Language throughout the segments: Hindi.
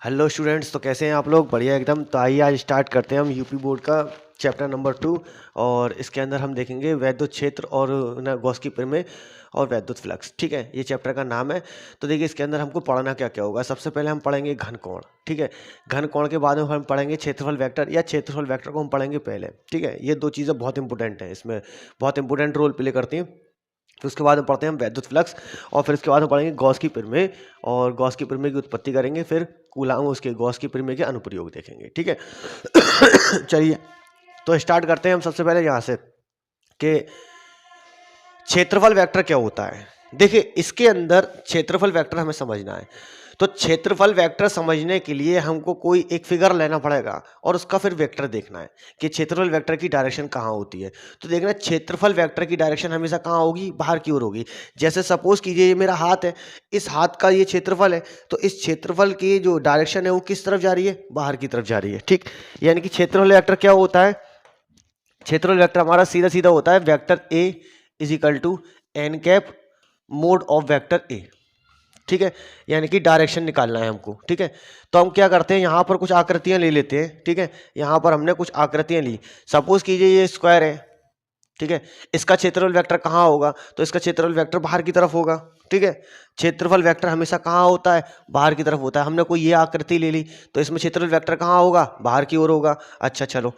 हेलो स्टूडेंट्स, तो कैसे हैं आप लोग? बढ़िया एकदम। तो आइए आज स्टार्ट करते हैं हम यूपी बोर्ड का चैप्टर नंबर 2। और इसके अंदर हम देखेंगे वैद्युत क्षेत्र और गॉस प्रमेय और वैद्युत फ्लक्स। ठीक है, ये चैप्टर का नाम है। तो देखिए इसके अंदर हमको पढ़ना क्या क्या होगा। सबसे पहले हम पढ़ेंगे घन कोण। ठीक है, घन कोण के बाद में हम पढ़ेंगे क्षेत्रफल वेक्टर, या क्षेत्रफल वेक्टर को हम पढ़ेंगे पहले। ठीक है, ये दो चीज़ें बहुत इंपॉर्टेंट हैं, इसमें बहुत इंपॉर्टेंट रोल प्ले करती हैं। फिर उसके बाद में पढ़ते हैं हम वैद्युत फ्लक्स, और फिर उसके बाद में पढ़ेंगे गॉस की प्रमेय, और गॉस की प्रमेय की उत्पत्ति करेंगे। फिर कूलाम उसके गॉस की प्रमेय के अनुप्रयोग देखेंगे। ठीक है चलिए तो स्टार्ट करते हैं हम सबसे पहले यहाँ से कि क्षेत्रफल वेक्टर क्या होता है। देखिए इसके अंदर क्षेत्रफल वेक्टर हमें समझना है। तो क्षेत्रफल वेक्टर समझने के लिए हमको कोई एक फिगर लेना पड़ेगा और उसका फिर वेक्टर देखना है कि क्षेत्रफल वेक्टर की डायरेक्शन कहाँ होती है। तो देखना क्षेत्रफल वेक्टर की डायरेक्शन हमेशा कहाँ होगी, बाहर की ओर होगी। जैसे सपोज कीजिए ये मेरा हाथ है, इस हाथ का ये क्षेत्रफल है, तो इस क्षेत्रफल की जो डायरेक्शन है वो किस तरफ जा रही है, बाहर की तरफ जा रही है। ठीक, यानी कि क्षेत्रफल वेक्टर क्या होता है, क्षेत्रफल वेक्टर हमारा सीधा सीधा होता है vector A is equal to n cap mod of vector A. ठीक है, यानी कि डायरेक्शन निकालना है हमको। ठीक है, तो हम क्या करते हैं, यहाँ पर कुछ आकृतियां ले लेते हैं। ठीक है, यहाँ पर हमने कुछ आकृतियां ली। सपोज कीजिए ये स्क्वायर है। ठीक है, इसका क्षेत्रफल वेक्टर कहाँ होगा, तो इसका क्षेत्रफल वेक्टर बाहर की तरफ होगा। ठीक है, क्षेत्रफल वेक्टर हमेशा कहाँ होता है, बाहर की तरफ होता है। हमने कोई ये आकृति ले ली तो इसमें क्षेत्रफल वेक्टर कहाँ होगा, बाहर की ओर होगा। अच्छा चलो,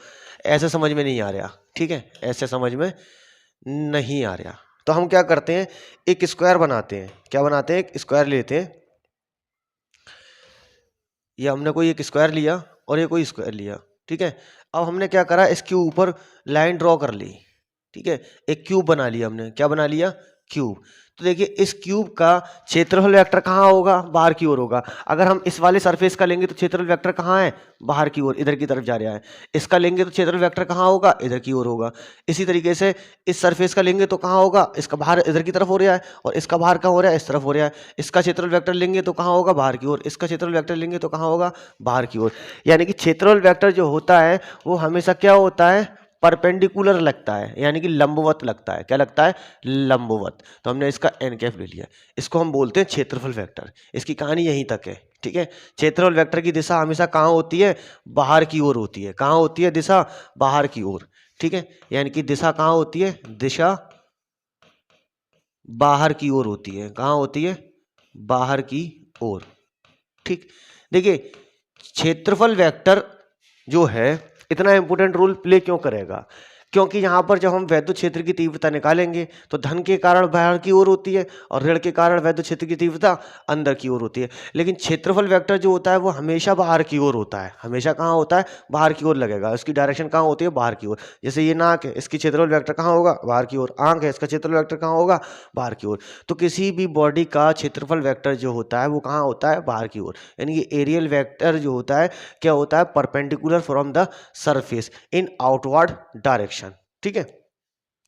ऐसे समझ में नहीं आ रहा। ठीक है, ऐसे समझ में नहीं आ रहा तो हम क्या करते हैं, एक स्क्वायर बनाते हैं। क्या बनाते हैं, एक स्क्वायर लेते हैं। ये हमने कोई एक स्क्वायर लिया और ये कोई स्क्वायर लिया। ठीक है, अब हमने क्या करा, इसके ऊपर लाइन ड्रॉ कर ली। ठीक है, एक क्यूब बना लिया हमने। क्या बना लिया, क्यूब। तो देखिए इस क्यूब का क्षेत्रफल वेक्टर कहाँ होगा, बाहर की ओर होगा। अगर हम इस वाले सरफेस का लेंगे तो क्षेत्रफल वेक्टर कहाँ है, बाहर की ओर, इधर की तरफ जा रहा है। इसका लेंगे तो क्षेत्रफल वेक्टर कहाँ होगा, इधर की ओर होगा। इसी तरीके से इस सरफेस का लेंगे तो कहाँ होगा, इसका बाहर इधर की तरफ हो रहा है, और इसका बाहर कहाँ हो रहा है, इस तरफ हो रहा है। इसका क्षेत्रफल वेक्टर लेंगे तो कहाँ होगा, बाहर की ओर। इसका क्षेत्रफल वेक्टर लेंगे तो कहाँ होगा, बाहर की ओर। यानी कि क्षेत्रफल वेक्टर जो होता है वो हमेशा क्या होता है, परपेंडिकुलर लगता है, यानी कि लंबवत लगता है। क्या लगता है, लंबवत। तो हमने इसका एन कैप ले लिया, इसको हम बोलते हैं क्षेत्रफल वेक्टर। इसकी कहानी यहीं तक है। ठीक है, क्षेत्रफल वेक्टर की दिशा हमेशा कहाँ होती है, बाहर की ओर होती है। कहाँ होती है दिशा, बाहर की ओर। ठीक है, यानी कि दिशा कहाँ होती है, दिशा बाहर की ओर होती है। कहाँ होती है, बाहर की ओर। ठीक, देखिए क्षेत्रफल वेक्टर जो है इतना इंपॉर्टेंट रोल प्ले क्यों करेगा, क्योंकि यहाँ पर जब हम वैद्युत क्षेत्र की तीव्रता निकालेंगे तो धन के कारण बाहर की ओर होती है और ऋण के कारण वैद्युत क्षेत्र की तीव्रता अंदर की ओर होती है। लेकिन क्षेत्रफल वेक्टर जो होता है वो हमेशा बाहर की ओर होता है। हमेशा कहाँ होता है, बाहर की ओर लगेगा। उसकी डायरेक्शन कहाँ होती है, बाहर की ओर। जैसे ये नाक है, इसकी क्षेत्रफल वेक्टर कहाँ होगा, बाहर की ओर। आंख है, इसका क्षेत्रफल वेक्टर कहाँ होगा, बाहर की ओर। तो किसी भी बॉडी का क्षेत्रफल वेक्टर जो होता है वो कहाँ होता है, बाहर की ओर। यानी कि एरियल वेक्टर जो होता है क्या होता है, perpendicular from the surface in outward direction. ठीक है,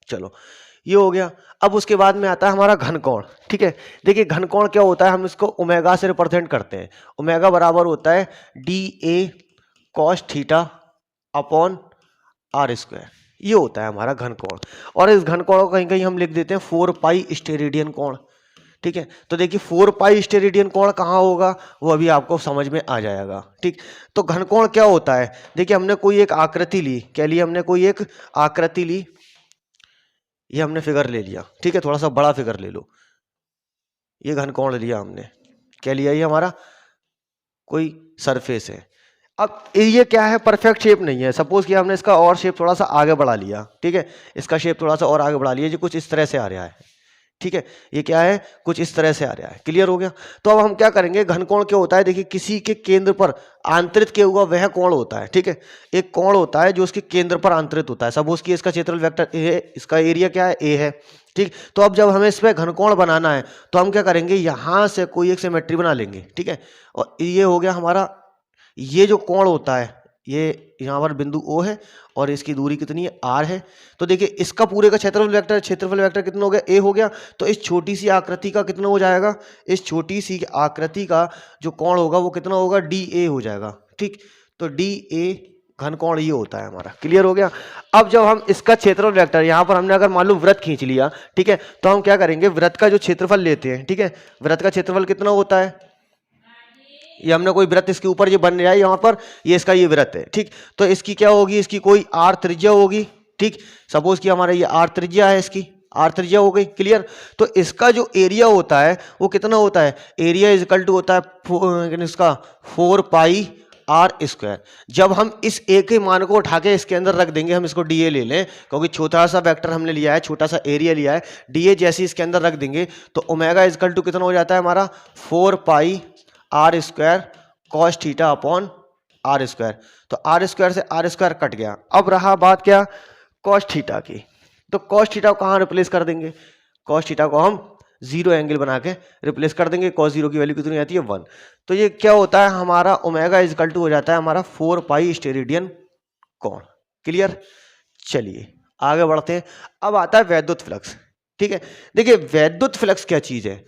चलो ये हो गया। अब उसके बाद में आता है हमारा घन कोण। ठीक है, देखिए घन कोण क्या होता है, हम इसको ओमेगा से रिप्रेजेंट करते हैं। ओमेगा बराबर होता है d A cos theta upon r square. ये होता है हमारा घन कोण। और इस घन कोण को कहीं कहीं हम लिख देते हैं 4 पाई स्टेरेडियन कोण। ठीक है, तो देखिए 4 पाई स्टेरेडियन कोण कहाँ होगा, वो अभी आपको समझ में आ जाएगा। ठीक, तो घन कोण क्या होता है, देखिए हमने कोई एक आकृति ली। क्या ली, हमने कोई एक आकृति ली। ये हमने फिगर ले लिया। ठीक है, थोड़ा सा बड़ा फिगर ले लो। ये घन कोण लिया हमने। क्या लिया, ये हमारा कोई सरफेस है। अब ये क्या है, परफेक्ट शेप नहीं है। सपोज कि हमने इसका और शेप थोड़ा सा आगे बढ़ा लिया। ठीक है, इसका शेप थोड़ा सा और आगे बढ़ा लिया, जो कुछ इस तरह से आ रहा है। ठीक है, ये क्या है, कुछ इस तरह से आ रहा है। क्लियर हो गया। तो अब हम क्या करेंगे, घन कोण क्या होता है, देखिए किसी के केंद्र पर आंतरित किया हुआ वह कोण होता है। ठीक है, एक कोण होता है जो उसके केंद्र पर आंतरित होता है। सपोज कि इसका क्षेत्रफल वेक्टर ए है, इसका एरिया क्या है, ए है। ठीक, तो अब जब हमें इस पर घन कोण बनाना है तो हम क्या करेंगे, यहां से कोई एक सिमेट्री बना लेंगे। ठीक है, और ये हो गया हमारा, ये जो कोण होता है ये यहाँ पर बिंदु O है और इसकी दूरी कितनी है, R है। तो देखिए इसका पूरे का क्षेत्रफल वेक्टर कितना हो गया, A हो गया। तो इस छोटी सी आकृति का कितना हो जाएगा, इस छोटी सी आकृति का जो कोण होगा वो कितना होगा, DA हो जाएगा। ठीक, तो DA घन कोण ये होता है हमारा। क्लियर हो गया। अब जब हम इसका क्षेत्रफल वेक्टर, यहाँ पर हमने अगर मान लो वृत्त खींच लिया। ठीक है, तो हम क्या करेंगे, वृत्त का जो क्षेत्रफल लेते हैं। ठीक है, वृत्त का क्षेत्रफल कितना होता है, ये हमने कोई वृत्त इसके ऊपर ये बन रहा है यहाँ पर, ये इसका ये वृत्त है, ठीक। तो इसकी क्या होगी, इसकी कोई आर त्रिज्या होगी, ठीक। सपोज कि हमारा ये आर त्रिज्या है, इसकी आर त्रिज्या हो गई, क्लियर। तो इसका जो एरिया होता है वो कितना होता है, एरिया इज इक्वल टू होता है इसका 4 पाई आर स्क्वायर। जब हम इस ए के मान को उठा के इसके अंदर रख देंगे, हम इसको डी ए ले लें क्योंकि छोटा सा वेक्टर हमने लिया है, छोटा सा एरिया लिया है, डी ए जैसे इसके अंदर रख देंगे तो ओमेगा इज इक्वल टू कितना हो जाता है हमारा 4 pi r square cos theta upon r square. तो आर स्क्वायर से आर स्क्वायर कट गया। अब रहा बात क्या, कॉस थीटा की। तो कॉस थीटा को कहाँ रिप्लेस कर देंगे, कॉस थीटा को हम 0 एंगल बना के रिप्लेस कर देंगे। कॉस 0 की वैल्यू कितनी आती है 1। तो ये क्या होता है हमारा ओमेगा इज इक्वल टू हो जाता है हमारा 4 पाई स्टेरेडियन कोण, क्लियर। चलिए आगे बढ़ते हैं। अब आता है वैद्युत फ्लक्स, ठीक है। देखिए वैद्युत फ्लक्स क्या चीज है,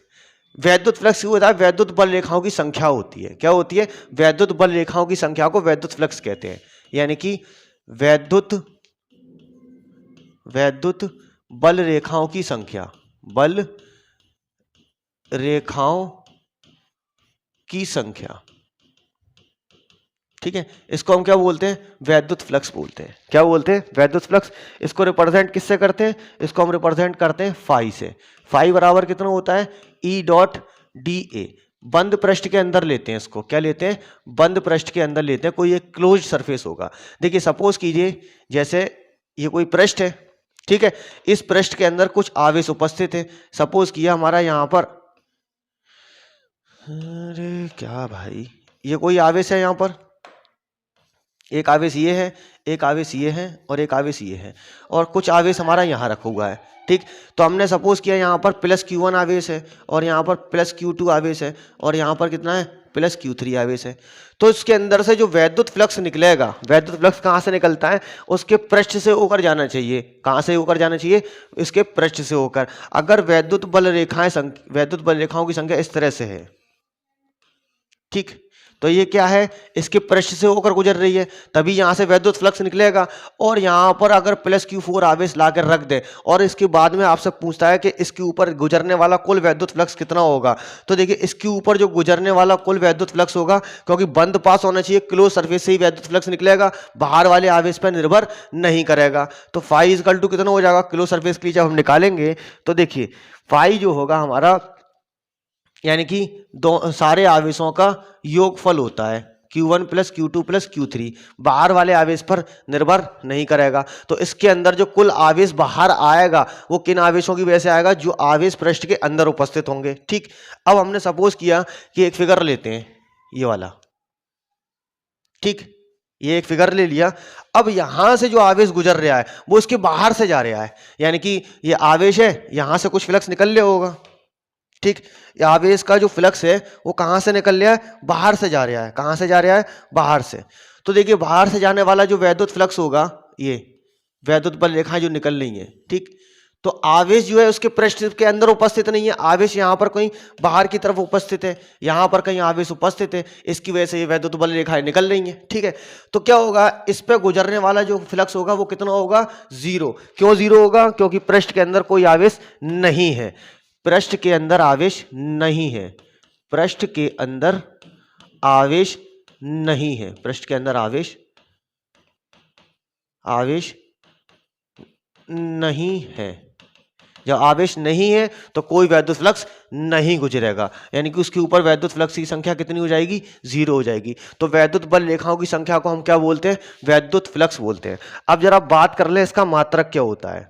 वैद्युत फ्लक्स होता है वैद्युत बल रेखाओं की संख्या होती है। क्या होती है, वैद्युत बल रेखाओं की संख्या को वैद्युत फ्लक्स कहते हैं। यानी कि वैद्युत बल रेखाओं की संख्या, बल रेखाओं की संख्या, ठीक है। इसको हम क्या बोलते हैं, वैद्युत फ्लक्स बोलते हैं। क्या बोलते हैं, वैद्युत फ्लक्स। इसको रिप्रेजेंट किससे करते हैं, इसको हम रिप्रेजेंट करते हैं फाई से। फाई बराबर कितना होता है, ई डॉट डी ए। बंद पृष्ठ के अंदर लेते हैं इसको, क्या लेते हैं, बंद पृष्ठ के अंदर लेते हैं। कोई एक क्लोज सरफेस होगा। देखिए सपोज कीजिए जैसे ये कोई पृष्ठ है, ठीक है। इस पृष्ठ के अंदर कुछ आवेश उपस्थित है। सपोज किया हमारा यहां पर, अरे क्या भाई, ये कोई आवेश है यहां पर, एक आवेश ये है, एक आवेश ये है और एक आवेश ये है, और कुछ आवेश हमारा यहाँ रखा हुआ है, ठीक। तो हमने सपोज किया यहाँ पर प्लस Q1 आवेश है और यहाँ पर प्लस Q2 आवेश है और यहाँ पर कितना है, प्लस Q3 आवेश है। तो इसके अंदर से जो वैद्युत फ्लक्स निकलेगा, वैद्युत फ्लक्स कहाँ से निकलता है, उसके पृष्ठ से होकर जाना चाहिए। कहाँ से होकर जाना चाहिए, इसके पृष्ठ से होकर। अगर वैद्युत बल रेखाओं की संख्या इस तरह से है, ठीक, तो ये क्या है, इसके पृष्ठ से होकर गुजर रही है, तभी यहां से वैद्युत फ्लक्स निकलेगा। और यहां पर अगर प्लस Q4 आवेश लाकर रख दे और इसके बाद में आपसे पूछता है कि इसके ऊपर गुजरने वाला कुल वैद्युत फ्लक्स कितना होगा, तो देखिए इसके ऊपर जो गुजरने वाला कुल वैद्युत फ्लक्स होगा, क्योंकि बंद पास होना चाहिए, क्लोज सरफेस से ही वैद्युत फ्लक्स निकलेगा, बाहर वाले आवेश पर निर्भर नहीं करेगा। तो फाई इक्वल टू कितना हो जाएगा, क्लोज सरफेस के लिए जब हम निकालेंगे तो देखिए फाई जो होगा हमारा, यानी कि दो सारे आवेशों का योगफल होता है, Q1 plus Q2 plus Q3, बाहर वाले आवेश पर निर्भर नहीं करेगा। तो इसके अंदर जो कुल आवेश बाहर आएगा वो किन आवेशों की वजह से आएगा, जो आवेश पृष्ठ के अंदर उपस्थित होंगे, ठीक। अब हमने सपोज किया कि एक फिगर लेते हैं ये वाला, ठीक, ये एक फिगर ले लिया। अब यहां से जो आवेश गुजर रहा है वो इसके बाहर से जा रहा है, यानी कि ये आवेश है, यहां से कुछ फ्लक्स निकल रहा होगा, ठीक। आवेश का जो फ्लक्स है वो कहां से निकल रहा है, बाहर से जा रहा है। कहां से जा रहा है, बाहर से। तो देखिए बाहर से जाने वाला जो वैद्युत फ्लक्स होगा, ये वैद्युत बल रेखाएं जो निकल रही हैं, ठीक। तो आवेश जो है उसके पृष्ठ के अंदर उपस्थित नहीं है, आवेश यहां पर कहीं बाहर की तरफ उपस्थित है, यहां पर कहीं आवेश उपस्थित है, इसकी वजह से ये वैद्युत बल रेखाएं निकल रही हैं, ठीक है। तो क्या होगा, इस पे गुजरने वाला जो फ्लक्स होगा वो कितना होगा, 0। क्यों 0 होगा, क्योंकि पृष्ठ के अंदर कोई आवेश नहीं है, पृष्ठ के अंदर आवेश नहीं है, पृष्ठ के अंदर आवेश नहीं है, पृष्ठ के अंदर आवेश नहीं है। जब आवेश नहीं है तो कोई वैद्युत फ्लक्स नहीं गुजरेगा, यानी कि उसके ऊपर वैद्युत फ्लक्स की संख्या कितनी हो जाएगी, 0 हो जाएगी। तो वैद्युत बल रेखाओं की संख्या को हम क्या बोलते हैं, वैद्युत फ्लक्स बोलते हैं। अब जरा बात कर ले इसका मात्रक क्या होता है,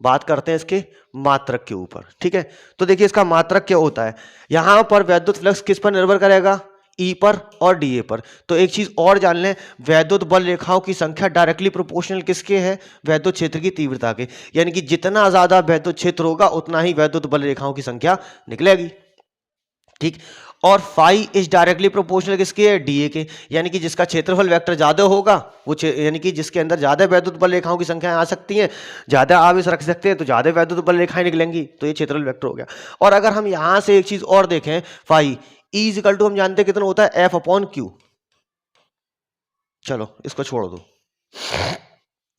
बात करते हैं इसके मात्रक के ऊपर, ठीक है। तो देखिए इसका मात्रक क्या होता है, यहां पर वैद्युत फ्लक्स किस पर निर्भर करेगा, ई पर और डी ए पर। तो एक चीज और जान लें, वैद्युत बल रेखाओं की संख्या डायरेक्टली प्रोपोर्शनल किसके है, वैद्युत क्षेत्र की तीव्रता के। यानी कि जितना ज्यादा वैद्युत क्षेत्र होगा उतना ही वैद्युत बल रेखाओं की संख्या निकलेगी, ठीक। और फाई इज डायरेक्टली प्रोपोर्शनल किसके है, डीए के। यानी कि जिसका क्षेत्रफल वेक्टर ज्यादा होगा वो यानी कि जिसके अंदर ज्यादा वैद्युत बल रेखाओं की संख्या आ सकती हैं, ज्यादा आवेश रख सकते हैं, तो ज्यादा वैद्युत बल रेखाएं निकलेंगी, तो ये क्षेत्रफल वेक्टर हो गया। और अगर हम यहां से एक चीज और देखें, फाई इज इक्वल टू हम जानते हैं कितना होता है, एफ अपॉन क्यू। चलो इसको छोड़ दो,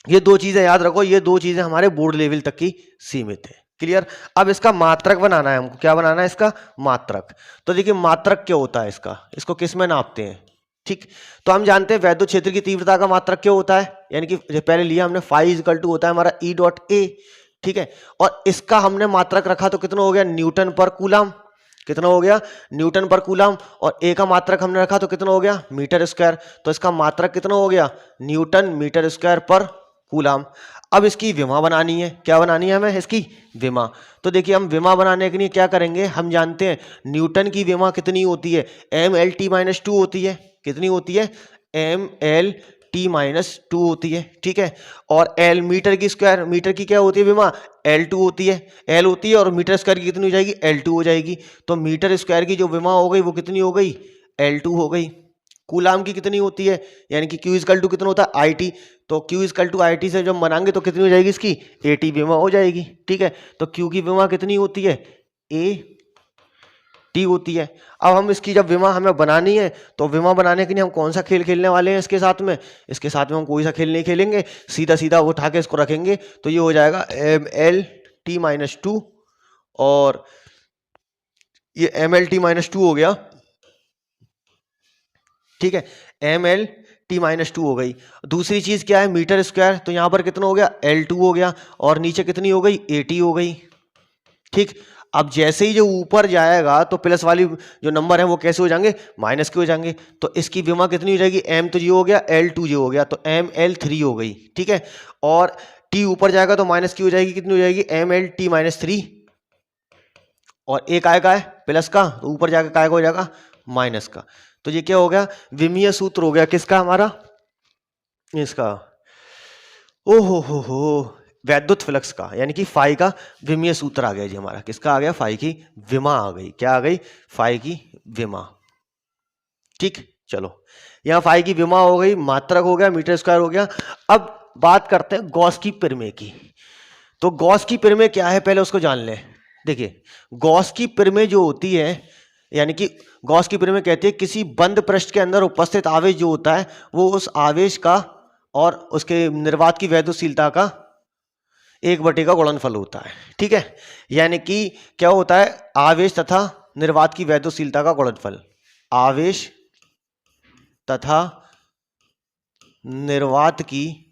ये दो चीजें याद रखो, ये दो चीजें हमारे बोर्ड लेवल तक की सीमित है, क्लियर। अब इसका मात्रक बनाना है हमको, क्या बनाना है इसका मात्रक। तो देखिए मात्रक क्या होता है इसका, इसको किस में नापते हैं, ठीक। तो हम जानते हैं वैद्युत क्षेत्र की तीव्रता का मात्रक क्या होता है, यानी कि पहले लिया हमने फाई इक्वल टू होता है हमारा ई डॉट ए, ठीक है। और इसका हमने मात्रक रखा तो कितना हो गया न्यूटन पर कूलम, कितना हो गया न्यूटन पर कूलम। और ए का मात्रक हमने रखा तो कितना हो गया मीटर स्क्वायर, तो इसका मात्रक कितना हो गया न्यूटन मीटर स्क्वायर पर कूलम। अब इसकी विमा बनानी है, क्या बनानी है हमें इसकी विमा। तो देखिए हम विमा बनाने के लिए क्या करेंगे, हम जानते हैं न्यूटन की विमा कितनी होती है M L T minus two होती है, कितनी होती है M L T minus two होती है, ठीक है। और एल मीटर की स्क्वायर, मीटर की क्या होती है विमा एल टू होती है, एल होती है और मीटर स्क्वायर की कितनी हो जाएगी एल टू हो जाएगी। तो मीटर स्क्वायर की जो विमा हो गई वो कितनी हो गई एल टू हो गई। कूलाम की कितनी होती है, यानी कि Q इक्वल टू कितना होता है आई टी, तो Q equal to I T से जब बनाएंगे तो कितनी हो जाएगी इसकी ए टी विमा हो जाएगी, ठीक है। तो Q की विमा कितनी होती है ए टी होती है। अब हम इसकी जब विमा हमें बनानी है तो विमा बनाने के लिए हम कौन सा खेल खेलने वाले हैं इसके साथ में, इसके साथ में हम कोई सा खेल नहीं खेलेंगे, सीधा सीधा उठा के इसको रखेंगे तो ये हो जाएगा M L T minus two, और ये M L T minus two हो गया, ठीक है। M L T minus two हो गई। दूसरी चीज क्या है मीटर स्क्वायर, तो यहां पर कितना हो गया एल टू हो गया, और नीचे कितनी हो गई ए टी हो गई, ठीक। अब जैसे ही जो ऊपर जाएगा तो प्लस वाली जो नंबर है वो कैसे हो जाएंगे माइनस के हो जाएंगे। तो इसकी विमा कितनी हो जाएगी एम तो जी हो गया एल टू जी हो गया, तो एम एल थ्री हो गई, ठीक है। और टी ऊपर जाएगा तो माइनस की हो जाएगी, कितनी हो जाएगी M L T minus three, और एक आएगा है प्लस का तो ऊपर जाकर काय का हो जाएगा माइनस का। तो ये क्या हो गया विमीय सूत्र हो गया किसका हमारा इसका, ओ हो वैद्युत फ्लक्स का, यानी कि फाई का विमीय सूत्र आ गया जी हमारा, किसका आ गया फाई की विमा आ गई, क्या आ गई फाई की विमा, ठीक। चलो यहां फाई की विमा हो गई, मात्रक हो गया, मीटर स्क्वायर हो गया। अब बात करते हैं गॉस की प्रमेय की। तो गॉस की प्रमेय क्या है पहले उसको जान लें। देखिए गॉस की प्रमेय जो होती है, यानी कि गॉस की प्रमेय कहती है किसी बंद पृष्ठ के अंदर उपस्थित आवेश जो होता है वो उस आवेश का और उसके निर्वात की वैद्युतशीलता का एक बटे का गुणनफल होता है, ठीक है। यानी कि क्या होता है आवेश तथा निर्वात की वैद्युतशीलता का गुणनफल, आवेश तथा निर्वात की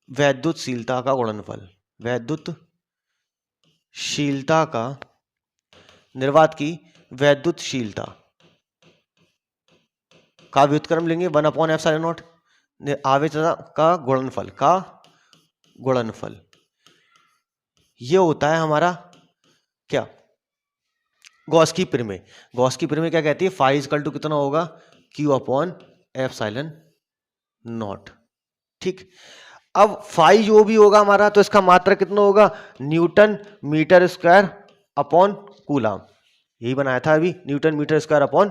वैद्युतशीलता का गुणनफल, वैद्युतशीलता का निर्वात की वैद्युतशीलता का व्युत्क्रम लेंगे 1/ε0 आवेश का गुणनफल ये होता है हमारा क्या गॉस की प्रमेय। गॉस की प्रमेय क्या कहती है फाई इक्वल टू कितना होगा Q/ε0, ठीक। अब फाई जो भी होगा हमारा तो इसका मात्रक कितना होगा newton meter square upon coulomb, यही बनाया था अभी newton meter square upon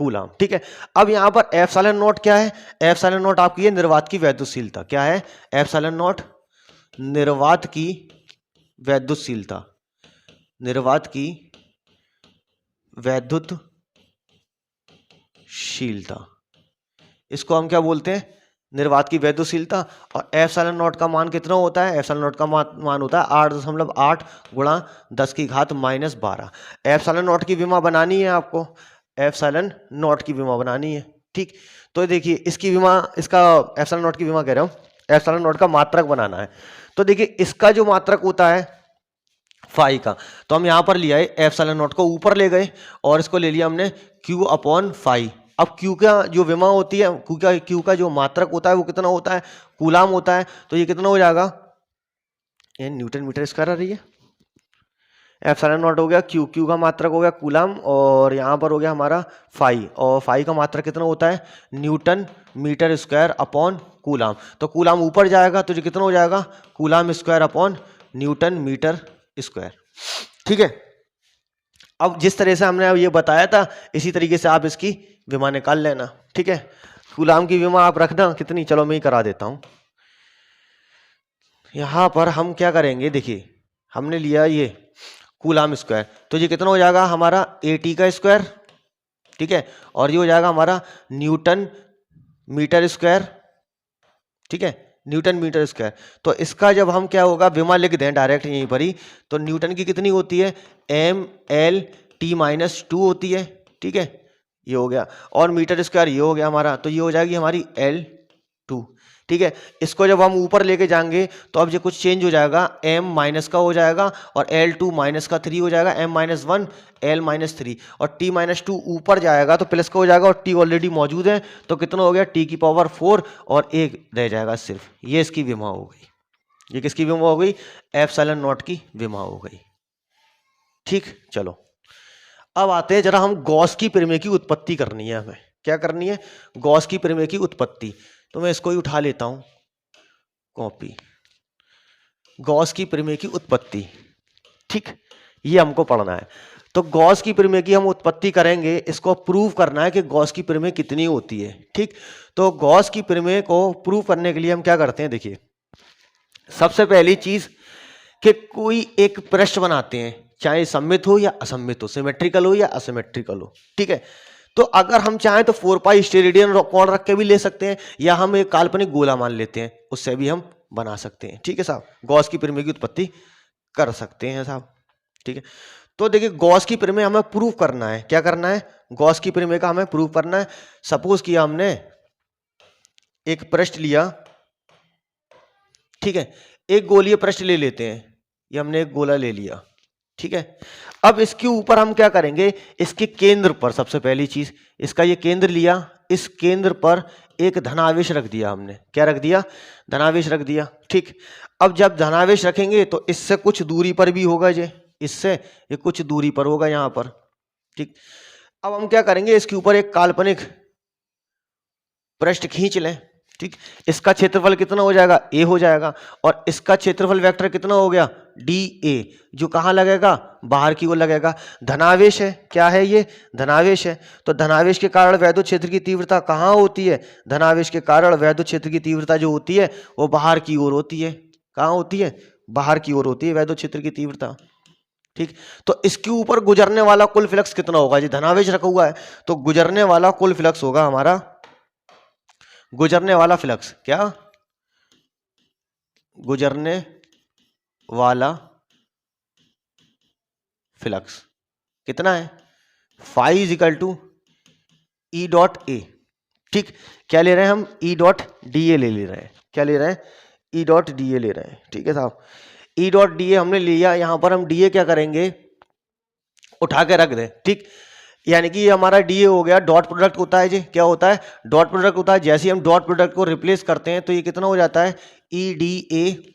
coulomb, ठीक है। अब यहां पर ε0 क्या है, ε0 आपकी है निर्वात की वैद्युतशीलता, क्या है ε0 निर्वात की वैद्युतशीलता, निर्वात की वैद्युतशीलता, इसको हम क्या बोलते हैं निर्वात की वैद्युतशीलता। और ε0 का मान कितना होता है, ε0 का मान होता है 8.8 गुणा 10 की घात -12। ε0 की विमा बनानी है आपको, ε0 की विमा बनानी है, ठीक। तो देखिए इसकी विमा, इसका ε0 की विमा कह रहा हूं, ε0 का मात्रक बनाना है। तो देखिए इसका जो मात्रक होता है फाई का, तो हम यहां पर लिया है ε0 को ऊपर ले गए और इसको ले लिया हमने Q/फाई। अब Q का जो विमा होती है, Q का जो मात्रक होता है वो कितना होता है कूलाम होता है, तो ये कितना हो जाएगा ये न्यूटन मीटर स्क्वायर आ रही है, ε0 हो गया Q का मात्रक हो गया कूलाम, और यहाँ पर हो गया हमारा फाई, और फाई का मात्रक कितना होता है newton meter square upon coulomb. तो कूलाम ऊपर जाएगा तो ये कितना हो जाएगा coulomb square upon newton meter square, ठीक है। अब जिस तरह से हमने अब ये बताया था इसी तरीके से आप इसकी विमा निकाल लेना, ठीक है। कूलाम की विमा आप रखना कितनी, चलो मैं ही करा देता हूं। यहां पर हम क्या करेंगे, देखिए हमने लिया ये कूलाम स्क्वायर, तो ये कितना हो जाएगा हमारा AT का स्क्वायर, ठीक है, और ये हो जाएगा हमारा न्यूटन मीटर स्क्वायर, ठीक है, न्यूटन मीटर स्क्वायर। तो इसका जब हम क्या होगा विमा लिख दें डायरेक्ट यहीं पर ही, तो न्यूटन की कितनी होती है, mL/t-2 होती है, ठीक है, ये हो गया। और मीटर स्क्वायर ये हो गया हमारा, तो ये हो जाएगी हमारी L2, ठीक है। इसको जब हम ऊपर लेके जाएंगे तो अब ये कुछ चेंज हो जाएगा, m माइनस का हो जाएगा और L2 माइनस का 3 हो जाएगा, m-1 L-3 और t-2 ऊपर जाएगा तो प्लस का हो जाएगा और t ऑलरेडी मौजूद है, तो कितना हो गया t⁴ और 1 रह जाएगा सिर्फ। ये इसकी विमा हो गई, ये किसकी विमा हो गई, एप्सिलॉन नॉट की विमा हो गई, ठीक। चलो अब आते हैं जरा, हम गॉस की प्रमेय की उत्पत्ति करनी है, हमें क्या करनी है, गॉस की प्रमेय की उत्पत्ति। तो मैं इसको ही उठा लेता हूं कॉपी, गॉस की प्रमेय की उत्पत्ति, ठीक, ये हमको पढ़ना है। तो गॉस की प्रमेय की हम उत्पत्ति करेंगे, इसको प्रूव करना है कि गॉस की प्रमेय कितनी होती है, ठीक। तो गॉस की प्रमेय को प्रूव करने के लिए हम क्या करते हैं, देखिए सबसे पहली चीज कि कोई एक पृष्ठ बनाते हैं, चाहे सममित हो या असममित हो, सिमेट्रिकल हो या असिमेट्रिकल हो, ठीक है। तो अगर हम चाहें तो 4 पाई स्टेरेडियन कोण रख के भी ले सकते हैं, या हम एक काल्पनिक गोला मान लेते हैं, उससे भी हम बना सकते हैं, ठीक है साहब, गॉस की प्रमेय की उत्पत्ति कर सकते हैं साहब, ठीक है। तो देखिए गॉस की प्रमेय हमें प्रूव करना है, क्या करना है, गॉस की प्रमेय का हमें प्रूव करना है। सपोज किया हमने एक पृष्ठ लिया, ठीक है, एक गोलीय पृष्ठ ले लेते हैं, ये हमने एक गोला ले लिया, ठीक है। अब इसके ऊपर हम क्या करेंगे, इसके केंद्र पर सबसे पहली चीज, इसका ये केंद्र लिया, इस केंद्र पर एक धनावेश रख दिया हमने, क्या रख दिया, धनावेश रख दिया, ठीक। अब जब धनावेश रखेंगे तो इससे कुछ दूरी पर भी होगा, ये इससे ये कुछ दूरी पर होगा यहां पर, ठीक। अब हम क्या करेंगे, इसके ऊपर एक काल्पनिक पृष्ठ खींच लें, ठीक। इसका क्षेत्रफल कितना हो जाएगा, a हो जाएगा, और इसका क्षेत्रफल वेक्टर कितना हो गया, dA, जो कहां लगेगा, बाहर की ओर लगेगा। धनावेश है, क्या है ये, धनावेश है। तो धनावेश के कारण वैद्युत क्षेत्र की तीव्रता कहां होती है, धनावेश के कारण वैद्युत क्षेत्र की तीव्रता जो होती है वो बाहर की ओर होती है, कहां होती है, बाहर की ओर होती है वैद्युत क्षेत्र की तीव्रता, ठीक। तो इसके ऊपर गुजरने वाला कुल फ्लक्स कितना होगा, जी धनावेश रखा हुआ है, तो गुजरने वाला कुल फ्लक्स होगा हमारा, गुजरने वाला फ्लक्स, क्या, गुजरने वाला फ्लक्स कितना है, phi is equal to E dot A, ठीक। क्या ले रहे हैं हम, ई डॉट डी ए ले रहे हैं, क्या ले रहे हैं, ई डॉट डी ए ले रहे हैं, ठीक है साहब। ई डॉट डी ए हमने लिया, यहां पर हम डी ए क्या करेंगे, उठा के रख दें, ठीक। यानी कि ये हमारा डी ए हो गया, डॉट प्रोडक्ट होता है जी, क्या होता है, डॉट प्रोडक्ट होता है। जैसे ही हम डॉट प्रोडक्ट को रिप्लेस करते हैं तो ये कितना हो जाता है, ई डी ए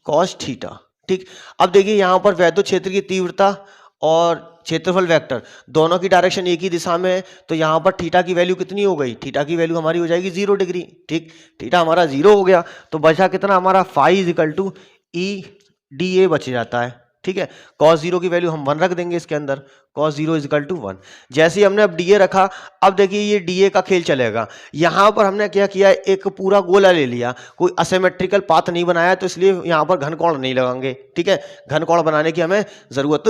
कॉस थीटा, ठीक। अब देखिए यहां पर वैद्युत क्षेत्र की तीव्रता और क्षेत्रफल वेक्टर दोनों की डायरेक्शन एक ही दिशा में है, तो यहां पर थीटा की वैल्यू कितनी हो गई, थीटा की वैल्यू हमारी हो जाएगी 0 डिग्री, ठीक। थीटा हमारा 0 हो गया, तो बचा कितना हमारा, phi is equal to E d A बच जाता है, ठीक है। cos 0 की वैल्यू हम 1 रख देंगे इसके अंदर, cos 0 इजिकल टू 1। जैसे ही हमने अब डीए रखा, अब देखिए ये डीए का खेल चलेगा। यहां पर हमने क्या किया, एक पूरा गोला ले लिया, कोई असिमेट्रिकल पाथ नहीं बनाया, तो इसलिए यहां पर घनकोण नहीं लगाएंगे, ठीक है। घनकोण बनाने की हमें जरूरत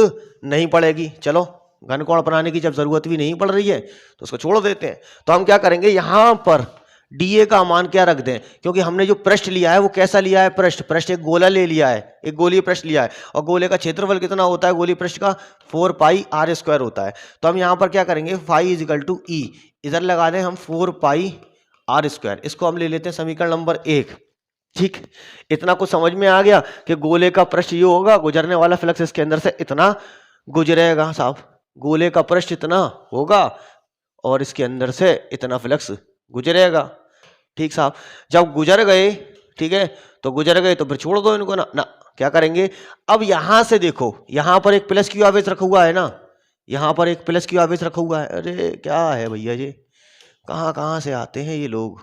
नहीं पड़ेगी। चलो घनकोण बनाने की जब जरूरत भी नहीं पड़ रही है तो उसको छोड़ देते हैं। तो हम क्या करेंगे, यहां पर डीए का मान क्या रख दें, क्योंकि हमने जो पृष्ठ लिया है वो कैसा लिया है, पृष्ठ एक गोला ले लिया है, एक गोलीय पृष्ठ लिया है, और गोले का क्षेत्रफल कितना होता है गोलीय पृष्ठ का, 4 पाई आर स्क्वायर होता है। तो हम यहां पर क्या करेंगे, फाई इजिकल टू ई, इधर लगा दें हम 4 पाई आर स्क्वायर, इसको हम ले लेते हैं समीकरण नंबर 1, ठीक। इतना कुछ समझ में आ गया कि गोले का पृष्ठ ये होगा, गुजरने वाला फ्लक्स इसके अंदर से इतना गुजरेगा साहब, गोले का पृष्ठ इतना होगा और इसके अंदर से इतना फ्लक्स गुजरेगा, ठीक साहब। जब गुजर गए, ठीक है, तो गुजर गए तो फिर छोड़ दो इनको ना, क्या करेंगे, अब यहां से देखो, यहां पर एक प्लस क्यू आवेश रखा हुआ है ना, यहां पर एक प्लस क्यू आवेश रखा हुआ है। अरे क्या है भैया जी, कहां से आते हैं ये लोग,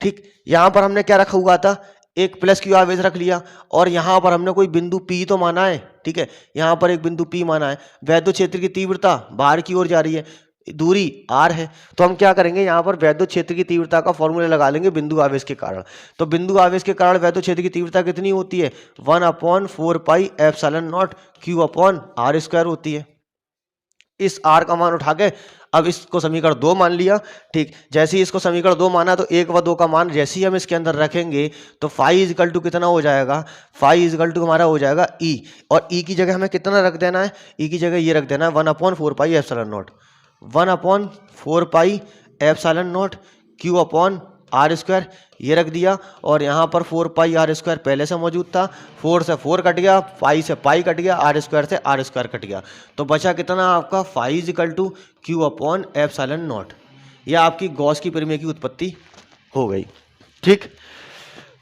ठीक। यहां पर हमने क्या रखा हुआ था, एक प्लस क्यू आवेश रख लिया, और यहां पर हमने कोई बिंदु पी तो माना है, ठीक है, यहां पर एक बिंदु पी माना है। वैद्युत क्षेत्र की तीव्रता बाहर की ओर जा रही है, दूरी r है, तो हम क्या करेंगे, यहां पर वैद्युत क्षेत्र की तीव्रता का फॉर्मूला लगा लेंगे बिंदु आवेश के कारण। तो बिंदु आवेश के कारण वैद्युत क्षेत्र की तीव्रता कितनी होती है, 1/4 pi epsilon naught q upon r square होती है, इस r का मान उठा के अब इसको समीकरण 2 मान लिया। ठीक, जैसे ही इसको समीकरण 2 माना तो 1 व 2 का मान जैसे ही हम इसके अंदर रखेंगे तो फाई इज इक्वल टू कितना हो जाएगा, फाई इज इक्वल टू हमारा हो जाएगा ई, और ई की जगह हमें कितना रख देना है, ई की जगह ये रख देना है 1/4 pi epsilon naught, 1/4 pi epsilon naught q upon r square, ये रख दिया। और यहाँ पर 4 पाई आर स्क्वायर पहले से मौजूद था, 4 से 4 कट गया, पाई से पाई कट गया, आर स्क्वायर से आर स्क्वायर कट गया, तो बचा कितना आपका phi is equal to q upon epsilon naught. यह आपकी गॉस की प्रमेय की उत्पत्ति हो गई। ठीक,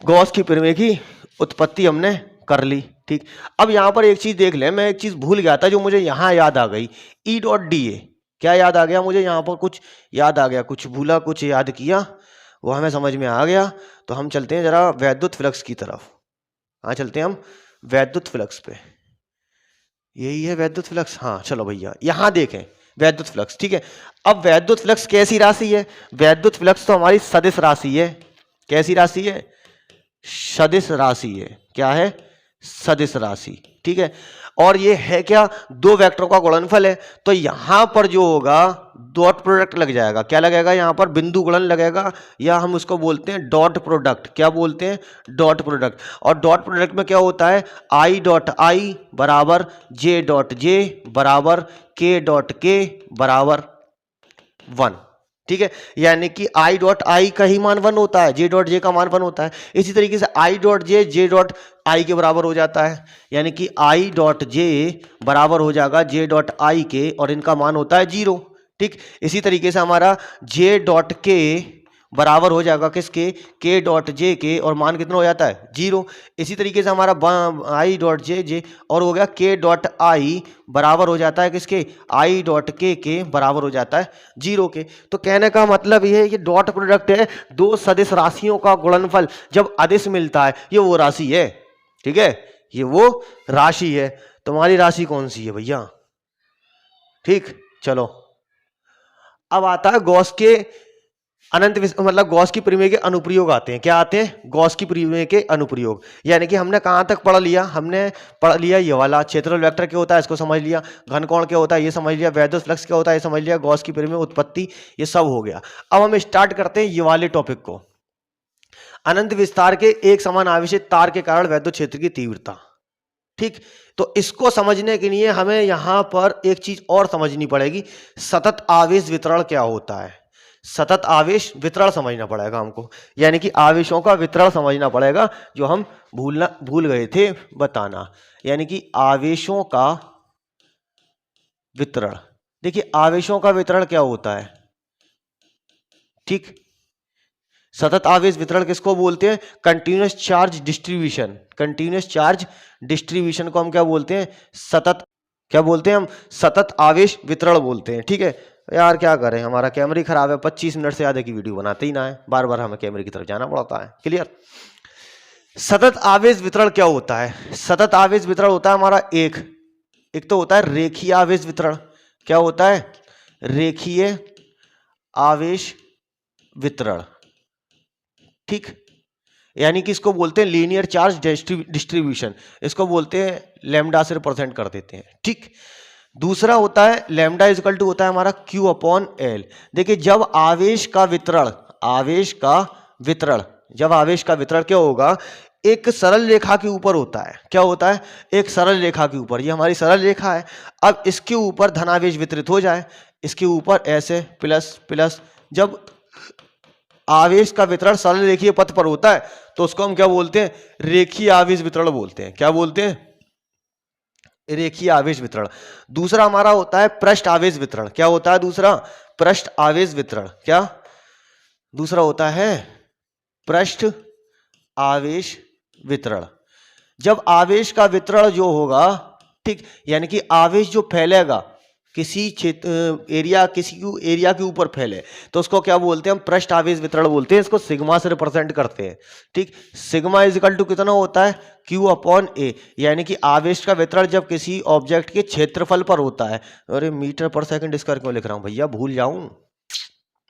गॉस की प्रमेय की उत्पत्ति हमने कर ली। ठीक, अब यहाँ पर एक चीज़ देख लें, मैं एक चीज़ भूल गया था जो मुझे यहाँ याद आ गई, ई डॉट डी ए। क्या याद आ गया मुझे, यहाँ पर कुछ याद आ गया, कुछ भूला कुछ याद किया, वो हमें समझ में आ गया। तो हम चलते हैं जरा वैद्युत फ्लक्स की तरफ। हाँ, चलते हैं हम वैद्युत फ्लक्स पे। यही है वैद्युत फ्लक्स। हाँ चलो भैया, यहाँ देखें वैद्युत फ्लक्स। ठीक है, अब वैद्युत फ्लक्स कैसी राशि है, वैद्युत फ्लक्स तो हमारी सदिश राशि है। कैसी राशि है, सदिश राशि है। क्या है, सदिश राशि। ठीक है, और ये है क्या, दो वेक्टरों का गुणनफल है। तो यहां पर जो होगा डॉट प्रोडक्ट लग जाएगा। क्या लगेगा, यहां पर बिंदु गुणन लगेगा, या हम उसको बोलते हैं डॉट प्रोडक्ट। क्या बोलते हैं, डॉट प्रोडक्ट। और डॉट प्रोडक्ट में क्या होता है, आई डॉट आई बराबर जे डॉट जे बराबर के डॉट के बराबर 1। ठीक है, यानी कि आई डॉट आई का ही मान 1 होता है, जे डॉट जे का मान 1 होता है। इसी तरीके से I dot J dot I के बराबर हो जाता है, यानी कि आई डॉट जे बराबर हो जाएगा जे डॉट आई के, और इनका मान होता है 0। ठीक, इसी तरीके से हमारा जे डॉट के बराबर हो जाएगा किसके, के डॉट जे के, और मान कितना हो जाता है 0। इसी तरीके से हमारा आई डॉट जे और हो गया के डॉट आई बराबर हो जाता है किसके, आई डॉट के बराबर हो जाता है 0 के। तो कहने का मतलब ये है, ये डॉट प्रोडक्ट है दो सदिश राशियों का गुणनफल। जब अदिश मिलता है, ये वो राशि है। ठीक है, ये वो राशि है। तुम्हारी राशि कौन सी है भैया। ठीक, चलो अब आता है गॉस के अनंत, मतलब गॉस की प्रमेय के अनुप्रयोग आते हैं। क्या आते हैं, गॉस की प्रमेय के अनुप्रयोग। यानी कि हमने कहां तक पढ़ लिया, हमने पढ़ लिया ये वाला क्षेत्रफल वेक्टर क्या होता है, इसको समझ लिया, घनकोण क्या होता है ये समझ लिया, वैद्युत फ्लक्स क्या होता है ये समझ लिया, गॉस की प्रमेय उत्पत्ति, ये सब हो गया। अब हम स्टार्ट करते हैं ये वाले टॉपिक को, अनंत विस्तार के एक समान आवेशित तार के कारण वैद्युत क्षेत्र की तीव्रता। ठीक, तो इसको समझने के लिए हमें यहां पर एक चीज और समझनी पड़ेगी, सतत आवेश वितरण क्या होता है। सतत आवेश वितरण समझना पड़ेगा हमको, यानी कि आवेशों का वितरण समझना पड़ेगा, जो हम भूल गए थे बताना। यानी कि आवेशों का वितरण, देखिए आवेशों का वितरण क्या होता है। ठीक, सतत आवेश वितरण किसको बोलते हैं, continuous charge distribution. Continuous charge distribution को हम क्या बोलते हैं, सतत, क्या बोलते हैं हम, सतत आवेश वितरण बोलते हैं। ठीक है यार, क्या करें, हमारा कैमरा खराब है, 25 मिनट से ज्यादा की वीडियो बनाते ही ना है, बार बार हमें कैमरे की तरफ जाना पड़ता है। क्लियर। सतत आवेश वितरण क्या होता है, सतत आवेश वितरण होता है हमारा एक तो होता है रेखीय आवेश वितरण। क्या होता है, रेखीय आवेश वितरण। ठीक, यानी कि इसको बोलते हैं लीनियर चार्ज डिस्ट्रीब्यूशन, इसको बोलते हैं लैम्डा से रिप्रेजेंट कर देते हैं। ठीक, दूसरा होता है लैम्डा इक्वल टू होता है हमारा Q अपॉन L। देखिए जब आवेश का वितरण, जब आवेश का वितरण क्या होगा, एक सरल रेखा के ऊपर होता है। क्या होता है, एक सरल रेखा के ऊपर, ये हमारी सरल रेखा है। अब इसके ऊपर धनावेश वितरित हो जाए, इसके ऊपर ऐसे प्लस प्लस, जब आवेश का वितरण सरल रेखीय पथ पर होता है तो उसको हम क्या बोलते हैं, रेखीय आवेश वितरण बोलते हैं। क्या बोलते हैं, रेखीय आवेश वितरण। दूसरा हमारा होता है पृष्ठ आवेश वितरण। क्या होता है दूसरा, पृष्ठ आवेश वितरण। क्या दूसरा होता है, पृष्ठ आवेश वितरण। जब आवेश का वितरण जो होगा, ठीक, यानी कि आवेश जो फैलेगा किसी क्षेत्र एरिया, किसी एरिया के ऊपर फैले, तो उसको क्या बोलते हैं हम, पृष्ठ आवेश वितरण बोलते हैं। इसको सिग्मा से रिप्रेजेंट करते हैं। ठीक, सिग्मा इज इक्वल टू कितना होता है, Q अपॉन A, यानी कि आवेश का वितरण जब किसी ऑब्जेक्ट के क्षेत्रफल पर होता है। अरे मीटर पर सेकंड स्क्वायर क्यों लिख रहा हूं भैया, भूल जाऊं।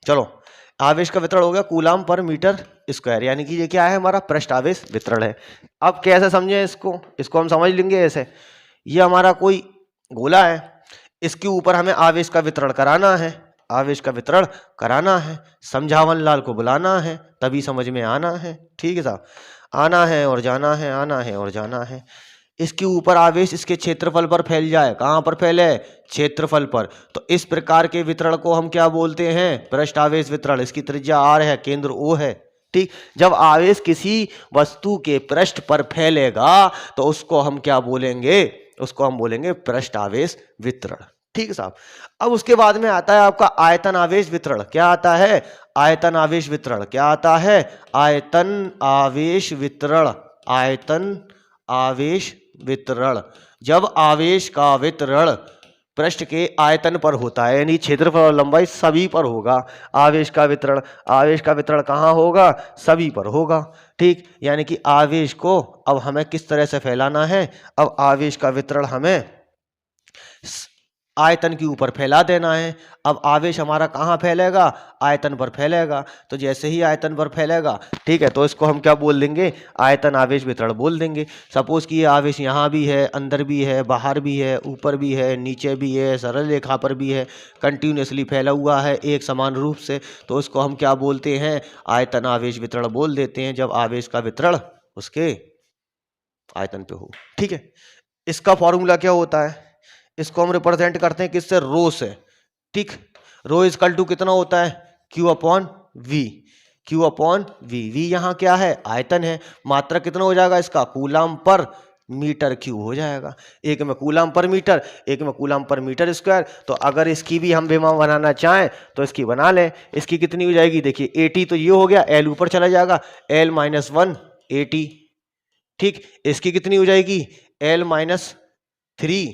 चलो, आवेश का वितरण हो गया कूलाम पर मीटर स्क्वायर, यानी कि ये क्या है, हमारा पृष्ठ आवेश वितरण है। अब कैसे समझे इसको हम समझ लेंगे ऐसे, ये हमारा कोई गोला है, इसके ऊपर हमें आवेश का वितरण कराना है, आवेश का वितरण कराना है, समझावन लाल को बुलाना है, तभी समझ में आना है। ठीक है साहब, आना है और जाना है, आना है और जाना है। इसके ऊपर आवेश इसके क्षेत्रफल पर फैल जाए, कहां पर फैले, क्षेत्रफल पर, तो इस प्रकार के वितरण को हम क्या बोलते हैं, पृष्ठ आवेश वितरण। इसकी त्रिज्या r है, केंद्र O है। ठीक, जब आवेश किसी वस्तु के पृष्ठ पर फैलेगा तो उसको हम क्या बोलेंगे, उसको हम बोलेंगे पृष्ठ आवेश वितरण। ठीक है साहब। अब उसके बाद में आता है आपका आयतन आवेश वितरण। क्या आता है, आयतन आवेश वितरण। क्या आता है, आयतन आवेश वितरण। आयतन आवेश वितरण, जब आवेश का वितरण पृष्ठ के आयतन पर होता है, यानी क्षेत्रफल और लंबाई सभी पर होगा। आवेश का वितरण, आवेश का वितरण कहाँ होगा, सभी पर होगा। ठीक, यानी कि आवेश को अब हमें किस तरह से फैलाना है, अब आवेश का वितरण हमें आयतन के ऊपर फैला देना है। अब आवेश हमारा कहाँ फैलेगा, आयतन पर फैलेगा। तो जैसे ही आयतन पर फैलेगा, ठीक है, तो इसको हम क्या बोल देंगे, आयतन आवेश वितरण बोल देंगे। सपोज कि ये आवेश यहाँ भी है, अंदर भी है, बाहर भी है, ऊपर भी है, नीचे भी है, सरल रेखा पर भी है, कंटिन्यूसली फैला हुआ है एक समान रूप से, तो इसको हम क्या बोलते हैं, आयतन आवेश वितरण बोल देते हैं, जब आवेश का वितरण उसके आयतन पे हो। ठीक है, इसका फॉर्मूला क्या होता है, इसको हम रिप्रेजेंट करते हैं किससे, रो से। ठीक, रो इजकल टू कितना होता है, q upon V. Q upon V, V यहाँ क्या है, आयतन है। मात्रा कितना हो जाएगा इसका, कूलाम पर मीटर क्यूब हो जाएगा। एक में कूलाम पर मीटर, एक में कूलाम पर मीटर स्क्वायर। तो अगर इसकी भी हम विमा बनाना चाहें तो इसकी बना लें। इसकी कितनी हो जाएगी, देखिए 80 तो ये हो गया, एल ऊपर चला जाएगा, एल माइनस 1 80। ठीक, इसकी कितनी हो जाएगी, एल माइनस 3,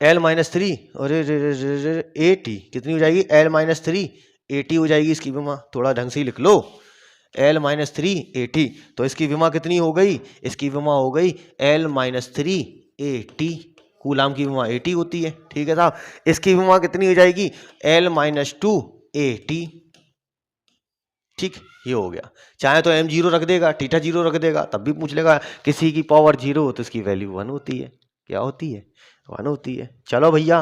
एल माइनस 3 और 80 कितनी हो जाएगी, एल माइनस 3 80 हो जाएगी इसकी विमा। थोड़ा ढंग से लिख लो, एल माइनस 3 80, तो इसकी विमा कितनी हो गई, इसकी विमा हो गई एल माइनस 3 80। कूलाम की विमा 80 होती है। ठीक है साहब, इसकी विमा कितनी हो जाएगी, एल माइनस 2 80। ठीक, ये हो गया। चाहे तो m 0 रख देगा, थीटा 0 रख देगा, तब भी पूछ लेगा। किसी की पावर 0 हो तो इसकी वैल्यू 1 होती है। क्या होती है, 1 होती है। चलो भैया,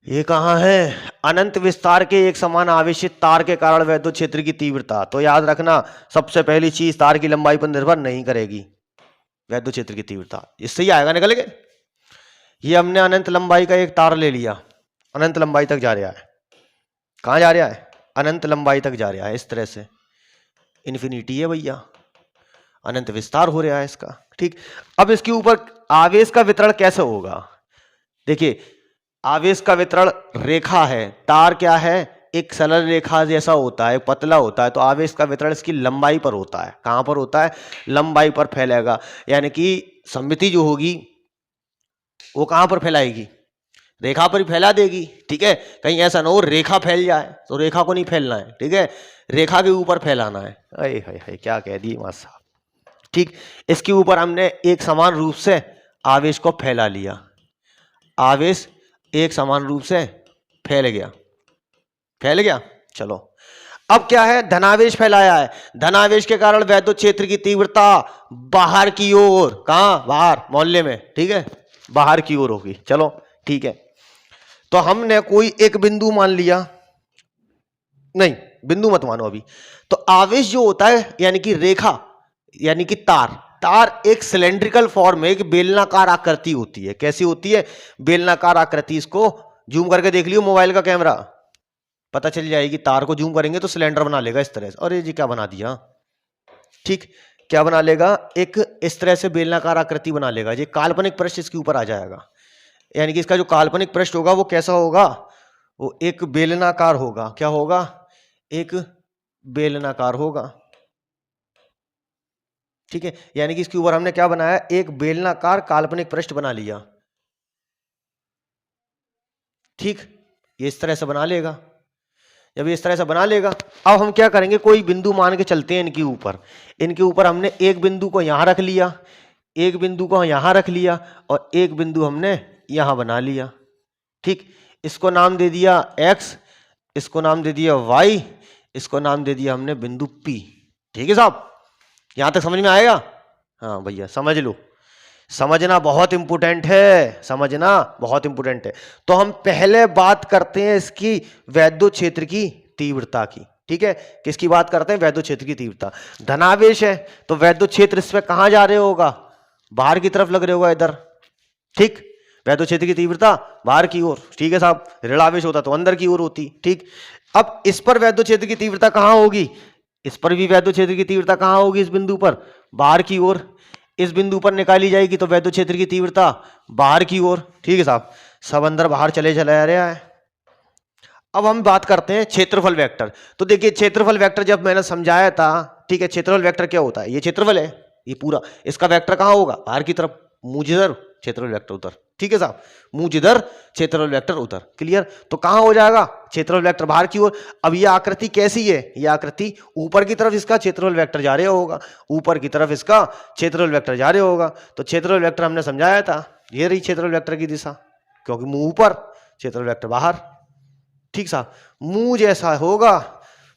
ये कहाँ है, अनंत विस्तार के एक समान आवेशित तार के कारण वैद्युत क्षेत्र की तीव्रता। तो याद रखना, सबसे पहली चीज तार की लंबाई पर निर्भर नहीं करेगी वैद्युत क्षेत्र की तीव्रता। इससे ही आएगा निकल के। ये हमने अनंत लंबाई का एक तार ले लिया, अनंत लंबाई तक जा रहा है। कहाँ जा रहा है, अनंत लंबाई तक जा रहा है। इस तरह से इन्फिनिटी है भैया, अनंत विस्तार हो रहा है इसका। ठीक, अब इसके ऊपर आवेश का वितरण कैसे होगा, देखिए आवेश का वितरण रेखा है, तार क्या है, एक सरल रेखा जैसा होता है, पतला होता है, तो आवेश का वितरण इसकी लंबाई पर होता है। कहां पर होता है, लंबाई पर फैलेगा। यानी कि सममिति जो होगी वो कहां पर फैलाएगी, रेखा पर ही फैला देगी। ठीक है, कहीं ऐसा ना हो रेखा फैल जाए, तो रेखा को नहीं फैलना है। ठीक है, रेखा के ऊपर फैलाना है। अरे हाय क्या कह दिए मां साहब। ठीक, इसके ऊपर हमने एक समान रूप से आवेश को फैला लिया, आवेश एक समान रूप से फैल गया, फैल गया। चलो, अब क्या है, धनावेश फैलाया है, धनावेश के कारण वैद्युत क्षेत्र की तीव्रता बाहर की ओर, कहां, बाहर मोहल्ले में, ठीक है, बाहर की ओर होगी। चलो ठीक है, तो हमने कोई एक बिंदु मान लिया, नहीं बिंदु मत मानो अभी। तो आवेश जो होता है यानी कि रेखा, यानी कि तार, तार एक सिलेंड्रिकल फॉर्म में, एक बेलनाकार आकृति होती है। कैसी होती है, बेलनाकार आकृति। इसको जूम करके देख लियो मोबाइल का कैमरा, पता चल जाएगी। तार को जूम करेंगे तो सिलेंडर बना लेगा इस तरह से। अरे जी क्या बना दिया, ठीक, क्या बना लेगा, एक इस तरह से बेलनाकार आकृति बना लेगा। ये काल्पनिक पृष्ठ इसके ऊपर आ जाएगा। यानी कि इसका जो काल्पनिक पृष्ठ होगा वो कैसा होगा, वो एक बेलनाकार होगा। क्या होगा, एक बेलनाकार होगा। ठीक है, यानी कि इसके ऊपर हमने क्या बनाया, एक बेलनाकार काल्पनिक पृष्ठ बना लिया। ठीक, ये इस तरह से बना लेगा। जब ये इस तरह से बना लेगा, अब हम क्या करेंगे, कोई बिंदु मान के चलते हैं इनके ऊपर। इनके ऊपर हमने एक बिंदु को यहां रख लिया, एक बिंदु को यहां रख लिया, और एक बिंदु हमने यहां बना लिया। ठीक, इसको नाम दे दिया x, इसको नाम दे दिया y, इसको नाम दे दिया हमने बिंदु P। ठीक है साहब, यहां तक समझ में आएगा, हाँ भैया समझ लो, समझना बहुत इंपॉर्टेंट है, समझना बहुत इंपॉर्टेंट है। तो हम पहले बात करते हैं इसकी वैद्युत क्षेत्र की तीव्रता की, ठीक है। किसकी बात करते हैं? वैद्युत क्षेत्र की तीव्रता। धनावेश है तो वैद्युत क्षेत्र इस पे कहां जा रहे होगा? बाहर की तरफ लग रहे होगा इधर, ठीक। वैद्युत क्षेत्र की तीव्रता बाहर की ओर, ठीक है साहब। ऋणावेश होता तो अंदर की ओर होती, ठीक। अब इस पर वैद्युत क्षेत्र की तीव्रता कहां होगी? इस पर भी वैद्युत क्षेत्र की तीव्रता कहां होगी? इस बिंदु पर, बाहर की ओर। इस बिंदु पर निकाली जाएगी तो वैद्युत क्षेत्र की तीव्रता बाहर की ओर, ठीक है साहब। सब अंदर बाहर चले चला रहा है। अब हम बात करते हैं क्षेत्रफल वेक्टर। तो देखिए क्षेत्रफल वेक्टर जब मैंने समझाया था, ठीक है। क्षेत्रफल वेक्टर क्या होता है? ये क्षेत्रफल है, ये पूरा, इसका वेक्टर कहां होगा? बाहर की तरफ, मुंह जिधर क्षेत्रफल वेक्टर उधर, ठीक है साहब। मुंह जिधर क्षेत्रफल वेक्टर उधर, क्लियर। तो कहां हो जाएगा? क्षेत्रफल वेक्टर बाहर की ओर। अब ये आकृति कैसी है? ये आकृति ऊपर की तरफ इसका क्षेत्रफल वेक्टर जा रहा होगा, ऊपर की तरफ इसका क्षेत्रफल वेक्टर जा रहा होगा। तो क्षेत्रफल वेक्टर हमने समझाया था, ये रही क्षेत्रफल वेक्टर की दिशा, क्योंकि मुंह ऊपर, क्षेत्रफल वेक्टर बाहर, ठीक साहब। मुंह जैसा होगा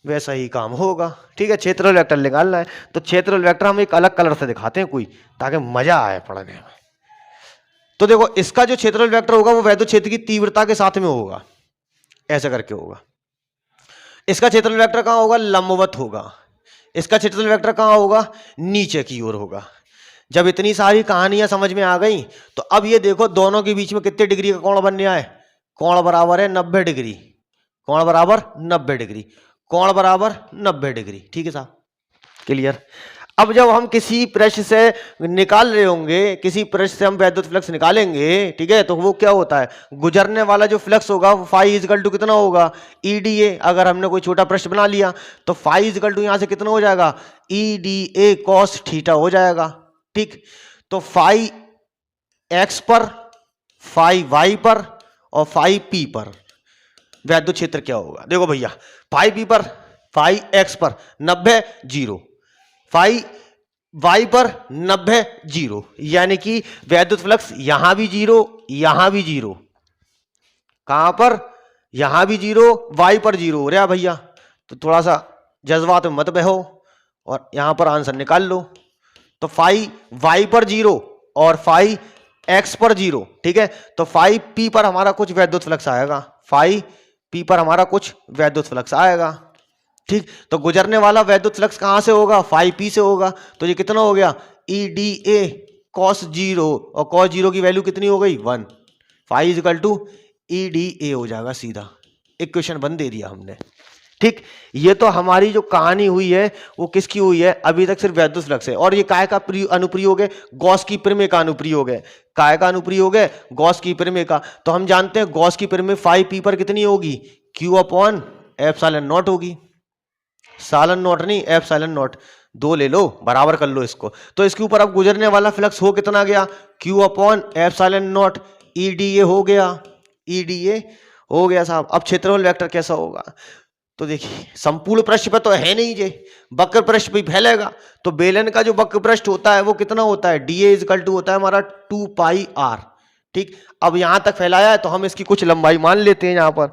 वैसा ही काम होगा, ठीक है। क्षेत्रफल वेक्टर निकालना है तो क्षेत्रफल वेक्टर हम एक अलग कलर से दिखाते हैं कोई, ताकि मजा आए पढ़ने में। तो देखो इसका जो क्षेत्रफल वेक्टर होगा वो वैद्युत क्षेत्र की तीव्रता के साथ में होगा, ऐसा करके होगा। इसका क्षेत्रफल वेक्टर कहां होगा? लंबवत होगा। इसका क्षेत्रफल वेक्टर कहां होगा? नीचे की ओर होगा। जब इतनी सारी कहानियां समझ में आ गई तो अब ये देखो दोनों के बीच में कितने डिग्री का कोण बन रहा है? कोण बराबर है 90 डिग्री। कोण बराबर 90 डिग्री, कोण बराबर 90 डिग्री, ठीक है साहब, क्लियर। अब जब हम किसी पृष्ठ से निकाल रहे होंगे, किसी पृष्ठ से हम वैद्युत फ्लक्स निकालेंगे, ठीक है, तो वो क्या होता है? गुजरने वाला जो फ्लक्स होगा वो फाई इजकल टू कितना होगा? ईडीए। अगर हमने कोई छोटा पृष्ठ बना लिया तो फाई इजकल टू यहां से कितना हो जाएगा? ईडीए कॉस थीटा हो जाएगा, ठीक। तो फाई एक्स पर, फाई वाई पर और फाई पी पर वैद्युत क्षेत्र क्या होगा? देखो भैया, फाई पी पर, फाई एक्स पर 90 0, फाई वाई पर 90 0, यानी कि वैद्युत फ्लक्स यहां भी 0, यहां भी 0। कहां पर? यहां भी 0, वाई पर 0 हो रहा भैया। तो थोड़ा सा जज्बात में मत बहो और यहां पर आंसर निकाल लो। तो फाई वाई पर 0 और फाई एक्स पर 0, ठीक है। तो फाई पी पर हमारा कुछ वैद्युत फ्लक्स आएगा, फाई पी पर हमारा कुछ वैद्युत फ्लक्स आएगा, ठीक। तो गुजरने वाला वैद्युत फ्लक्स कहां से होगा? फाई पी से होगा। तो ये कितना हो गया? ईडीए कॉस 0, और कॉस 0 की वैल्यू कितनी हो गई? 1। Phi is equal to E d A हो जाएगा सीधा। इक्वेशन 1 दे दिया हमने, ठीक। ये तो हमारी जो कहानी हुई है वो किसकी हुई है? अभी तक सिर्फ वैद्युत फ्लक्स है। और ये काय का अनुप्रयोग है? गॉस की प्रमेय का अनुप्रयोग है। काय का अनुप्रयोग है? गॉस की प्रमेय का। तो हम जानते हैं गॉस की प्रमेय फाई पी पर कितनी होगी? क्यू अपॉन एप्सिलॉन नॉट होगी। सालन नॉट नहीं, एप्सिलॉन नॉट। 2 ले लो, बराबर कर लो इसको। तो इसके ऊपर अब गुजरने वाला फ्लक्स हो कितना गया? Q upon epsilon not, EDA हो गया, ईडीए हो गया साहब। अब क्षेत्रफल वेक्टर कैसा होगा? तो देखिए संपूर्ण पृष्ठ पे तो है नहीं, जे वक्र पृष्ठ पे फैलेगा। तो बेलन का जो वक्र पृष्ठ होता है वो कितना होता है? डीए इजकल टू होता है हमारा 2 पाई आर, ठीक। अब यहां तक फैलाया है तो हम इसकी कुछ लंबाई मान लेते हैं। यहां पर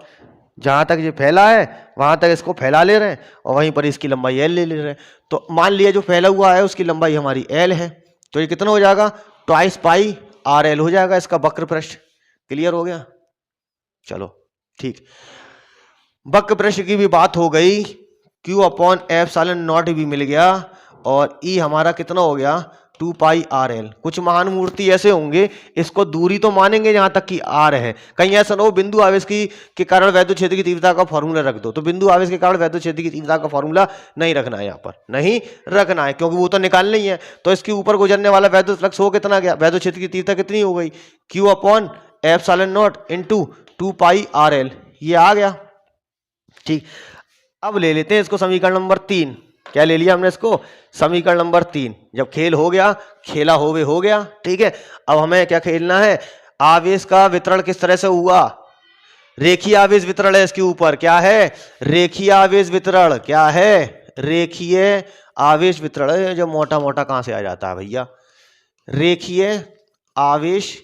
जहां तक ये फैला है वहां तक इसको फैला ले रहे हैं और वहीं पर इसकी लंबाई एल ले रहे हैं। तो मान लिया जो फैला हुआ है उसकी लंबाई हमारी एल है, तो ये कितना हो जाएगा? ट्वाइस पाई आर एल हो जाएगा इसका वक्र पृष्ठ। क्लियर हो गया? चलो ठीक, वक्र पृष्ठ की भी बात हो गई, Q अपॉन एप्सिलॉन नॉट भी मिल गया और E हमारा कितना हो गया? 2 पाई आर एल। कुछ महान मूर्ति ऐसे होंगे इसको दूरी तो मानेंगे जहां तक कि आर है। कहीं ऐसा ना हो बिंदु आवेश की के कारण वैद्युत क्षेत्र की तीव्रता का फॉर्मूला रख दो, तो बिंदु आवेश के कारण वैद्युत क्षेत्र की तीव्रता का फॉर्मूला नहीं रखना है, यहाँ पर नहीं रखना है, क्योंकि वो तो निकालना ही है। तो इसके ऊपर गुजरने वाला वैद्युत फ्लक्स हो कितना गया? वैद्युत क्षेत्र की तीव्रता कितनी हो गई? Q upon epsilon not into 2 pi R L, ये आ गया, ठीक। अब ले लेते हैं इसको समीकरण नंबर 3। क्या ले लिया हमने इसको? समीकरण नंबर 3। जब खेल हो गया, खेला होवे हो गया, ठीक है। अब हमें क्या खेलना है? आवेश का वितरण किस तरह से हुआ? रेखीय आवेश वितरण है इसके ऊपर। क्या है? रेखीय आवेश वितरण। क्या है? रेखीय आवेश वितरण है। जो मोटा मोटा कहां से आ जाता है भैया? रेखीय आवेश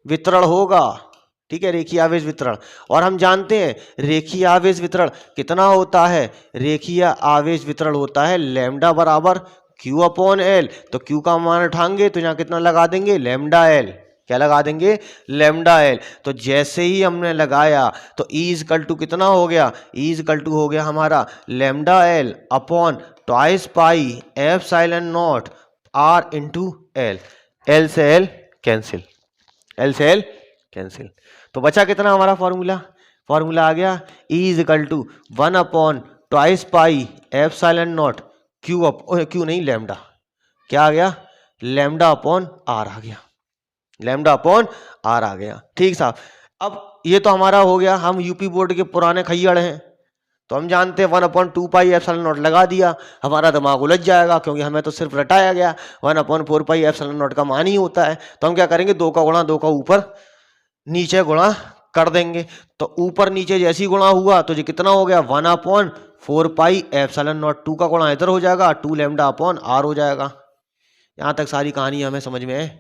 वितरण होगा, ठीक है, रेखीय आवेश वितरण। और हम जानते हैं रेखीय आवेश वितरण कितना होता है? रेखीय आवेश वितरण होता है लैम्डा बराबर Q अपॉन एल, तो Q का मान उठाएंगे तो यहाँ कितना लगा देंगे, लैम्डा एल। क्या लगा देंगे, लैम्डा एल। तो जैसे ही हमने लगाया तो E इजकल टू कितना हो गया, E इजकल टू हो गया हमारा lambda L upon twice pi epsilon naught R into L. L से एल कैंसिल, एल से एल कैंसिल। तो बचा कितना हमारा फॉर्मूला, फॉर्मूला आ गया E is equal to 1 upon twice pi epsilon naught q नहीं लैम्डा, क्या आ गया, लैम्डा अपॉन आर आ गया, लैम्डा अपॉन आर आ गया। ठीक साहब, अब ये तो हमारा हो गया, हम यूपी बोर्ड के पुराने खैयड़ हैं तो हम जानते हैं 1 अपॉन 2 पाई एप्सिलॉन नॉट लगा दिया, हमारा दिमाग उलझ जाएगा क्योंकि हमें तो सिर्फ रटाया गया 1 अपॉन 4 पाई एप्सिलॉन नॉट का मान ही होता है। तो हम क्या करेंगे, 2 का गुणा 2 का ऊपर नीचे गुणा कर देंगे। तो ऊपर नीचे जैसी गुणा हुआ तो ये कितना हो गया, 1 अपॉन 4 पाई एप्सिलॉन नॉट, 2 का गुणा इधर हो जाएगा, 2 लैम्डा अपॉन आर हो जाएगा। यहां तक सारी कहानी हमें समझ में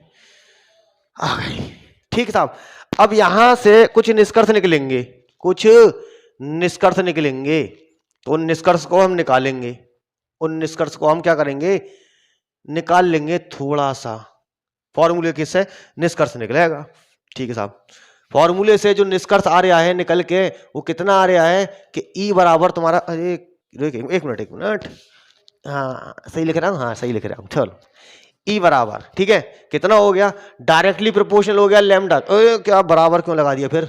आ गई। ठीक साहब, अब यहां से कुछ निष्कर्ष निकलेंगे, कुछ निष्कर्ष निकलेंगे, तो उन निष्कर्ष को हम निकालेंगे, उन निष्कर्ष को हम क्या करेंगे, निकाल लेंगे थोड़ा सा। फॉर्मूले किससे निष्कर्ष निकलेगा। ठीक है साहब, फॉर्मूले से जो निष्कर्ष आ रहा है निकल के वो कितना आ रहा है कि E बराबर तुम्हारा, अरे एक मिनट, हाँ सही लिख रहा हूँ, हाँ सही लिख रहा हूँ, चलो E बराबर, ठीक है, कितना हो गया, डायरेक्टली प्रोपोर्शनल हो गया लैम्डा। क्या बराबर क्यों लगा दिया फिर,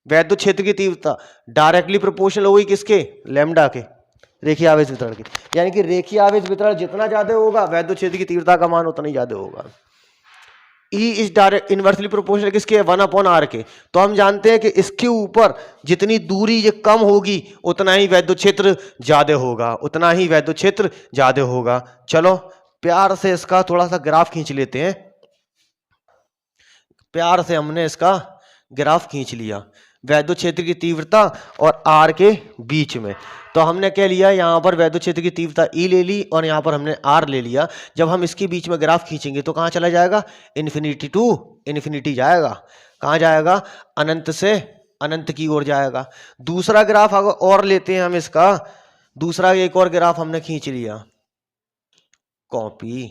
वैद्युत क्षेत्र की तीव्रता डायरेक्टली प्रोपोर्शनल हो गई किसके, लैम्डा के, रेखीय आवेश वितरण की। यानी कि रेखीय आवेश वितरण जितना ज्यादा होगा वैद्युत क्षेत्र की तीव्रता का मान उतना ही ज्यादा होगा। E is direct inversely proportional किसके, 1 अपॉन आर के। तो हम जानते हैं कि इसके ऊपर जितनी दूरी ये कम होगी उतना ही वैद्युत क्षेत्र ज्यादा होगा, उतना ही वैद्युत क्षेत्र ज्यादा होगा। चलो प्यार से इसका थोड़ा सा ग्राफ खींच लेते हैं, प्यार से हमने इसका ग्राफ खींच लिया वैद्युत क्षेत्र की तीव्रता और आर के बीच में। तो हमने क्या लिया, यहाँ पर वैद्युत क्षेत्र की तीव्रता E ले ली और यहाँ पर हमने R ले लिया। जब हम इसके बीच में ग्राफ खींचेंगे तो कहाँ चला जाएगा, इन्फिनिटी टू इन्फिनिटी जाएगा। कहाँ जाएगा, अनंत से अनंत की ओर जाएगा। दूसरा ग्राफ अगर और लेते हैं हम इसका, दूसरा एक और ग्राफ हमने खींच लिया, कॉपी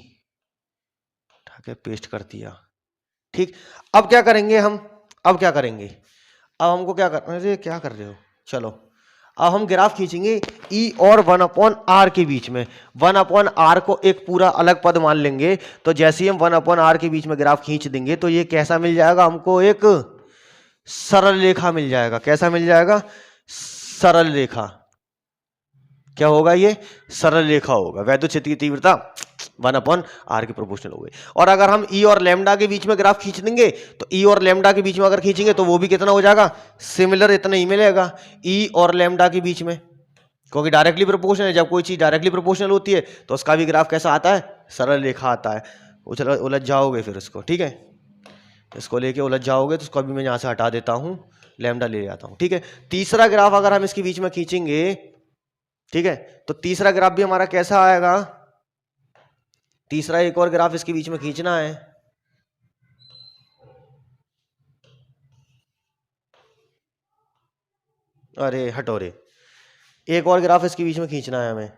उठा पेस्ट कर दिया। ठीक, अब क्या करेंगे हम, अब क्या करेंगे, अब हमको क्या करना है, क्या कर रहे हो, चलो अब हम ग्राफ खींचेंगे E और 1 अपॉन आर के बीच में। 1 अपॉन आर को एक पूरा अलग पद मान लेंगे, तो जैसे ही हम 1 अपॉन आर के बीच में ग्राफ खींच देंगे तो ये कैसा मिल जाएगा हमको, एक सरल रेखा मिल जाएगा। कैसा मिल जाएगा, सरल रेखा। क्या होगा, ये सरल रेखा होगा। वैद्युत क्षेत्र की तीव्रता 1 अपॉन आर के प्रोपोर्शनल हो गई। और अगर हम E और लैम्डा के बीच में ग्राफ खींच देंगे तो E और लैम्डा के बीच में अगर खींचेंगे तो वो भी कितना हो जाएगा, सिमिलर इतना ही मिलेगा E और लैम्डा के बीच में, क्योंकि डायरेक्टली प्रोपोर्शनल है। जब कोई चीज डायरेक्टली प्रोपोर्शनल होती है तो उसका भी ग्राफ कैसा आता है, सरल रेखा आता है। उलझ जाओगे फिर इसको, ठीक है, इसको लेके उलझ जाओगे तो इसको अभी मैं यहाँ से हटा देता हूँ, लैम्डा ले आता हूँ। ठीक है, तीसरा ग्राफ अगर हम इसके बीच में खींचेंगे, ठीक है, तो तीसरा ग्राफ भी हमारा कैसा आएगा, तीसरा एक और ग्राफ इसके बीच में खींचना है। अरे हटो रे, एक और ग्राफ इसके बीच में खींचना है हमें।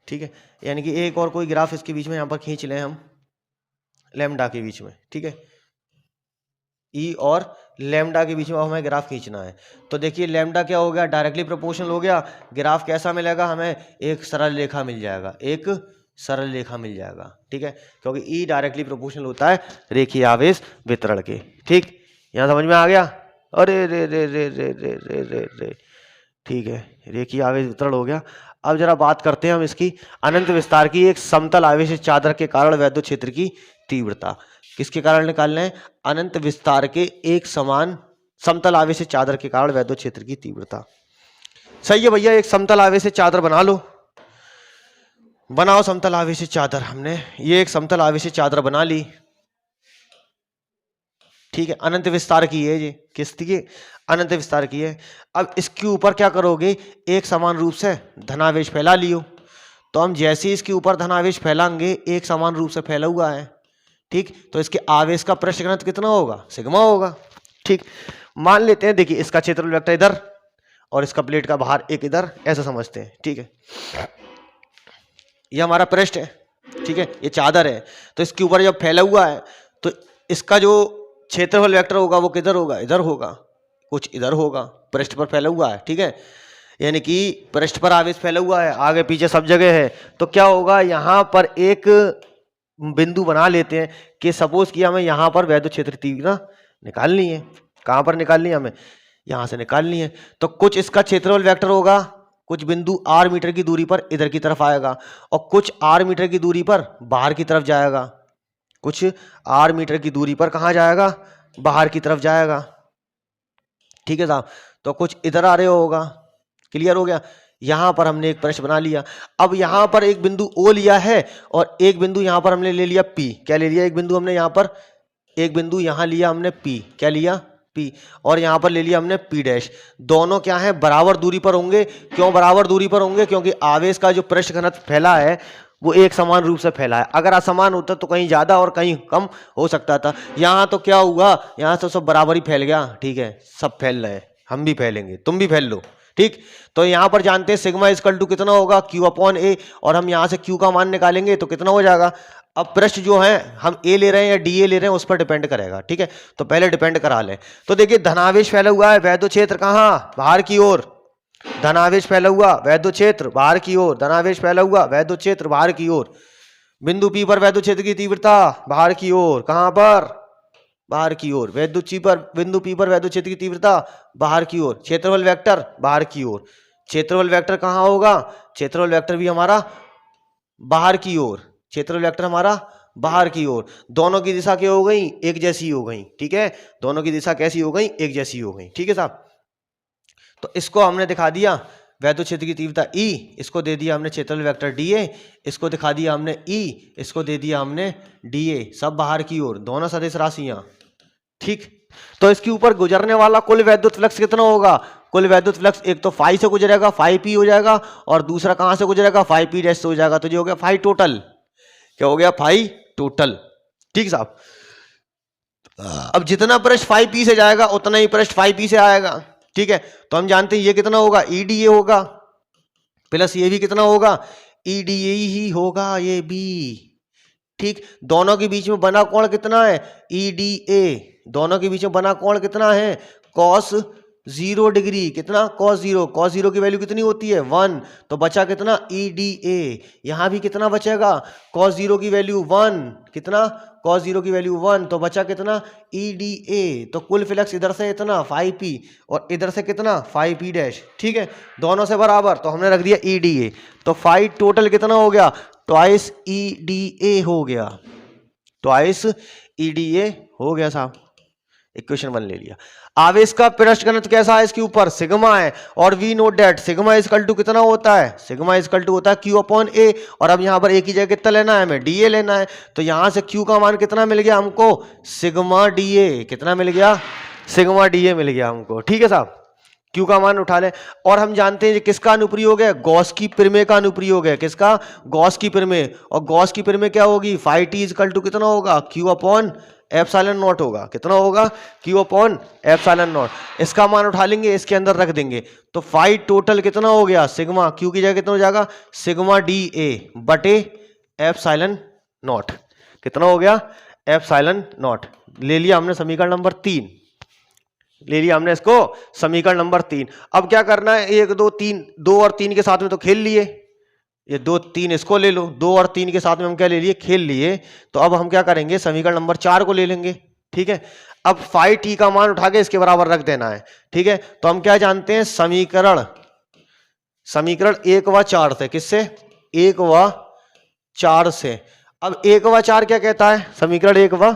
ठीक है, यानी कि एक और कोई ग्राफ इसके बीच में यहां पर खींच लें हम, लैम्डा के बीच में। ठीक है, E और लैम्डा के बीच में हमें ग्राफ खींचना है। तो देखिए लैम्डा क्या हो गया, डायरेक्टली प्रोपोर्शनल हो गया। ग्राफ कैसा मिलेगा हमें, एक सरल रेखा मिल जाएगा, एक सरल रेखा मिल जाएगा। ठीक है, क्योंकि E डायरेक्टली प्रोपोर्शनल होता है रेखीय आवेश वितरण के। ठीक, यहाँ समझ में आ गया। अरे रे रे रे रे रे रे रे रे, ठीक है, रेखीय आवेश वितरण हो गया। अब जरा बात करते हैं हम इसकी अनंत विस्तार की। एक समतल आवेशित चादर के कारण वैद्युत क्षेत्र की तीव्रता किसके कारण निकालना है, अनंत विस्तार के एक समान समतल आवेशित चादर के कारण वैद्युत क्षेत्र की तीव्रता। सही है भैया, एक समतल आवेशित चादर बना लो, बनाओ समतल आवेशित चादर। हमने ये एक समतल आवेशित चादर बना ली। ठीक है, अनंत विस्तार की है ये, किसकी, अनंत विस्तार की है। अब इसके ऊपर क्या करोगे, एक समान रूप से धनावेश फैला लियो। तो हम जैसे ही इसके ऊपर धनावेश फैलाएंगे, एक समान रूप से फैला हुआ है, ठीक, तो इसके आवेश का पृष्ठ घनत्व कितना होगा, सिग्मा होगा। ठीक, मान लेते हैं, देखिए इसका क्षेत्रफल वेक्टर इधर और इसका प्लेट का बाहर एक इधर, ऐसा समझते हैं, ठीक है। ये हमारा पृष्ठ है, ठीक है, ये चादर है, तो इसके ऊपर जब फैला हुआ है तो इसका जो क्षेत्रफल वेक्टर होगा वो किधर होगा, इधर होगा, कुछ इधर होगा, पृष्ठ पर फैला हुआ है, ठीक है, यानी कि पृष्ठ पर आवेश फैला हुआ है, आगे पीछे सब जगह है। तो क्या होगा, यहाँ पर एक बिंदु बना लेते हैं कि सपोज कि हमें यहाँ पर वैद्युत क्षेत्र तीव्रता निकालनी है। कहाँ पर निकालनी है, हमें यहाँ से निकालनी है। तो कुछ इसका क्षेत्रफल वेक्टर होगा, कुछ बिंदु r मीटर की दूरी पर इधर की तरफ आएगा और कुछ r मीटर की दूरी पर बाहर की तरफ जाएगा, कुछ r मीटर की दूरी पर कहाँ जाएगा, बाहर की तरफ जाएगा, ठीक है साहब। तो कुछ इधर आ रहे होगा, क्लियर हो गया। यहां पर हमने एक पृष्ठ बना लिया। अब यहां पर एक बिंदु O लिया है और एक बिंदु यहां पर हमने ले लिया P। क्या ले लिया, एक बिंदु हमने यहां पर, एक बिंदु यहां लिया हमने P, क्या लिया P, और यहां पर ले लिया हमने P डैश। दोनों क्या है, बराबर दूरी पर होंगे। क्यों बराबर दूरी पर होंगे, क्योंकि आवेश का जो पृष्ठ घनत्व फैला है वो एक समान रूप से फैला है। अगर असमान होता तो कहीं ज्यादा और कहीं कम हो सकता था। यहां तो क्या हुआ, यहां से सब बराबर ही फैल गया, ठीक है, सब फैल रहे हैं, हम भी फैलेंगे, तुम भी फैल लो, ठीक। तो यहां पर जानते हैं सिग्मा इक्वल टू कितना होगा, Q अपॉन A, और हम यहां से Q का मान निकालेंगे तो कितना हो जाएगा। अब पृष्ठ जो है हम A ले रहे हैं या DA ले रहे हैं उस पर डिपेंड करेगा, ठीक है। तो पहले डिपेंड करा लें। तो देखिए धनावेश फैला हुआ है, वैद्युत क्षेत्र कहाँ, बाहर की ओर, धनावेश फैला हुआ, वैद्युत क्षेत्र बाहर की ओर, धनावेश फैला हुआ, वैद्युत क्षेत्र बाहर की ओर। बिंदु P पर वैद्युत क्षेत्र की तीव्रता बाहर की ओर, कहां पर, बाहर की ओर। बिंदु P पर वैद्युत क्षेत्र की तीव्रता बाहर की ओर, क्षेत्रफल वेक्टर बाहर की ओर। क्षेत्रफल वेक्टर कहां होगा, क्षेत्रफल वेक्टर भी हमारा बाहर की ओर, क्षेत्रफल वेक्टर हमारा बाहर की ओर। दोनों की दिशा क्या हो गई, एक जैसी हो गई, ठीक है, दोनों की दिशा कैसी हो गई, एक जैसी हो गई, ठीक है साहब। तो इसको हमने दिखा दिया वैद्युत क्षेत्र की तीव्रता E, इसको दे दिया हमने क्षेत्रफल वेक्टर dA, इसको दिखा दिया हमने E, इसको दे दिया हमने dA, सब बाहर की ओर, दोनों सदिश राशियां, ठीक। तो इसके ऊपर गुजरने वाला कुल वैद्युत फ्लक्स कितना होगा, कुल वैद्युत फ्लक्स एक तो फाई से गुजरेगा, फाई पी हो जाएगा, और दूसरा कहां से गुजरेगा, फाई पी डैश से हो जाएगा। तो ये हो गया फाई टोटल, क्या हो गया, फाई टोटल, ठीक साहब। अब जितना पृष्ठ फाई पी से जाएगा उतना ही पृष्ठ फाई पी से आएगा, ठीक है। तो हम जानते हैं ये कितना होगा, EDA होगा, प्लस ये भी कितना होगा, EDA ही होगा, ये भी, ठीक। दोनों के बीच में बना कोण कितना है, EDA, दोनों के बीच में बना कोण कितना है, cos 0 डिग्री, कितना, cos 0, cos 0 की वैल्यू कितनी होती है 1, तो बचा कितना, EDA। यहां भी कितना बचेगा, cos 0 की वैल्यू 1, कितना, cos 0 की वैल्यू 1, तो बचा कितना, EDA। तो कुल फ्लक्स इधर से इतना फाई पी और इधर से कितना, फाई पी डैश, ठीक है, दोनों से बराबर, तो हमने रख दिया EDA। तो फाई टोटल कितना हो गया, ट्वाइस EDA हो गया, ट्वाइस EDA हो गया साहब। इक्वेशन 1 ले लिया। आवेश का पृष्ठ घनत्व कैसा है, इसके ऊपर सिग्मा है, और we note that sigma equal to कितना होता है, सिग्मा इक्वल टू होता है Q अपॉन A, और अब यहां पर एक ही जगह कितना लेना है, हमें DA लेना है। तो यहां से Q का मान कितना मिल गया हमको, सिग्मा DA, कितना मिल गया, सिग्मा DA मिल गया हमको, ठीक है साहब। Q का मान उठा ले। और हम जानते हैं किसका अनुप्रयोग है, गॉस की प्रमेय का अनुप्रयोग है, किसका, गॉस की प्रमेय। और गॉस की प्रमेय क्या होगी, फाई टी इक्वल टू कितना होगा, Q अपॉन एप्सिलॉन नॉट होगा, कितना होगा, Q अपॉन एप्सिलॉन नॉट। इसका मान उठा लेंगे, इसके अंदर रख देंगे, तो फाई टोटल कितना हो गया, सिग्मा Q की जगह कितना हो जाएगा, सिग्मा DA बटे एप्सिलॉन नॉट, कितना हो गया, एप्सिलॉन नॉट। ले लिया हमने समीकरण नंबर 3, ले लिया हमने इसको समीकरण नंबर 3। अब क्या करना है, 1 2 3, 2 और 3 के साथ में तो खेल लिए, ये 2 3 इसको ले लो, 2 और 3 के साथ में हम क्या ले लिए, खेल लिए। तो अब हम क्या करेंगे, समीकरण नंबर 4 को ले लेंगे, ठीक है। अब फाई टी का मान उठा के इसके बराबर रख देना है, ठीक है। तो हम क्या जानते हैं, समीकरण 1 व 4 से, किससे, 1 व 4 से। अब 1 व 4 क्या कहता है, समीकरण 1 व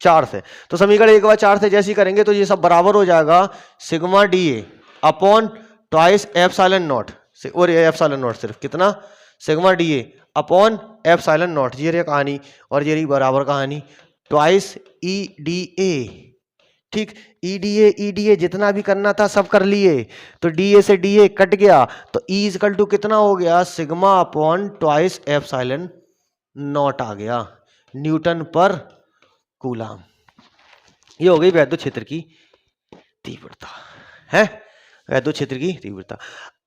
4 से। तो समीकरण 1 व 4 से जैसी करेंगे तो ये सब बराबर हो जाएगा, sigma DA upon twice epsilon not, और ये एप्सिलॉन नॉट सिर्फ कितना, sigma DA upon epsilon naught, ये रही कहानी, और ये रही बराबर कहानी, ट्वाइस EDA, ठीक। EDA जितना भी करना था सब कर लिए। तो DA से DA कट गया, तो E इक्वल टू कितना हो गया, sigma upon twice epsilon naught आ गया, न्यूटन पर कूलम। ये हो गई वैद्युत क्षेत्र की तीव्रता है। वैद्युत क्षेत्र की तीव्रता।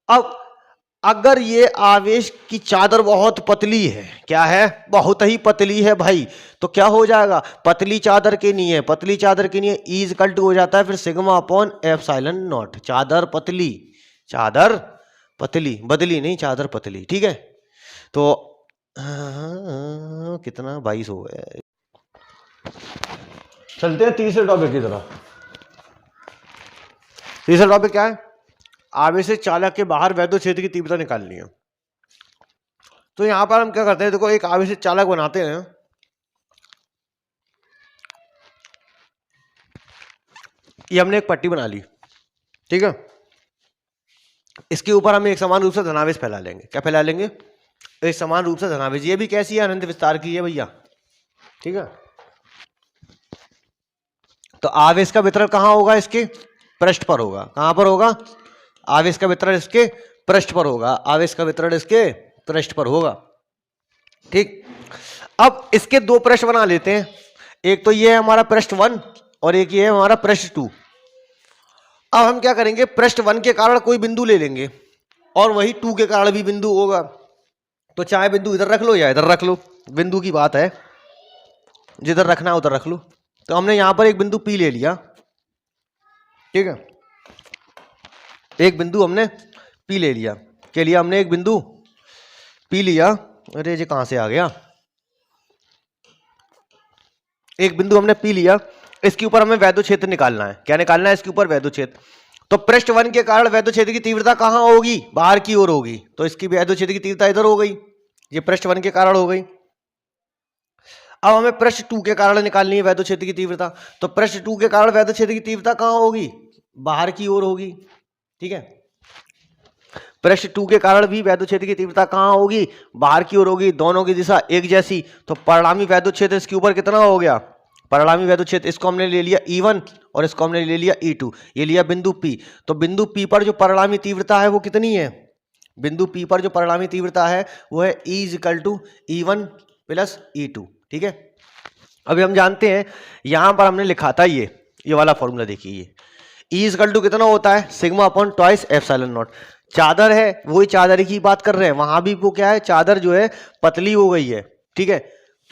अब अगर ये आवेश की चादर बहुत पतली है, क्या है, बहुत ही पतली है भाई, तो क्या हो जाएगा, पतली चादर के लिए, पतली चादर के लिए ई इक्वल टू हो जाता है फिर सिग्मा अपॉन एप्सिलॉन नॉट। चादर पतली, चादर पतली, बदली नहीं, चादर पतली, ठीक है। तो कितना 22 हो गया। चलते हैं तीसरे टॉपिक की तरफ। तीसरा टॉपिक क्या है, आवेशित चालक के बाहर वैद्युत क्षेत्र की तीव्रता निकालनी है। तो यहां पर हम क्या करते हैं, देखो एक आवेशित चालक बनाते हैं, ये हमने एक पट्टी बना ली, ठीक है। इसके ऊपर हम एक समान रूप से धनावेश फैला लेंगे। क्या फैला लेंगे, एक समान रूप से धनावेश। ये भी कैसी है, अनंत विस्तार की है भैया, ठीक है। तो आवेश का वितरण कहां होगा, इसके पृष्ठ पर होगा। कहां पर होगा, आवेश का वितरण इसके पृष्ठ पर होगा, आवेश का वितरण इसके पृष्ठ पर होगा, ठीक। अब इसके दो पृष्ठ बना लेते हैं, एक तो ये है हमारा पृष्ठ 1 और एक ये है हमारा पृष्ठ 2। अब हम क्या करेंगे, पृष्ठ 1 के कारण कोई बिंदु ले लेंगे और वही 2 के कारण भी बिंदु होगा। तो चाहे बिंदु इधर रख लो या इधर रख लो, बिंदु की बात है, जिधर रखना है उधर रख लो। तो हमने यहां पर एक बिंदु P ले लिया, ठीक है, एक बिंदु हमने P ले लिया। के लिए हमने एक बिंदु P लिया, अरे ये कहां से आ गया, एक बिंदु हमने P लिया, इसके ऊपर हमें वैद्युत क्षेत्र निकालना है। क्या निकालना है, इसके ऊपर वैद्युत क्षेत्र। तो पृष्ठ 1 के कारण वैद्युत क्षेत्र की तीव्रता कहां होगी, बाहर की ओर होगी, तो इसकी वैद्युत क्षेत्र की तीव्रता इधर हो गई, ये पृष्ठ 1 के कारण हो गई। अब हमें पृष्ठ 2 के कारण निकालनी है वैद्युत क्षेत्र की तीव्रता। तो पृष्ठ 2 के कारण वैद्युत क्षेत्र की तीव्रता कहां होगी, बाहर की ओर होगी, ठीक है। पृष्ठ 2 के कारण भी वैद्युत क्षेत्र की तीव्रता कहां होगी, बाहर की ओर होगी, दोनों की दिशा एक जैसी। तो परिणामी वैद्युत क्षेत्र इसके ऊपर कितना हो गया, परिणामी वैद्युत क्षेत्र, इसको हमने ले लिया E1 और इसको हमने ले लिया E2, ये लिया बिंदु P। तो बिंदु P पर जो परिणामी तीव्रता है वो कितनी है, बिंदु P पर जो परिणामी तीव्रता है वो है E equal to E1 plus E2, ठीक है। अभी हम जानते हैं, यहां पर हमने लिखा था ये वाला फॉर्मूला देखिए, ये E इक्वल टू कितना होता है, sigma upon twice epsilon not. चादर है, वही चादर की बात कर रहे हैं, वहां भी वो क्या है, चादर जो है पतली हो गई है, ठीक है,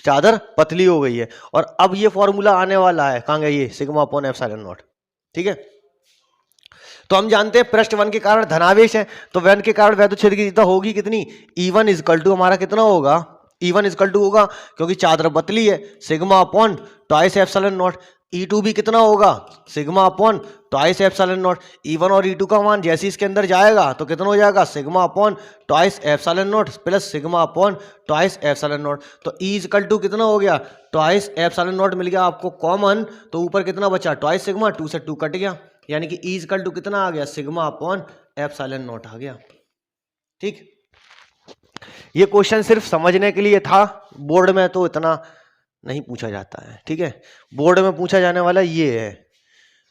चादर पतली हो गई है। और अब ये फॉर्मूला आने वाला है, कहां गया ये, सिग्मा अपॉन एप्सिलॉन नॉट, ठीक है। तो हम जानते हैं पृष्ठ 1 के कारण धनावेश है, तो 1 के कारण वैद्युत क्षेत्र की तीव्रता होगी कितनी, E1 इक्वल टू हमारा कितना होगा, E1 इक्वल टू होगा, क्योंकि चादर पतली है, sigma upon twice epsilon not. E2 भी कितना होगा, sigma upon twice epsilon not. E1 और E2 का मान जैसे इसके अंदर जाएगा तो कितना हो जाएगा, sigma upon twice epsilon not plus sigma upon twice epsilon not. तो E इक्वल टू कितना हो गया, ट्वाइस एप्सिलॉन नॉट मिल गया आपको कॉमन, तो ऊपर कितना बचा, ट्वाइस सिग्मा, 2 से 2 कट गया, यानी कि E इक्वल टू कितना आ गया, सिग्मा अपॉन एप्सिलॉन नॉट आ गया, ठीक। ये क्वेश्चन सिर्फ समझने के लिए था, बोर्ड में तो इतना नहीं पूछा जाता है, ठीक है। बोर्ड में पूछा जाने वाला ये है,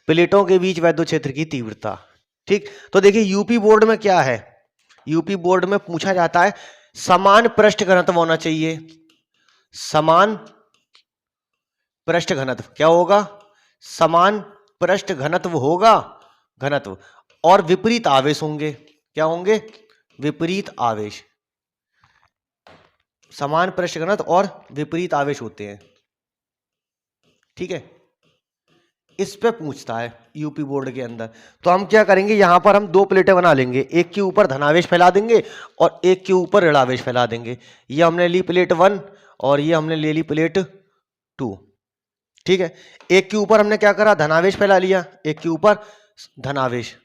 प्लेटों के बीच वैद्युत क्षेत्र की तीव्रता, ठीक। तो देखिए यूपी बोर्ड में क्या है, यूपी बोर्ड में पूछा जाता है समान पृष्ठ घनत्व होना चाहिए, समान पृष्ठ घनत्व, क्या होगा, समान पृष्ठ घनत्व होगा, घनत्व, और विपरीत आवेश होंगे, क्या होंगे, विपरीत आवेश, समान पृष्ठ घनत्व और विपरीत आवेश होते हैं, ठीक है। इस पे पूछता है यूपी बोर्ड के अंदर। तो हम क्या करेंगे, यहां पर हम दो प्लेटें बना लेंगे, एक के ऊपर धनावेश फैला देंगे और एक के ऊपर ऋणावेश फैला देंगे। ये हमने ली प्लेट 1 और ये हमने ले ली प्लेट 2, ठीक है। एक के ऊपर हमने क्या करा, धनावेश फैला लिया, एक के ऊपर धनावेश,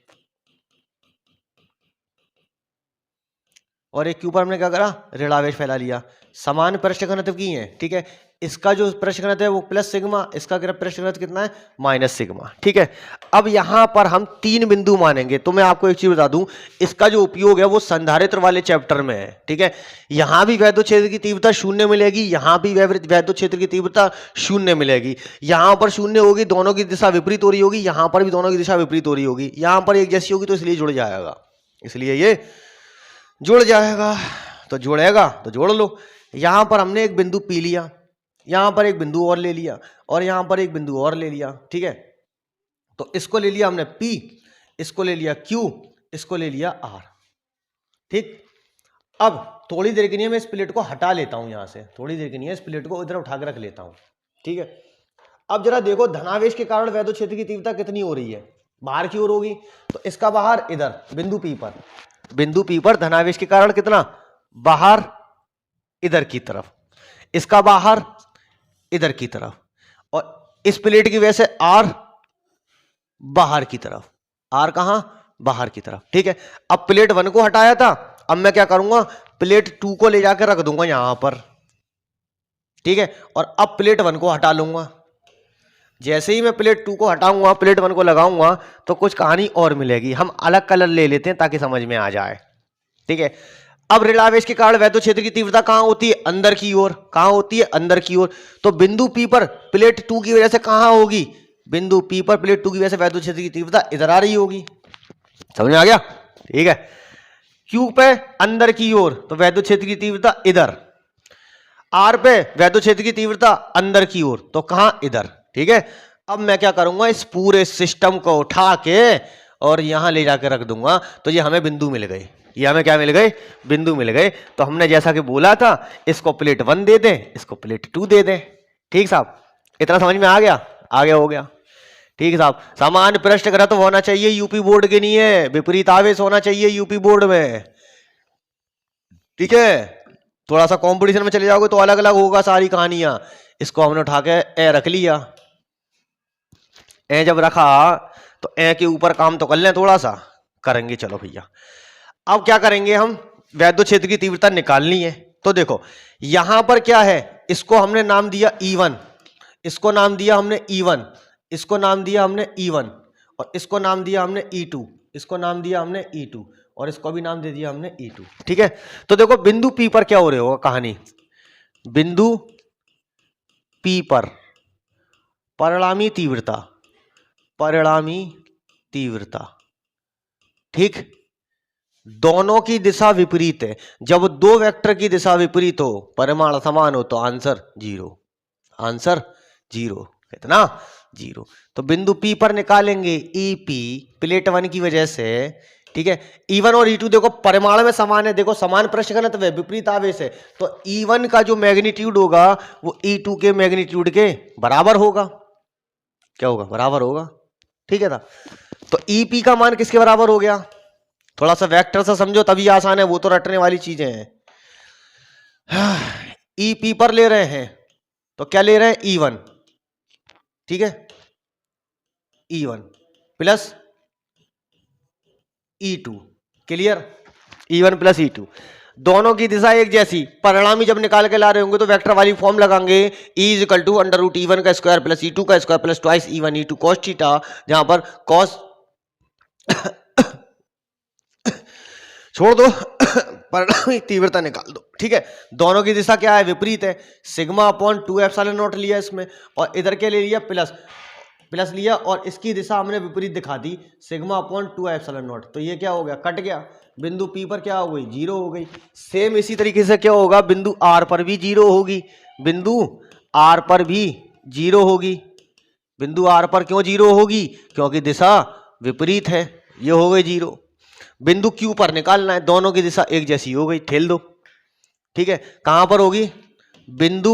और एक के ऊपर हमने क्या करा, ऋणावेश फैला लिया। समान पृष्ठ घनत्व की है, ठीक है। इसका जो पृष्ठ घनत्व है वो प्लस सिग्मा, इसका पृष्ठ घनत्व कितना है, माइनस सिग्मा, ठीक है। अब यहां पर हम 3 बिंदु मानेंगे। तो मैं आपको एक चीज बता दूं, इसका जो उपयोग है वो संधारित्र वाले चैप्टर में है, ठीक है। यहां भी वैद्युत क्षेत्र की तीव्रता 0 मिलेगी, यहां भी वैद्युत क्षेत्र की तीव्रता 0 मिलेगी। यहां पर 0 होगी, दोनों की दिशा विपरीत हो रही होगी, यहां पर भी दोनों की दिशा विपरीत हो रही होगी, यहां पर एक जैसी होगी तो इसलिए जुड़ जाएगा, इसलिए ये जुड़ जाएगा। तो जुड़ेगा तो जोड़ लो। यहां पर हमने एक बिंदु P लिया, यहां पर एक बिंदु और ले लिया और यहां पर एक बिंदु और ले लिया, ठीक है। तो इसको ले लिया हमने P, इसको ले लिया Q, इसको ले लिया R। ठीक, अब थोड़ी देर के लिए मैं इस प्लेट को हटा लेता हूं यहां से, थोड़ी देर के लिए इस प्लेट को इधर उठा के रख लेता हूं। ठीक है, अब जरा देखो धनावेश के कारण वैद्युत क्षेत्र की तीव्रता कितनी हो रही है, बाहर की ओर होगी। तो इसका बाहर इधर बिंदु P पर धनावेश के कारण कितना, बाहर इधर की तरफ, इसका बाहर इधर की तरफ, और इस प्लेट की वजह से R बाहर की तरफ, R कहां, बाहर की तरफ। ठीक है, अब प्लेट 1 को हटाया था, अब मैं क्या करूंगा, प्लेट 2 को ले जाकर रख दूंगा यहां पर। ठीक है, और अब प्लेट 1 को हटा लूंगा। जैसे ही मैं प्लेट 2 को हटाऊंगा, प्लेट 1 को लगाऊंगा, तो कुछ कहानी और मिलेगी। हम अलग कलर ले लेते हैं ताकि समझ में आ जाए। ठीक है, अब ऋणावेश के कारण वैद्युत क्षेत्र की तीव्रता कहां होती है, अंदर की ओर। कहां होती है, अंदर की ओर। तो बिंदु P पर प्लेट 2 की वजह से कहां होगी, बिंदु P पर प्लेट 2 की वजह से वैद्युत क्षेत्र की तीव्रता इधर आ रही होगी। समझ में आ गया। ठीक है, Q पे अंदर की ओर, तो वैद्युत क्षेत्र की तीव्रता इधर। R पे वैद्युत क्षेत्र की तीव्रता अंदर की ओर, तो कहां, इधर। ठीक है, अब मैं क्या करूंगा, इस पूरे सिस्टम को उठा के और यहां ले जाकर रख दूंगा, तो ये हमें बिंदु मिल गए। ये हमें क्या मिल गए, बिंदु मिल गए। तो हमने जैसा कि बोला था, इसको प्लेट 1 दे दें, इसको प्लेट 2 दे दें। ठीक साहब, इतना समझ में आ गया, आगे हो गया। ठीक है साहब, समान पृष्ठ घनत्व होना चाहिए यूपी बोर्ड के लिए, विपरीत आवेश होना चाहिए यूपी बोर्ड में। ठीक है, थोड़ा सा कंपटीशन में चले जाओगे तो अलग अलग होगा सारी कहानियां। इसको हमने उठा के ए रख लिया। ए जब रखा तो ए के ऊपर काम तो कर लें, थोड़ा सा करेंगे। चलो भैया, अब क्या करेंगे, हम वैद्युत क्षेत्र की तीव्रता निकालनी है। तो देखो यहां पर क्या है, इसको हमने नाम दिया E1, इसको नाम दिया हमने E1, इसको नाम दिया हमने E1, और इसको नाम दिया हमने E2, इसको नाम दिया हमने E2, और इसको भी नाम दे दिया हमने E2। ठीक है, तो देखो बिंदु P पर क्या हो रही होगा कहानी, बिंदु P पर परिणामी तीव्रता, परिणामी तीव्रता। ठीक, दोनों की दिशा विपरीत है। जब दो वेक्टर की दिशा विपरीत हो, परिमाण समान हो, तो आंसर 0, आंसर 0। कितना, 0। तो बिंदु P पर निकालेंगे EP प्लेट 1 की वजह से। ठीक है, E1 और E2 देखो परिमाण में समान है, देखो समान पृष्ठ घनत्व है, विपरीत आवेश है, तो E1 का जो मैग्नीट्यूड होगा वो E2 के मैग्नीट्यूड के बराबर होगा। क्या होगा, बराबर होगा। ठीक है था, तो EP का मान किसके बराबर हो गया, थोड़ा सा वेक्टर से समझो तभी आसान है, वो तो रटने वाली चीजें हैं। EP पर ले रहे हैं तो क्या ले रहे हैं, E1। ठीक है, E1 plus E2, clear. E1 plus E2, दोनों की दिशा एक जैसी, परिणामी जब निकाल के ला रहे होंगे तो वेक्टर वाली फॉर्म लगाएंगे, E is equal to under root E1 का स्क्वायर प्लस E2 का square plus twice E1 E2 cos theta, जहां पर कॉस छोड़ दो परिणामी तीव्रता निकाल दो। ठीक है, दोनों की दिशा क्या है, विपरीत है। सिग्मा अपॉन 2 एप्सिलॉन नॉट लिया इसमें, और इधर के ले लिया प्लस, प्लस लिया, और इसकी दिशा हमने विपरीत दिखा दी, सिग्मा अपॉन 2 एप्सिलॉन नॉट। तो ये क्या हो गया, कट गया। बिंदु P पर क्या हो गई, 0 हो गई। सेम इसी तरीके से क्या होगा, बिंदु R पर भी 0 होगी, बिंदु R पर भी 0 होगी। बिंदु R पर क्यों 0 होगी, क्योंकि दिशा विपरीत है, ये हो गई 0। बिंदु Q पर निकालना है, दोनों की दिशा एक जैसी हो गई, ठेल दो। ठीक है, कहां पर होगी, बिंदु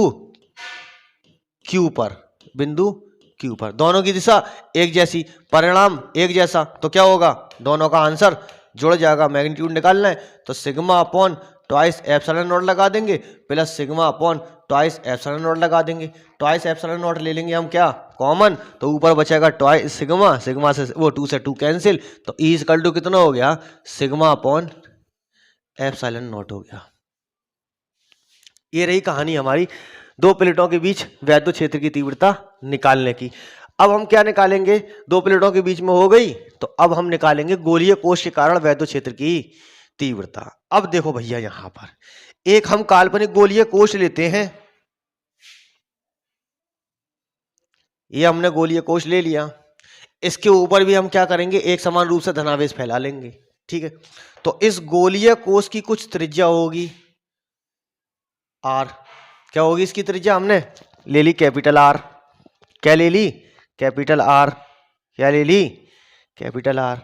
Q पर, बिंदु Q पर दोनों की दिशा एक जैसी, परिणाम एक जैसा, तो क्या होगा, दोनों का आंसर जुड़ जाएगा। मैग्नीट्यूड निकालना है तो sigma upon twice epsilon naught लगा देंगे, plus sigma upon twice epsilon naught लगा देंगे। ट्वाइस एप्सिलॉन नॉट ले लेंगे हम क्या, कॉमन, तो ऊपर बचेगा ट्वाइस सिग्मा, सिग्मा से वो 2 से 2 कैंसिल, तो E इक्वल टू कितना हो गया, सिग्मा अपॉन एप्सिलॉन नॉट हो गया। ये रही कहानी हमारी दो प्लेटों के बीच वैद्युत क्षेत्र की तीव्रता निकालने की। अब हम क्या निकालेंगे, दो प्लेटों के बीच में हो गई, तो अब हम निकालेंगे गोलीय कोश के कारण वैद्युत क्षेत्र की तीव्रता। अब देखो भैया यहां पर एक हम काल्पनिक गोलीय कोश लेते हैं, ये हमने गोलीय कोश ले लिया, इसके ऊपर भी हम क्या करेंगे, एक समान रूप से धनावेश फैला लेंगे। ठीक है, तो इस गोलीय कोश की कुछ त्रिज्या होगी R। क्या होगी इसकी त्रिज्या, हमने ले ली कैपिटल R। क्या ले ली, कैपिटल R। क्या ले ली, कैपिटल R।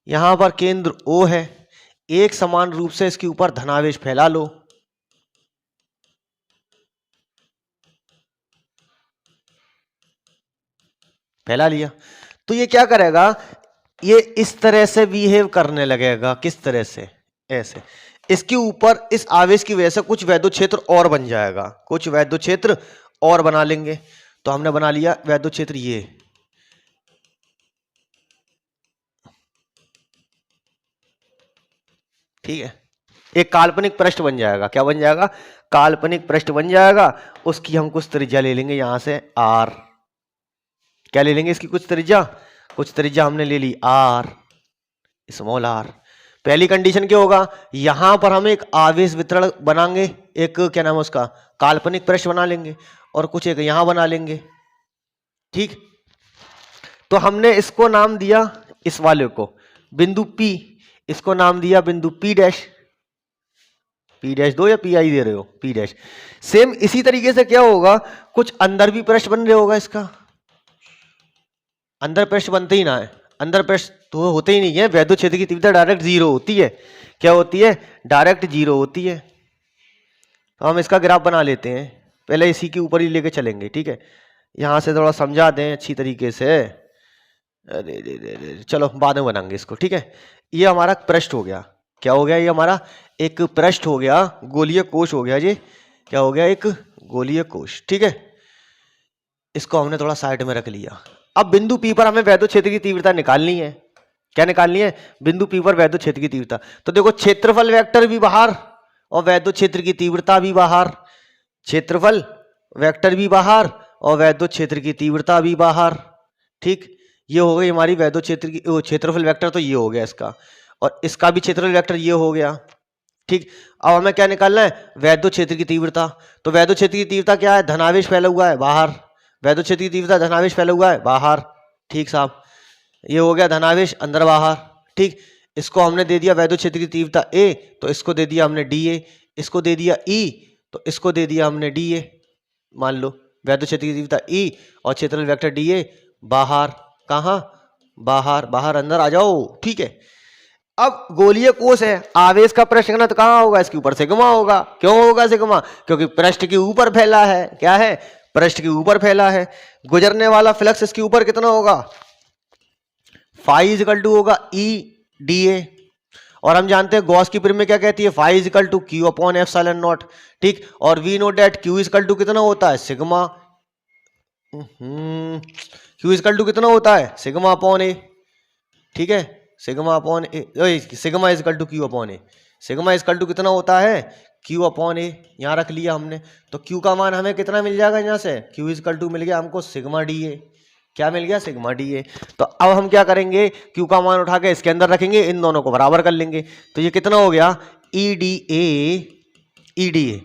यहां पर केंद्र O है, एक समान रूप से इसके ऊपर धनावेश फैला लो। फैला लिया तो ये क्या करेगा, ये इस तरह से बिहेव करने लगेगा। किस तरह से? ऐसे। इसके ऊपर इस आवेश की वजह से कुछ वैद्युत क्षेत्र और बन जाएगा, कुछ वैद्युत क्षेत्र और बना लेंगे। तो हमने बना लिया वैद्युत क्षेत्र ये, ठीक है। एक काल्पनिक पृष्ठ बन जाएगा। क्या बन जाएगा? काल्पनिक पृष्ठ बन जाएगा। उसकी हम कुछ त्रिज्या ले लेंगे यहां से r। क्या ले लेंगे इसकी? कुछ त्रिज्या। कुछ त्रिज्या हमने ले ली r, स्मॉल r। पहली कंडीशन क्या होगा, यहां पर हम एक आवेश वितरण बनाएंगे, एक क्या नाम है उसका, काल्पनिक पृष्ठ बना लेंगे, और कुछ एक यहां बना लेंगे, ठीक। तो हमने इसको नाम दिया, इस वाले को बिंदु P, इसको नाम दिया बिंदु P डैश। P डैश दो या PI दे रहे हो? P dash. सेम इसी तरीके से क्या होगा, कुछ अंदर भी पृष्ठ बन रहा होगा इसका। अंदर पृष्ठ बनते ही ना है, अंदर पृष्ठ तो होते ही नहीं है। वैद्युत क्षेत्र की तीव्रता डायरेक्ट जीरो होती है। क्या होती है? डायरेक्ट जीरो होती है। तो हम इसका ग्राफ बना लेते हैं, पहले इसी के ऊपर ही लेके चलेंगे, ठीक है। यहां से थोड़ा समझा दें अच्छी तरीके से। अरे चलो बाद में बनाएंगे इसको, ठीक है। ये हमारा पृष्ठ हो गया। क्या हो गया? ये हमारा एक पृष्ठ हो गया, गोलीय कोश हो गया। ये क्या हो गया? एक गोलीय कोश, ठीक है। इसको हमने थोड़ा साइड में रख लिया। अब बिंदु P पर हमें वैद्युत क्षेत्र की तीव्रता निकालनी है। क्या निकालनी है? बिंदु P पर वैद्युत क्षेत्र की तीव्रता। तो देखो, क्षेत्रफल वेक्टर भी बाहर और वैद्युत क्षेत्र की तीव्रता भी बाहर। क्षेत्रफल वेक्टर भी बाहर और वैद्युत क्षेत्र की तीव्रता भी बाहर, ठीक। ये हो गई हमारी वैद्युत क्षेत्र की क्षेत्रफल वेक्टर। तो ये हो गया इसका, और इसका भी क्षेत्रफल वेक्टर ये हो गया, ठीक। अब हमें क्या निकालना है? वैद्युत क्षेत्र की तीव्रता। तो वैद्युत क्षेत्र की तीव्रता क्या है? धनावेश फैला हुआ है बाहर। वैद्युत क्षेत्र की तीव्रता धनावेश फैला हुआ है बाहर, ठीक साहब। ये हो गया धनावेश अंदर बाहर, ठीक। इसको हमने दे दिया वैद्युत क्षेत्र की तीव्रता A, तो इसको दे दिया हमने dA। इसको दे दिया E, तो इसको दे दिया हमने dA। मान लो वैद्युत क्षेत्र की तीव्रता E और क्षेत्रफल वेक्टर dA बाहर। कहाँ? बाहर। बाहर अंदर आ जाओ, ठीक है। अब गोलीय कोश है, आवेश का पृष्ठ घनत्व कहाँ होगा? इसके ऊपर सिग्मा होगा। क्यों होगा सिग्मा? क्योंकि पृष्ठ के ऊपर फैला है। क्या है? पृष्ठ के ऊपर फैला है। गुजरने वाला फ्लक्स इसके ऊपर कितना होगा? फाई इक्वल टू होगा E dA। और हम जानते हैं गॉस की प्रमेय क्या कहती है? Phi equal to Q upon epsilon naught, ठीक। और we know that Q equal to कितना होता है? सिग्मा। Q इक्वल टू कितना होता है? सिग्मा अपॉन A, ठीक है। Sigma upon A, sigma is equal to Q upon A. Sigma is equal to कितना होता है? Q upon A. यहाँ रख लिया हमने। तो Q का मान हमें कितना मिल जाएगा यहाँ से? Q इज इक्वल टू मिल गया हमको सिग्मा dA। क्या मिल गया? Sigma dA। तो अब हम क्या करेंगे? Q का मान उठा के इसके अंदर रखेंगे, इन दोनों को बराबर कर लेंगे। तो ये कितना हो गया? EDA। EDA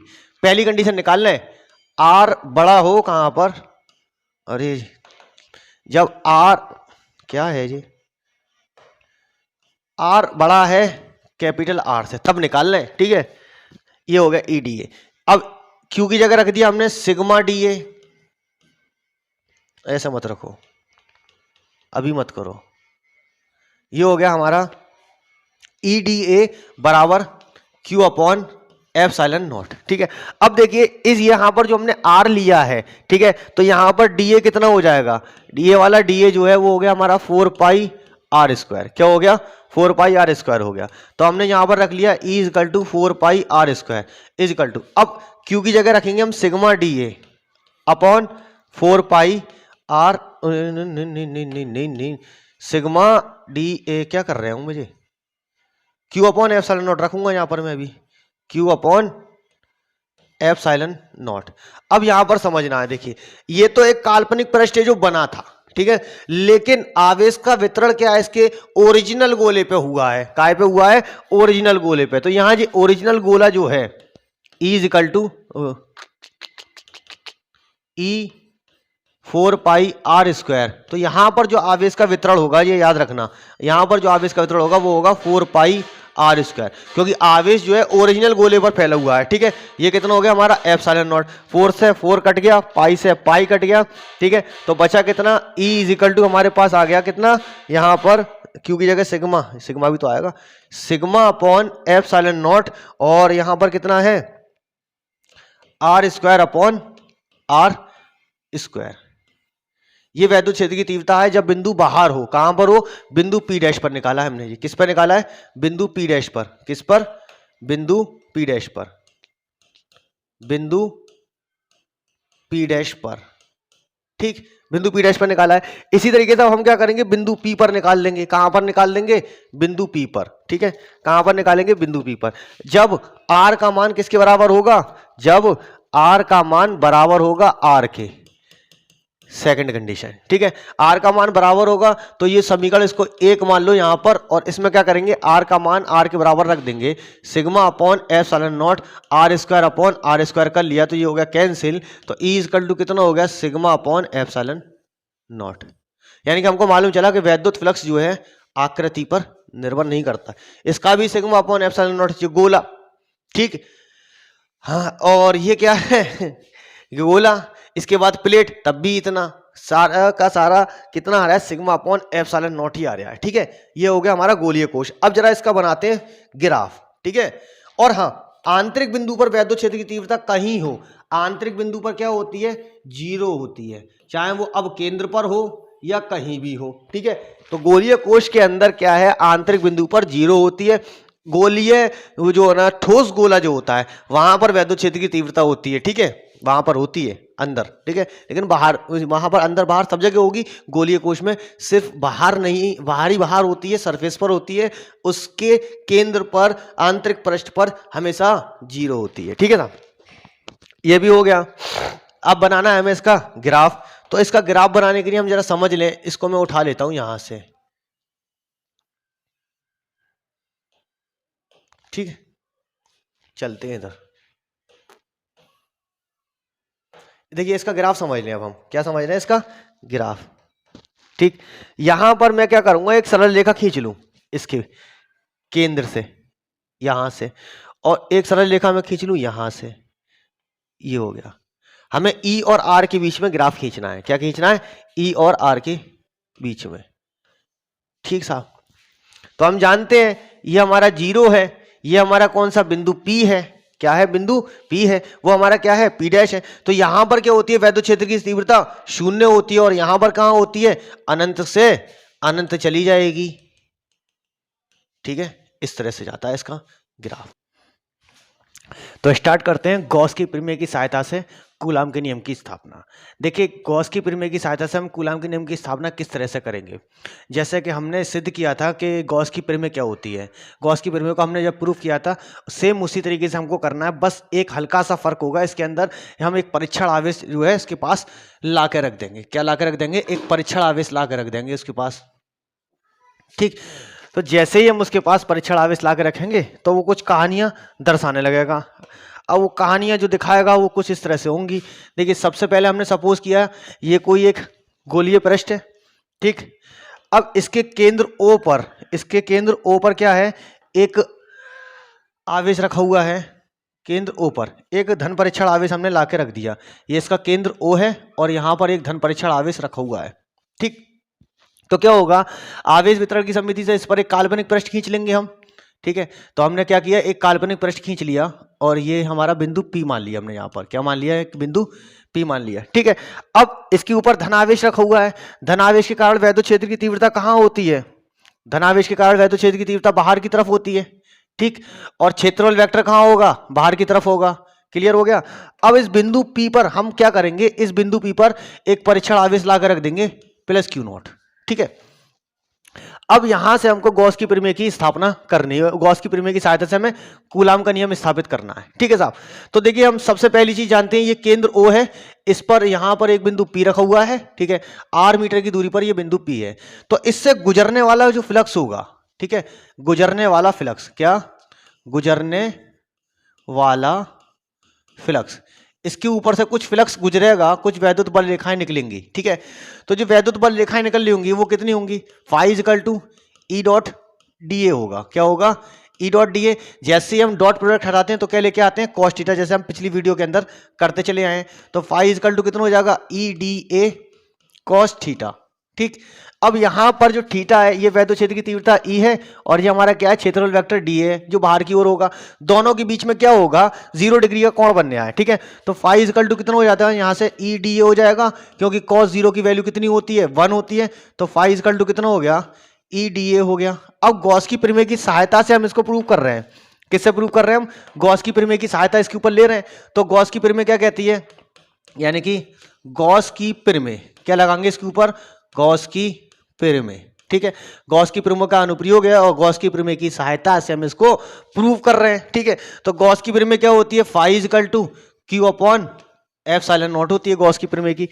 पहली कंडीशन निकालना है, R बड़ा हो कहाँ पर? अरे जब R क्या है जी, R बड़ा है कैपिटल R से, तब निकालना है, ठीक है। ये हो गया EDA। अब Q की जगह रख दिया हमने सिग्मा dA। ऐसा मत रखो, अभी मत करो। ये हो गया हमारा EDA बराबर Q अपॉन एप्सिलॉन नॉट, ठीक है। अब देखिए इस यहां पर जो हमने R लिया है, ठीक है, तो यहां पर DA कितना हो जाएगा? DA वाला DA जो है वो हो गया हमारा 4 पाई R स्क्वायर। क्या हो गया? 4 पाई R स्क्वायर हो गया। तो हमने यहां पर रख लिया E equal to 4 pi R square is equal to, अब Q की जगह रखेंगे हम sigma DA upon 4 pi R, नहीं सिग्मा DA क्या कर रहे हूं मुझे, Q अपॉन एप्सिलॉन नॉट रखूंगा यहां पर मैं अभी, Q अपॉन एप्सिलॉन नॉट। अब यहां पर समझना है, देखिए ये तो एक काल्पनिक पृष्ठ है जो बना था, ठीक है, लेकिन आवेश का वितरण क्या है? इसके ओरिजिनल गोले पे हुआ है। काय पे हुआ है? ओरिजिनल गोले पे। तो यहां जी ओरिजिनल गोला जो है E is equal to E 4 pi R square. तो यहां पर जो आवेश का वितरण होगा, ये याद रखना, यहां पर जो आवेश का वितरण होगा वो होगा 4 पाई R स्क्वायर, क्योंकि आवेश जो है ओरिजिनल गोले पर फैला हुआ है, ठीक है। ये कितना हो गया हमारा? Epsilon not. 4 से 4 कट गया, पाई से पाई कट गया, ठीक है। तो बचा कितना? E इज इक्वल टू हमारे पास आ गया कितना? यहां पर क्यू की जगह सिग्मा, सिग्मा भी तो आएगा, सिग्मा अपॉन एप्सिलॉन नॉट, और यहां पर कितना है r square upon r square. ये वैद्युत क्षेत्र की तीव्रता है जब बिंदु बाहर हो। कहां पर हो? बिंदु पी डैश पर निकाला है हमने। जी किस पर निकाला है? बिंदु पी डैश पर। किस पर? बिंदु पी डैश पर, बिंदु पी डैश पर। ठीक, बिंदु पी डैश पर निकाला है। इसी तरीके से हम क्या करेंगे, बिंदु पी पर निकाल लेंगे। कहां पर निकाल लेंगे? बिंदु पी पर। ठीक है, कहां पर निकालेंगे? बिंदु पी पर। जब आर का मान किसके बराबर होगा? जब आर का मान बराबर होगा आर के, सेकंड कंडीशन। ठीक है, आर का मान बराबर होगा तो ये समीकरण इसको एक मान लो यहां पर, और इसमें क्या करेंगे, आर का मान आर के बराबर रख देंगे। Sigma upon epsilon naught r square upon r square कर लिया तो ये हो गया कैंसिल। तो ई इक्वल टू कितना हो गया? Sigma upon epsilon not. यानी कि हमको मालूम चला कि वैद्युत फ्लक्स जो है आकृति पर निर्भर नहीं करता। इसका भी सिग्मा अपॉन एप्सिलॉन नॉट, जो गोला। ठीक, हाँ, और ये क्या है? गोला। इसके बाद प्लेट, तब भी इतना, सारा का सारा कितना आ रहा है? सिग्मा अपॉन एप्सिलॉन नॉट ही आ रहा है। ठीक है, ये हो गया हमारा गोलीय कोश। अब जरा इसका बनाते हैं ग्राफ। ठीक है, और हाँ, आंतरिक बिंदु पर वैद्युत क्षेत्र की तीव्रता कहीं हो, आंतरिक बिंदु पर क्या होती है? जीरो होती है, चाहे वो अब केंद्र पर हो या कहीं भी हो। ठीक है, तो गोलीय कोश के अंदर क्या है? आंतरिक बिंदु पर जीरो होती है। गोलीय वो जो है ना, ठोस गोला जो होता है, वहां पर वैद्युत क्षेत्र की तीव्रता होती है। ठीक है, वहां पर होती है अंदर। ठीक है, लेकिन बाहर, वहां पर अंदर बाहर सब जगह होगी। गोलीय कोश में सिर्फ बाहर नहीं, बाहरी बाहर होती है, सरफेस पर होती है। उसके केंद्र पर, आंतरिक पृष्ठ पर हमेशा जीरो होती है। ठीक है ना, ये भी हो गया। अब बनाना है हमें इसका ग्राफ। तो इसका ग्राफ बनाने के लिए हम जरा समझ लें, इसको मैं उठा लेता हूं यहां से। ठीक है, चलते हैं इधर। देखिए इसका ग्राफ समझ लें। अब हम क्या समझ रहे हैं? इसका ग्राफ। ठीक, यहां पर मैं क्या करूंगा, एक सरल रेखा खींच लूं इसके केंद्र से, यहां से, और एक सरल रेखा मैं खींच लूं यहां से। ये हो गया। हमें ई और आर के बीच में ग्राफ खींचना है। क्या खींचना है? ई और आर के बीच में। ठीक साहब, तो हम जानते हैं ये हमारा जीरो है, ये हमारा कौन सा बिंदु पी है? क्या है? बिंदु पी है। वो हमारा क्या है? पी डैश है। तो यहां पर क्या होती है? वैद्युत क्षेत्र की तीव्रता शून्य होती है, और यहां पर कहां होती है? अनंत से अनंत चली जाएगी। ठीक है, इस तरह से जाता है इसका ग्राफ। तो स्टार्ट करते हैं गॉस की प्रमेय की सहायता से कूलाम के नियम की स्थापना। देखिए, गॉस की प्रमेय की सहायता से हम कूलाम के नियम की स्थापना किस तरह से करेंगे। जैसे कि हमने सिद्ध किया था कि गॉस की प्रमेय क्या होती है। गॉस की प्रमेय को हमने जब प्रूफ किया था, सेम उसी तरीके से हमको करना है, बस एक हल्का सा फर्क होगा। इसके अंदर हम एक परीक्षण आवेश जो है इसके पास ला के रख देंगे। क्या ला के रख देंगे? एक परीक्षण आवेश ला के रख देंगे उसके पास। ठीक, तो जैसे ही हम उसके पास परीक्षण आवेश ला के रखेंगे तो वो कुछ कहानियां दर्शाने लगेगा। अब वो कहानियां जो दिखाएगा वो कुछ इस तरह से होंगी। देखिए, सबसे पहले हमने सपोज किया ये कोई एक गोलीय पृष्ठ है। ठीक, अब इसके केंद्र ओ पर, इसके केंद्र ओ पर क्या है? एक आवेश रखा हुआ है। केंद्र ओ पर एक धन परीक्षण आवेश हमने ला के रख दिया। ये इसका केंद्र ओ है और यहां पर एक धन परीक्षण आवेश रखा हुआ है। ठीक, तो क्या होगा? आवेश वितरण की समिति से इस पर एक काल्पनिक पृष्ठ खींच लेंगे हम। ठीक है, तो हमने क्या किया? एक काल्पनिक पृष्ठ खींच लिया और ये हमारा बिंदु P मान लिया हमने। यहां पर क्या मान लिया? एक बिंदु P मान लिया। ठीक है, अब इसके ऊपर धनावेश रखा हुआ है। धनावेश के कारण वैद्युत क्षेत्र की तीव्रता कहां होती है? धनावेश के कारण वैद्युत क्षेत्र की तीव्रता बाहर की तरफ होती है। ठीक, और क्षेत्रफल वेक्टर कहां होगा? बाहर की तरफ होगा। क्लियर हो गया? अब इस बिंदु P पर हम क्या करेंगे? इस बिंदु P पर एक परीक्षण आवेश लाकर रख देंगे प्लस Q नॉट। ठीक है, अब यहां से हमको गॉस की प्रमेय की स्थापना करनी है। गॉस की प्रमेय की सहायता से हमें कूलाम का नियम स्थापित करना है। ठीक है साहब, तो देखिए हम सबसे पहली चीज जानते हैं, ये केंद्र O है, इस पर यहां पर एक बिंदु P रखा हुआ है। ठीक है, R मीटर की दूरी पर ये बिंदु P है। तो इससे गुजरने वाला जो फ्लक्स होगा, ठीक है, गुजरने वाला फ्लक्स, क्या? गुजरने वाला फ्लक्स, इसके ऊपर से कुछ फ्लक्स गुजरेगा, कुछ वैद्युत बल रेखाएं निकलेंगी। ठीक है, तो जो वैद्युत बल रेखाएं निकल रही होंगी वो कितनी होंगी? Phi equal to E dot d A होगा। क्या होगा? E dot d A. जैसे ही हम डॉट प्रोडक्ट हटाते हैं तो क्या लेके आते हैं? कॉस थीटा, जैसे हम पिछली वीडियो के अंदर करते चले आए हैं। तो फाई इक्वल टू कितना हो जाएगा? ई डी ए कॉस थीटा। ठीक। अब यहां पर जो थीटा है ये वैद्युत क्षेत्र की तीव्रता ई है और ये हमारा क्या है, क्षेत्रफल वेक्टर डी है जो बाहर की ओर होगा। दोनों के बीच में क्या होगा, 0 डिग्री का कोण बनने आया। ठीक है, तो फाई इक्वल टू कितना हो जाता है, यहां से ई डी ए हो जाएगा, क्योंकि cos 0 की वैल्यू कितनी होती है, 1 होती है। तो फाई इक्वल टू कितना हो गया, ई डी ए हो गया। अब गॉस की प्रमेय की सहायता से हम इसको प्रूव कर रहे हैं। किससे प्रूव कर रहे हैं हम, गॉस की प्रमेय की सहायता इसके ऊपर ले रहे हैं। तो गॉस की प्रमेय क्या कहती है, यानी कि गॉस की प्रमेय क्या लगाएंगे इसके ऊपर, गॉस की प्रमेय। ठीक है, गॉस की प्रमेय का अनुप्रयोग है और गॉस की प्रमेय की सहायता से हम इसको प्रूव कर रहे हैं। ठीक है, तो गॉस की प्रमेय क्या होती है, phi equal to q upon epsilon naught होती है गॉस की प्रमेय की।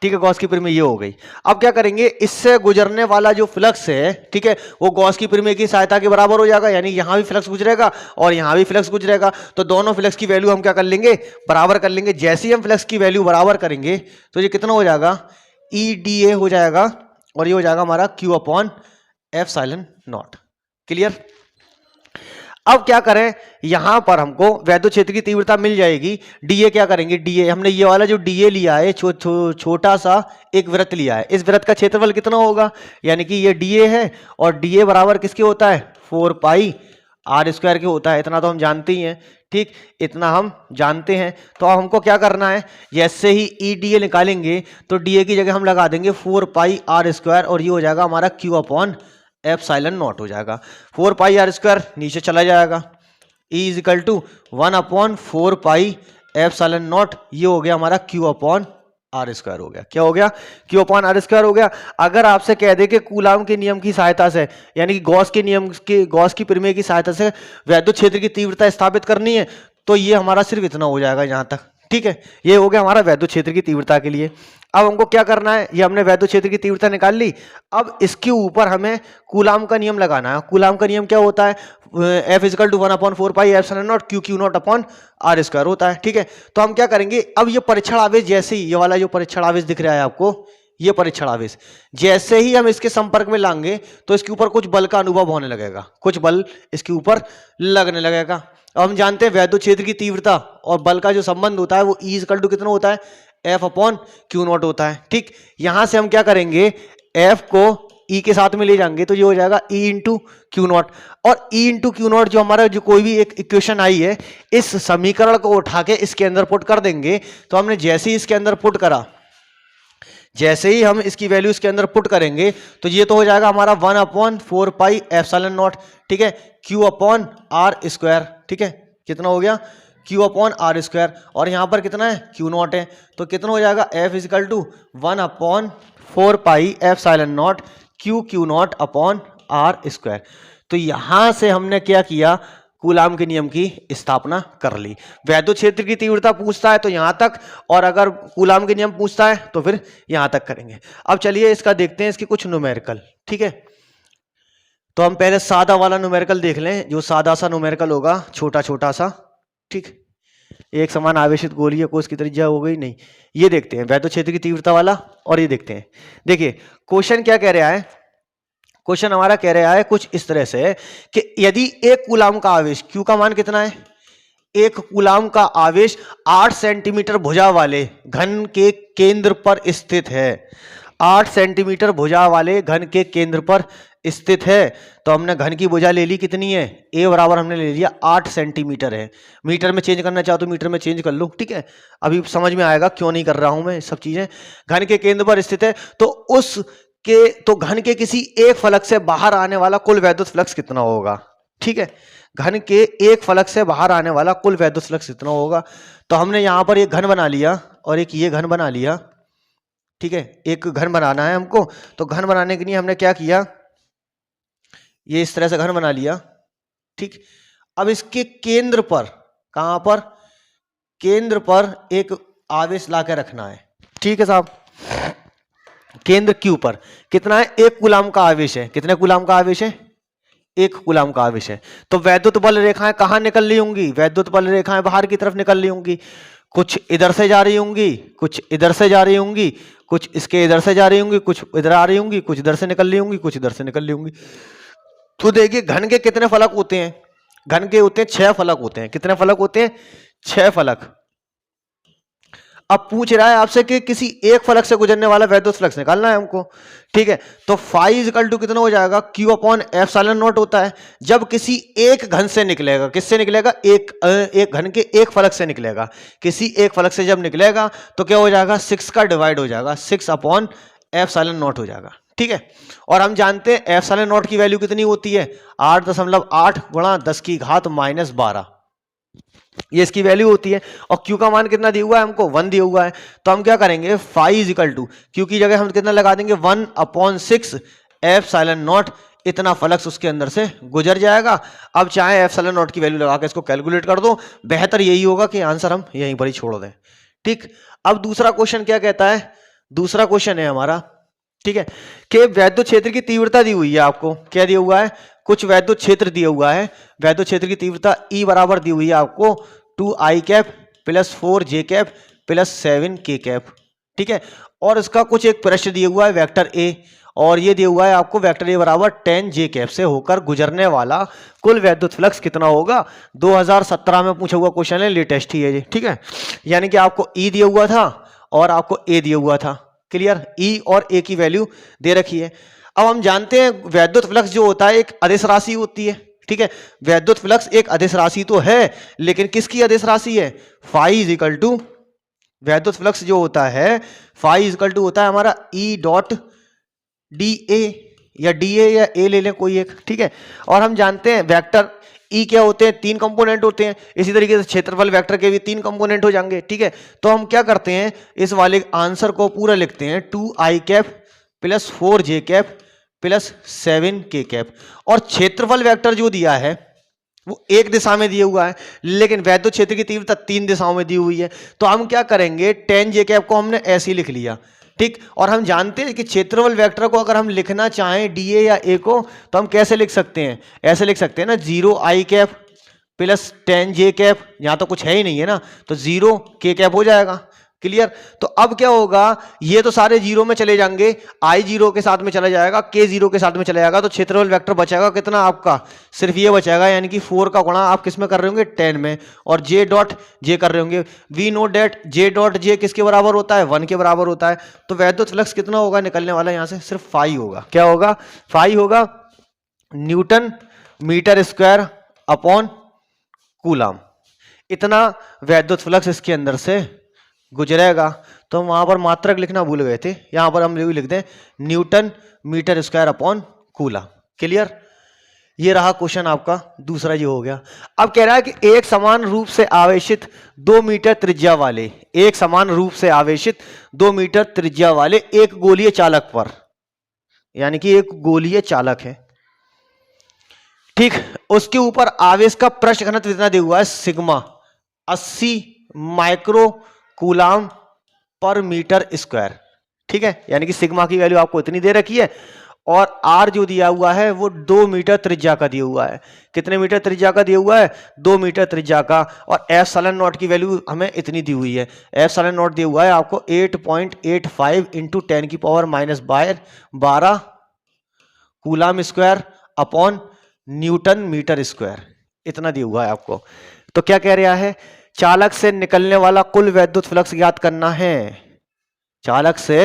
ठीक है, गॉस की प्रमेय ये हो गई। अब क्या करेंगे, इससे गुजरने वाला जो फ्लक्स है, ठीक है, वो गॉस की प्रमेय की सहायता के बराबर हो जाएगा, यानी यहां भी फ्लक्स गुजरेगा और यहां भी फ्लक्स गुजरेगा। तो दोनों फ्लक्स की वैल्यू हम क्या कर लेंगे, बराबर कर लेंगे। जैसे ही हम फ्लक्स की वैल्यू बराबर करेंगे तो ये कितना हो जाएगा, ई डी ए हो जाएगा और ये हो जाएगा हमारा Q upon epsilon not. Clear. अब क्या करें, यहां पर हमको वैद्युत क्षेत्र की तीव्रता मिल जाएगी। डीए क्या करेंगे, डीए हमने ये वाला जो डीए लिया है, छोटा सा एक वृत्त लिया है, इस वृत्त का क्षेत्रफल कितना होगा, यानी कि ये डीए है और डीए बराबर किसके होता है, 4 पाई आर स्क्वायर के होता है। इतना तो हम जानते ही हैं। ठीक, इतना हम जानते हैं। तो अब हमको क्या करना है, जैसे ही ई डी ए निकालेंगे तो डीए की जगह हम लगा देंगे 4 पाई आर स्क्वायर और ये हो जाएगा हमारा क्यू अपॉन एप्सिलॉन नॉट हो जाएगा। 4 पाई आर स्क्वायर नीचे चला जाएगा, E is equal to 1 upon 4 pi epsilon naught, ये हो गया हमारा क्यू अपॉन आर स्क्वायर हो गया। क्या हो गया, क्यू अपॉन आर स्क्वायर हो गया। अगर आपसे कह दे कि कूलाम के नियम की सहायता से, यानी कि गॉस के नियम के, गॉस की प्रमेय की सहायता से वैद्युत क्षेत्र की तीव्रता स्थापित करनी है, तो ये हमारा सिर्फ इतना हो जाएगा यहां तक। ठीक है, ये हो गया हमारा वैद्युत क्षेत्र की तीव्रता के लिए। अब हमको क्या करना है, ये हमने वैद्युत क्षेत्र की तीव्रता निकाल ली। अब इसके ऊपर हमें कूलाम का नियम लगाना है। कूलाम का नियम क्या होता है, F equal to 1 upon 4 pi epsilon naught q q naught upon r square होता है। ठीक है, तो हम क्या करेंगे, अब ये परीक्षण आवेश, जैसे ही ये वाला जो परीक्षण आवेश दिख रहा है आपको, ये परीक्षण आवेश जैसे ही हम इसके संपर्क में लाएंगे तो इसके ऊपर कुछ बल का अनुभव होने लगेगा, कुछ बल इसके ऊपर लगने लगेगा। अब हम जानते हैं वैद्युत क्षेत्र की तीव्रता और बल का जो संबंध होता है वो ई इक्वल टू कितना होता है, एफ अपॉन क्यू नॉट होता है। ठीक, यहां से हम क्या करेंगे, एफ को ई के साथ में ले जाएंगे तो ये हो जाएगा ई इंटू क्यू नॉट, और ई इंटू क्यू नॉट जो हमारा जो कोई भी एक इक्वेशन आई है, इस समीकरण को उठा के इसके अंदर पुट कर देंगे। तो हमने जैसे ही इसके अंदर पुट करा, जैसे ही हम इसकी वैल्यू इसके अंदर पुट करेंगे तो ये तो हो जाएगा हमारा 1 अपॉन 4 पाई एप्सिलॉन नॉट। ठीक है, क्यू अपॉन आर स्क्वायर। ठीक है, कितना हो गया, क्यू अपॉन आर स्क्वायर, और यहां पर कितना है, क्यू नॉट है, तो कितना हो जाएगा, F is equal to 1 upon 4 pi epsilon naught q q naught upon r square. तो यहां से हमने क्या किया, कूलाम के नियम की स्थापना कर ली। वैद्युत क्षेत्र की तीव्रता पूछता है तो यहां तक, और अगर कूलाम के नियम पूछता है तो फिर यहां तक करेंगे। अब चलिए इसका देखते हैं, इसके कुछ न्यूमेरिकल। ठीक है, तो हम पहले सादा वाला न्यूमेरिकल देख लें, जो सादा सा न्यूमेरिकल होगा, छोटा छोटा सा। ठीक, एक समान आवेशित गोलीय कोश की त्रिज्या हो गई, नहीं, ये देखते हैं वैद्युत क्षेत्र की तीव्रता वाला, और ये देखते हैं। देखिए क्वेश्चन क्या कह रहा है, क्वेश्चन हमारा कह रहा है कुछ इस तरह से कि यदि एक कूलाम का आवेश, क्यू का मान कितना है, एक कूलाम का आवेश 8 सेंटीमीटर भुजा वाले घन के केंद्र पर स्थित है, 8 सेंटीमीटर भुजा वाले घन के केंद्र पर स्थित है। तो हमने घन की भुजा ले ली, कितनी है, ए बराबर हमने ले लिया 8 सेंटीमीटर है। मीटर में चेंज करना चाहो तो मीटर में चेंज कर लो। ठीक है, अभी समझ में आएगा क्यों नहीं कर रहा हूं मैं सब चीजें। घन के केंद्र पर स्थित है, तो घन के किसी एक फलक से बाहर आने वाला कुल वैद्युत फ्लक्स कितना होगा। ठीक है, घन के एक फलक से बाहर आने वाला कुल वैद्युत फ्लक्स कितना होगा। तो हमने यहां पर एक घन बना लिया और एक ये घन बना लिया। ठीक है, एक घन बनाना है हमको, तो घन बनाने के लिए हमने क्या किया, ये इस तरह से घन बना लिया। ठीक, अब इसके केंद्र पर, कहां पर, केंद्र पर एक आवेश ला के रखना है। ठीक है साहब, केंद्र क्यू पर कितना है, एक कूलाम का आवेश है। कितने कूलाम का आवेश है, एक कूलाम का आवेश है। तो वैद्युत बल रेखाएं कहां निकल रही होंगी, वैद्युत बल रेखाएं बाहर की तरफ निकल रही होंगी, कुछ इधर से जा रही होंगी, कुछ इधर से जा रही होंगी, कुछ इसके इधर से जा रही होंगी, कुछ इधर आ रही होंगी, कुछ इधर से निकल रही होंगी, कुछ इधर से निकल रही होंगी। तो देखिए घन के कितने फलक होते हैं, घन के होते हैं 6 फलक होते हैं। कितने फलक होते हैं, 6 फलक। अब पूछ रहा है आपसे कि किसी एक फलक से गुजरने वाला वैद्युत फ्लक्स निकालना है हमको, ठीक है। तो फाई इक्वल टू कितना हो जाएगा, Q अपॉन एप्सिलॉन नॉट होता है जब किसी एक घन से निकलेगा। किससे निकलेगा, एक घन के एक फलक से निकलेगा। किसी एक फलक से जब निकलेगा तो क्या हो जाएगा, 6 का डिवाइड हो जाएगा, 6 अपॉन एप्सिलॉन नॉट हो जाएगा, ठीक है। और हम जानते हैं एप्सिलॉन नॉट की वैल्यू कितनी होती है, 8.8 गुणा 10 की घात -12, ये इसकी वैल्यू होती है। और Q का मान कितना दिया हुआ है हमको, 1 दिया हुआ है। तो हम क्या करेंगे, phi is equal to Q की जगह हम कितना लगा देंगे, 1/6 एप्सिलॉन नॉट, इतना फ्लक्स उसके अंदर से गुजर जाएगा। अब चाहे एप्सिलॉन नॉट की वैल्यू लगा के इसको कैलकुलेट कर दो, बेहतर यही होगा कि आंसर हम यहीं पर ही छोड़ दें, ठीक। अब दूसरा क्वेश्चन क्या कहता है, दूसरा क्वेश्चन है हमारा, ठीक है, कि वैद्युत क्षेत्र की तीव्रता दी हुई है आपको, क्या दिया हुआ है, कुछ वैद्युत क्षेत्र दिया हुआ है, वैद्युत क्षेत्र की तीव्रता E बराबर दी हुई है आपको 2I cap plus 4J cap plus 7K cap, ठीक है। और इसका कुछ एक पृष्ठ दिया हुआ है वेक्टर A, और ये दिया हुआ है आपको वेक्टर A बराबर 10J कैप से होकर गुजरने वाला कुल वैद्युत फ्लक्स कितना होगा। 2017 में पूछा हुआ क्वेश्चन है, लेटेस्ट ही है ये, ठीक है। यानी कि आपको E दिया हुआ था और आपको A दिया हुआ था, क्लियर। E और A की वैल्यू दे रखी है। अब हम जानते हैं वैद्युत फ्लक्स जो होता है एक अदिश राशि होती है, ठीक है। वैद्युत फ्लक्स एक अदिश राशि तो है, लेकिन किसकी अदिश राशि है, फाई इज इक्वल टू, वैद्युत फ्लक्स जो होता है फाई इज इक्वल टू होता है हमारा E डॉट DA, या DA या A ले लें कोई एक, ठीक है। और हम जानते हैं वेक्टर E क्या होते हैं, 3 कंपोनेंट होते हैं। इसी तरीके से क्षेत्रफल वेक्टर के भी 3 कंपोनेंट हो जाएंगे, ठीक है। तो हम क्या करते हैं, इस वाले आंसर को पूरा लिखते हैं 2I cap plus 4J cap plus 7K cap. और क्षेत्रफल वेक्टर जो दिया है वो एक दिशा में दिया हुआ है, लेकिन वैद्युत क्षेत्र की तीव्रता 3 दिशाओं में दी हुई है। तो हम क्या करेंगे, 10J कैप को हमने ऐसे ही लिख लिया, ठीक। और हम जानते हैं कि क्षेत्रफल वेक्टर को अगर हम लिखना चाहें DA या A को, तो हम कैसे लिख सकते हैं, ऐसे लिख सकते हैं ना, 0I cap plus 10J cap, यहां तो कुछ है ही नहीं है ना, तो 0K कैप हो जाएगा, क्लियर। तो अब क्या होगा, ये तो सारे जीरो में चले जाएंगे, I 0 के साथ में चला जाएगा, K 0 के साथ में चला जाएगा, तो क्षेत्रफल वेक्टर बचेगा कितना आपका, सिर्फ ये बचेगा, यानी कि 4 का गुणा आप किस में कर रहे होंगे, 10 में, और J डॉट J कर रहे होंगे। We know that J dot J किसके बराबर होता है, 1 के बराबर होता है। तो वैद्युत फ्लक्स कितना होगा निकलने वाला यहां से, सिर्फ फाई होगा। क्या होगा, फाई होगा newton meter square upon coulomb, इतना वैद्युत फ्लक्स इसके अंदर से गुजरेगा। तो वहां पर मात्रक लिखना भूल गए थे, यहां पर हम लिख दें newton meter square upon coulomb, clear. ये रहा क्वेश्चन आपका, दूसरा ये हो गया। अब कह रहा है कि एक समान रूप से आवेशित 2 मीटर त्रिज्या वाले, एक समान रूप से आवेशित 2 मीटर त्रिज्या वाले एक गोलीय चालक पर, यानी कि एक गोलीय चालक है, ठीक, उसके ऊपर आवेश का पृष्ठ घनत्व इतना दिया हुआ है सिग्मा 80 माइक्रो कूलाम पर मीटर स्क्वायर, ठीक है। यानी कि सिग्मा की वैल्यू आपको इतनी दे रखी है, और आर जो दिया हुआ है वो 2 मीटर त्रिज्या का दिया हुआ है। कितने मीटर त्रिज्या का दिया हुआ है, 2 मीटर त्रिज्या का। और एप्सिलॉन नॉट की वैल्यू हमें इतनी दी हुई है, एप्सिलॉन नॉट दिया हुआ है आपको 8.85 इंटू 10 की power -12 coulomb square upon newton meter square, इतना दिया हुआ है आपको। तो क्या कह रहा है, चालक से निकलने वाला कुल वैद्युत फ्लक्स ज्ञात करना है, चालक से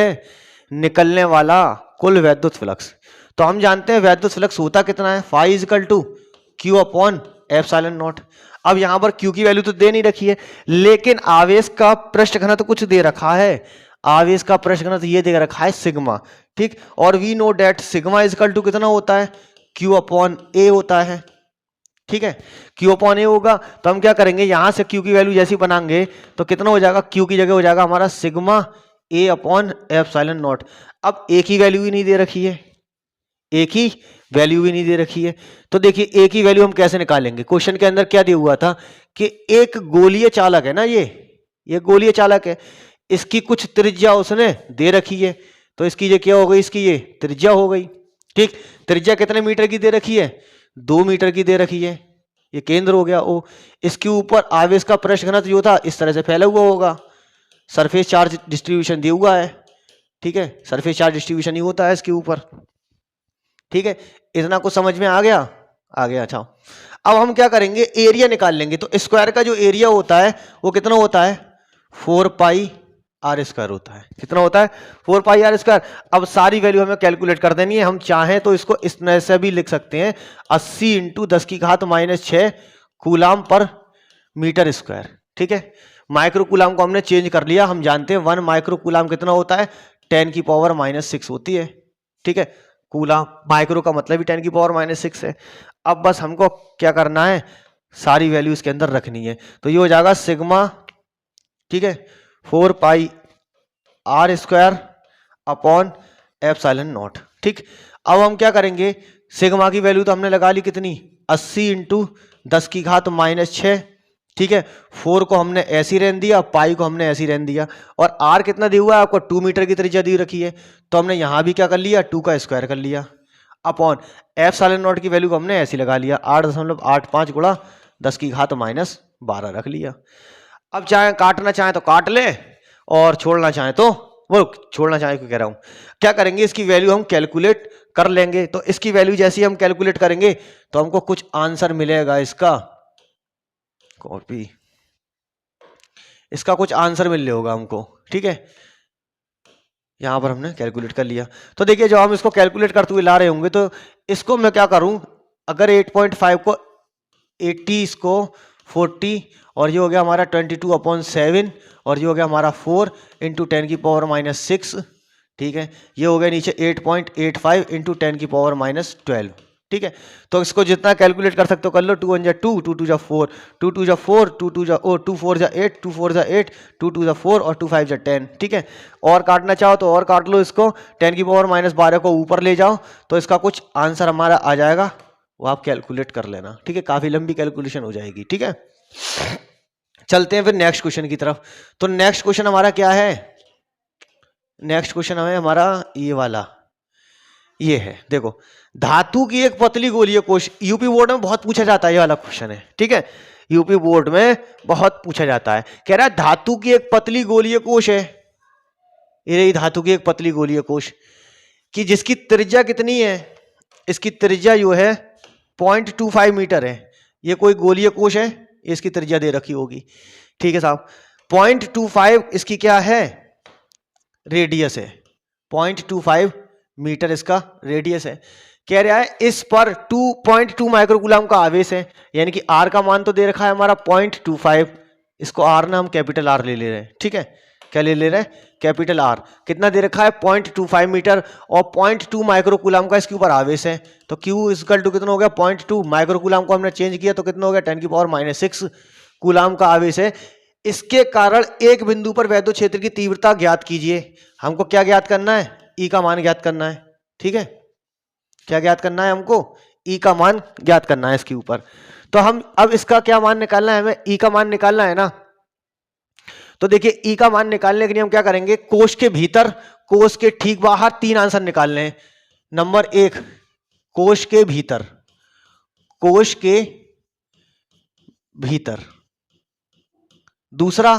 निकलने वाला कुल वैद्युत फ्लक्स। तो हम जानते हैं वैद्युत फ्लक्स होता कितना है, phi equal to Q upon epsilon naught. अब यहां पर Q की वैल्यू तो दे नहीं रखी है, लेकिन आवेश का पृष्ठ घनत्व तो कुछ दे रखा है, आवेश का पृष्ठ घनत्व ये दे रखा है सिग्मा, ठीक। और we know that sigma equal to कितना होता है, Q अपॉन A होता है, ठीक है। Q अपॉन A होगा, तो हम क्या करेंगे, यहां से Q की वैल्यू जैसी बनाएंगे तो कितना हो जाएगा, Q की जगह हो जाएगा हमारा sigma A upon epsilon naught. अब A की वैल्यू ही नहीं दे रखी है, A की वैल्यू भी नहीं दे रखी है, तो देखिए A की वैल्यू हम कैसे निकालेंगे। क्वेश्चन के अंदर क्या दिया हुआ था कि एक गोलीय चालक है ना, ये गोलीय चालक है, इसकी कुछ त्रिज्या उसने दे रखी है, तो इसकी ये क्या हो गई, इसकी ये त्रिज्या हो गई, ठीक। त्रिज्या कितने मीटर की दे रखी है, 2 मीटर की दे रखी है, ये केंद्र हो गया O। इसके ऊपर आवेश का पृष्ठ घनत्व जो था इस तरह से फैला हुआ होगा, सरफेस चार्ज डिस्ट्रीब्यूशन दिया हुआ है, ठीक है, सरफेस चार्ज डिस्ट्रीब्यूशन ही होता है इसके ऊपर, ठीक है। इतना कुछ समझ में आ गया, आ गया, अच्छा। अब हम क्या करेंगे, एरिया निकाल लेंगे। तो स्क्वायर का जो एरिया होता है वो कितना होता है, 4 पाई आर स्क्वायर होता है। कितना होता है? 4 पाई आर स्क्वायर। अब सारी वैल्यू हमें कैलकुलेट कर देनी है। हम चाहें तो इसको इस तरह से भी लिख सकते हैं, 80 इंटू 10 की घात -6 कूलाम पर मीटर स्क्वायर। ठीक है, माइक्रो कूलाम को हमने चेंज कर लिया। हम जानते हैं 1 माइक्रो कूलाम कितना होता है? 10 की पावर -6 होती है। ठीक है, कूलाम माइक्रो का मतलब ही 10 की पावर -6 है। अब बस हमको क्या करना है, सारी वैल्यू इसके अंदर रखनी है। तो ये हो जाएगा सिग्मा, ठीक है, 4 pi r square upon epsilon naught. ठीक, अब हम क्या करेंगे, सिग्मा की वैल्यू तो हमने लगा ली कितनी, 80 इंटू 10 की घात -6। ठीक है, 4 को हमने ऐसी रहने दिया, पाई को हमने ऐसी रहने दिया, और आर कितना दिया हुआ है आपको, 2 मीटर की त्रिज्या दी रखी है, तो हमने यहां भी क्या कर लिया, 2 का स्क्वायर कर लिया अपॉन एप्सिलॉन नॉट की वैल्यू को हमने ऐसी लगा लिया, 8.85 गुणा 10 की घात -12 रख लिया। अब चाहे काटना चाहे तो काट ले, और छोड़ना चाहे तो वो छोड़ना चाहे, क्यों कह रहा हूं, क्या करेंगे, इसकी वैल्यू हम कैलकुलेट कर लेंगे। तो इसकी वैल्यू जैसी हम कैलकुलेट करेंगे तो हमको कुछ आंसर मिलेगा, इसका कॉपी, इसका कुछ आंसर मिल होगा हमको। ठीक है, यहां पर हमने कैलकुलेट कर लिया। तो देखिए, जब हम इसको कैलकुलेट करते हुए ला रहे होंगे तो इसको मैं क्या करूं, अगर 8.5 को 80, इसको 40, और ये हो गया हमारा 22/7, और ये हो गया हमारा 4 इंटू 10 की पावर -6। ठीक है, ये हो गया नीचे 8.85 इंटू 10 की पावर -12। ठीक है, तो इसको जितना कैलकुलेट कर सकते हो कर लो। 2 1 जा 2, 2 2 जा 4, 2 2 जा 4, 2 2 जा 2 4 जा 8, 2 4 जा 8, 2 2 जा 4, और 2 5 जा 10। ठीक है, और काटना चाहो तो और काट लो इसको, 10 की पावर -12 को ऊपर ले जाओ, तो इसका कुछ आंसर हमारा आ जाएगा, वो आप कैलकुलेट कर लेना। ठीक है, काफी लंबी कैलकुलेशन हो जाएगी। ठीक है, चलते हैं फिर नेक्स्ट क्वेश्चन की तरफ। तो नेक्स्ट क्वेश्चन हमारा क्या है, नेक्स्ट क्वेश्चन हमें हमारा ये वाला, ये है, देखो, धातु की एक पतली गोलीय कोश, यूपी बोर्ड में बहुत पूछा जाता है, ये वाला क्वेश्चन है। ठीक है, यूपी बोर्ड में बहुत पूछा जाता है, कह रहा है धातु की एक पतली गोलीय कोश है, ये रही धातु की एक पतली गोलीय कोश, कि जिसकी त्रिज्या कितनी है, इसकी त्रिज्या जो है 0.25 मीटर है। ये कोई गोलीय कोश है, इसकी त्रिज्या दे रखी होगी। ठीक है साहब, 0.25 इसकी क्या है, रेडियस है, 0.25 मीटर इसका रेडियस है। कह रहा है इस पर 2.2 माइक्रोकूलम का आवेश है, यानी कि आर का मान तो दे रखा है हमारा 0.25, इसको आर ना हम कैपिटल आर ले रहे हैं। ठीक है, क्या ले रहे हैं, कैपिटल आर। कितना दे रखा है, 0.25 मीटर, और 0.2 माइक्रोकूलम का इसके ऊपर आवेश है। तो Q इक्वल टू कितना हो गया, 0.2 माइक्रोकूलम को हमने चेंज किया तो कितना हो गया, 10 की पावर -6 कूलम का आवेश है। इसके कारण एक बिंदु पर वैद्युत क्षेत्र की तीव्रता ज्ञात कीजिए। हमको क्या ज्ञात करना है, ई का मान ज्ञात करना है। ठीक है, क्या ज्ञात करना है हमको, ई का मान ज्ञात करना है इसके ऊपर। तो हम अब इसका क्या मान निकालना है, हमें ई का मान निकालना है ना। तो देखिए, ई का मान निकालने के लिए हम क्या करेंगे, कोश के भीतर, कोश के ठीक बाहर 3 आंसर निकालने हैं। नंबर 1, कोश के भीतर, कोश के भीतर। दूसरा,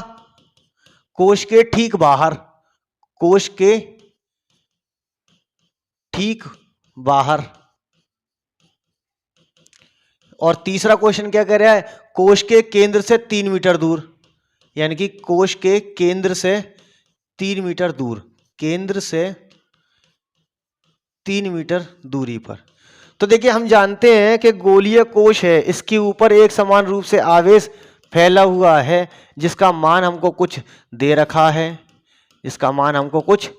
कोश के ठीक बाहर, कोश के ठीक बाहर। और तीसरा क्वेश्चन क्या कह रहा है, कोश के केंद्र से 3 मीटर दूर, यानी कि कोश के केंद्र से 3 मीटर दूर, केंद्र से 3 मीटर दूरी पर। तो देखिए, हम जानते हैं कि गोलीय कोश है, इसके ऊपर एक समान रूप से आवेश फैला हुआ है, जिसका मान हमको कुछ दे रखा है, जिसका मान हमको कुछ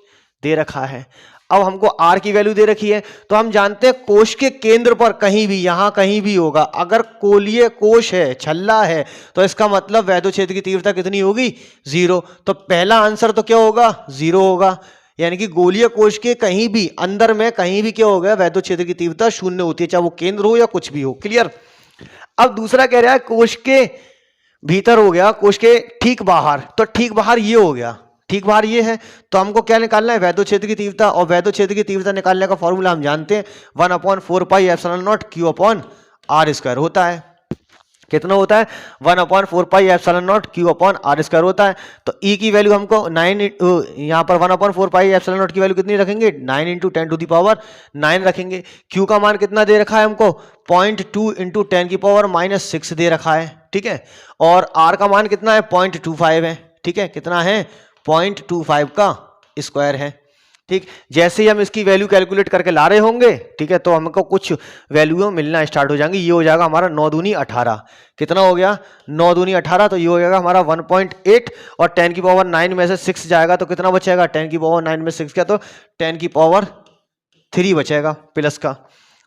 दे रखा है। अब हमको आर की वैल्यू दे रखी है, तो हम जानते हैं कोश के केंद्र पर कहीं भी, यहां कहीं भी होगा, अगर गोलीय कोश है, छल्ला है, तो इसका मतलब वैद्युत क्षेत्र की तीव्रता कितनी होगी, 0। तो पहला आंसर तो क्या होगा, 0 होगा, यानी कि गोलीय कोश के कहीं भी अंदर में कहीं भी क्या होगा, वैद्युत क्षेत्र की तीव्रता 0 होती है, चाहे वो केंद्र हो या कुछ भी हो। क्लियर। अब दूसरा कह रहा है कोश के भीतर हो गया, कोश के ठीक बाहर, तो ठीक बाहर ये हो गया, ठीक बाहर ये है। तो हमको क्या निकालना है, वैद्युत क्षेत्र की तीव्रता, और वैद्युत क्षेत्र की तीव्रता निकालने का फॉर्मूला हम जानते हैं, 1/4 pi epsilon naught Q upon r square होता है। कितना होता है, 1/4 pi epsilon naught Q upon r square होता है। तो E की वैल्यू हमको 9, यहाँ पर 1/4 पाई एप्सिलॉन नॉट की वैल्यू कितनी रखेंगे, 9 × 10⁻9 रखेंगे। Q का मान कितना दे रखा है हमको, 0.2 × 10⁻6 दे रखा है। ठीक है, और R का मान कितना है, 0.25 है। ठीक है, कितना है, 0.25 का स्क्वायर है। ठीक, जैसे ही हम इसकी वैल्यू कैलकुलेट करके ला रहे होंगे, ठीक है, तो हमको कुछ वैल्यू मिलना स्टार्ट हो जाएंगी। ये हो जाएगा हमारा 9 दूनी 18। कितना हो गया? 9 दूनी 18। तो ये हो जाएगा हमारा 1.8 और 10 की पावर 9 में से 6 जाएगा तो कितना बचेगा? 10 की पावर 9 में 6 क्या, तो 10 की पावर 3 बचेगा प्लस का।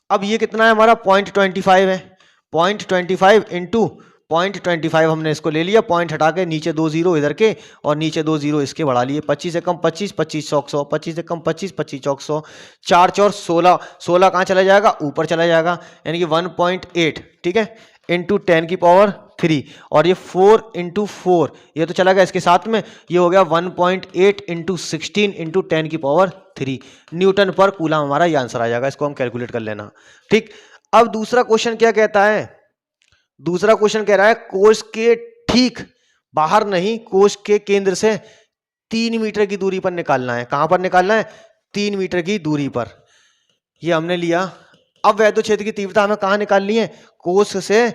अब ये कितना है हमारा? 0.25 है। 0.25 इंटू 0.25 हमने इसको ले लिया, पॉइंट हटा के नीचे 2 जीरो इधर के और नीचे 2 जीरो इसके बढ़ा लिए। 25 से कम 25, 25 चौक 100, 25 से कम 25, 25 चौक 100, 4 चौर 16, 16 कहाँ चला जाएगा? ऊपर चला जाएगा, यानी कि 1.8, ठीक है, इंटू 10 की पावर 3 और ये 4 इंटू 4 ये तो चला गया इसके साथ में, ये हो गया 1.8 इंटू 16 इंटू 10 की पावर 3 न्यूटन पर कूलम हमारा ये आंसर आ जाएगा। इसको हम कैलकुलेट कर लेना। ठीक, अब दूसरा क्वेश्चन क्या कहता है? दूसरा क्वेश्चन कह रहा है कोश के ठीक बाहर नहीं, कोश के केंद्र से 3 मीटर की दूरी पर निकालना है। कहां पर निकालना है? 3 मीटर की दूरी पर। ये हमने लिया। अब वैद्युत क्षेत्र की तीव्रता हमें कहां निकालनी है? कोश से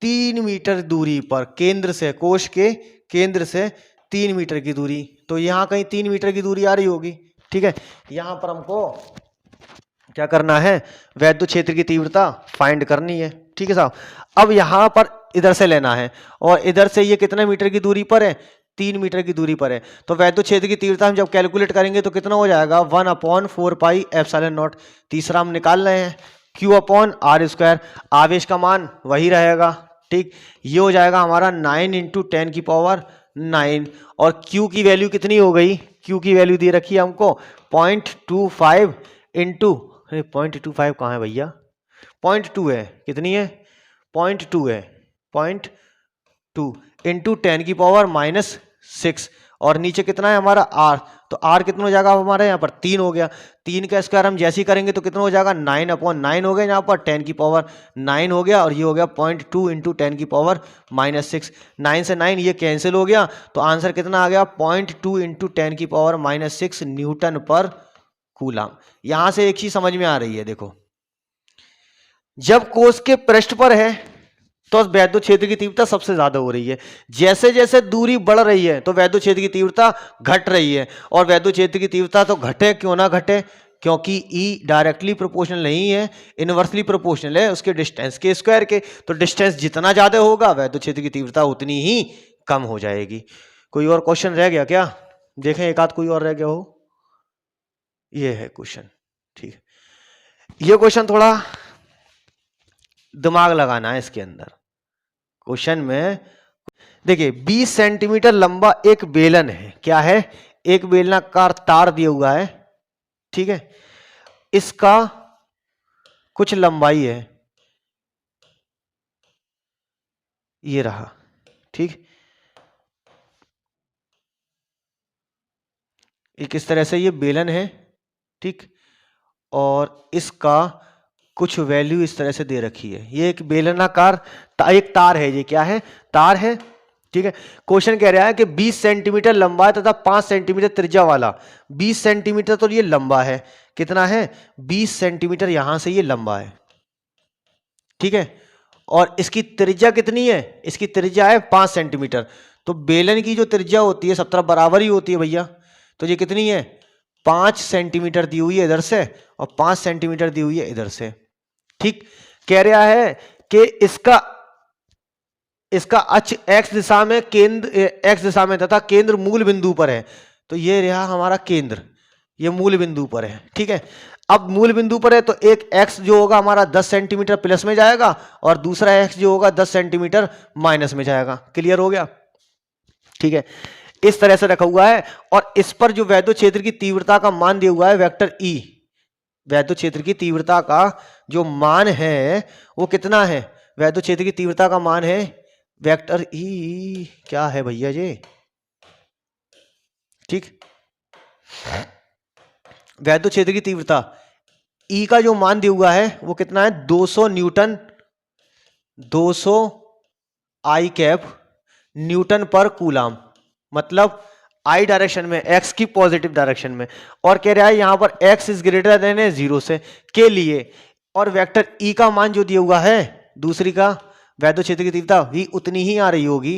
3 मीटर दूरी पर, केंद्र से, कोश के केंद्र से 3 मीटर की दूरी। तो यहां कहीं 3 मीटर की दूरी आ रही होगी। ठीक है, यहां पर हमको क्या करना है? वैद्युत क्षेत्र की तीव्रता फाइंड करनी है। ठीक है साहब, अब यहां पर इधर से लेना है और इधर से ये कितने मीटर की दूरी पर है? 3 मीटर की दूरी पर है। तो वैद्युत क्षेत्र की तीव्रता हम जब कैलकुलेट करेंगे तो कितना हो जाएगा? 1/4 पाई एप्सिलॉन नॉट। तीसरा हम निकाल रहे हैं Q/r²। आवेश का मान वही रहेगा। ठीक, ये हो जाएगा हमारा 9 इंटू 10 की पावर 9 और Q की वैल्यू कितनी हो गई? Q की वैल्यू दे रखी है हमको 0.25 इंटू 0.25 कहाँ है भैया? 0.2 है। कितनी है? 0.2 है। 0.2 इंटू 10 की पावर -6 और नीचे कितना है हमारा? r। तो r कितना हो जाएगा हमारे यहाँ पर? 3 हो गया। 3 का स्क्वायर हम जैसे ही करेंगे तो कितना हो जाएगा? 9/9 हो गया यहाँ पर, 10 की पावर 9 हो गया और ये हो गया 0.2 इंटू 10 की पावर -6। 9 से 9 ये कैंसिल हो गया तो आंसर कितना आ गया? 0.2 इंटू 10 की पावर -6 न्यूटन पर कूलम। यहां से एक चीज समझ में आ रही है, देखो, जब कोश के पृष्ठ पर है तो वैद्युत क्षेत्र की तीव्रता सबसे ज्यादा हो रही है। जैसे जैसे दूरी बढ़ रही है तो वैद्युत क्षेत्र की तीव्रता घट रही है और वैद्युत क्षेत्र की तीव्रता तो घटे क्यों ना घटे, क्योंकि E डायरेक्टली प्रोपोर्शनल नहीं है, इनवर्सली प्रोपोर्शनल है उसके डिस्टेंस के स्क्वायर के। तो डिस्टेंस जितना ज्यादा होगा वैद्युत क्षेत्र की तीव्रता उतनी ही कम हो जाएगी। कोई और क्वेश्चन रह गया क्या? देखें एक आध कोई और रह गया हो। ये है क्वेश्चन। ठीक है, ये क्वेश्चन थोड़ा दिमाग लगाना है इसके अंदर। क्वेश्चन में देखिए 20 सेंटीमीटर लंबा एक बेलन है। क्या है? एक बेलनाकार तार दिया हुआ है। ठीक है, इसका कुछ लंबाई है, ये रहा। ठीक, एक इस तरह से ये बेलन है। ठीक, और इसका कुछ वैल्यू इस तरह से दे रखी है। ये एक बेलनाकार एक तार है। ये क्या है? तार है। ठीक है, क्वेश्चन कह रहा है कि 20 सेंटीमीटर लंबा है तथा 5 सेंटीमीटर त्रिज्या वाला। 20 सेंटीमीटर तो ये लंबा है। कितना है? 20 सेंटीमीटर यहां से ये लंबा है। ठीक है, और इसकी त्रिज्या कितनी है? इसकी त्रिज्या है 5 सेंटीमीटर। तो बेलन की जो त्रिज्या होती है सब तरफ बराबर ही होती है भैया। तो ये कितनी है? 5 सेंटीमीटर दी हुई है इधर से और 5 सेंटीमीटर दी हुई है इधर से। ठीक, कह रहा है कि इसका अक्ष x दिशा में, केंद्र x दिशा में तथा केंद्र मूल बिंदु पर है। तो ये रहा हमारा केंद्र, ये मूल बिंदु पर है। ठीक है, अब मूल बिंदु पर है तो एक x जो होगा हमारा 10 सेंटीमीटर प्लस में जाएगा और दूसरा x जो होगा 10 सेंटीमीटर माइनस में जाएगा। क्लियर हो गया? ठीक है, इस तरह से रखा हुआ है और इस पर जो वैद्युत क्षेत्र की तीव्रता का मान दिया हुआ है वेक्टर E। वैद्युत क्षेत्र की तीव्रता का जो मान है वो कितना है? वैद्युत क्षेत्र की तीव्रता का मान है वेक्टर E। क्या है भैया जी? ठीक, वैद्युत क्षेत्र की तीव्रता E का जो मान दिया हुआ है वो कितना है? 200 न्यूटन, 200 I कैप न्यूटन पर कूलम। मतलब I डायरेक्शन में, x की पॉजिटिव डायरेक्शन में। और कह रहा है यहां पर x इज ग्रेटर देन 0 से के लिए, और वेक्टर E का मान जो दिया हुआ है दूसरी का वैद्युत क्षेत्र की तीव्रता भी उतनी ही आ रही होगी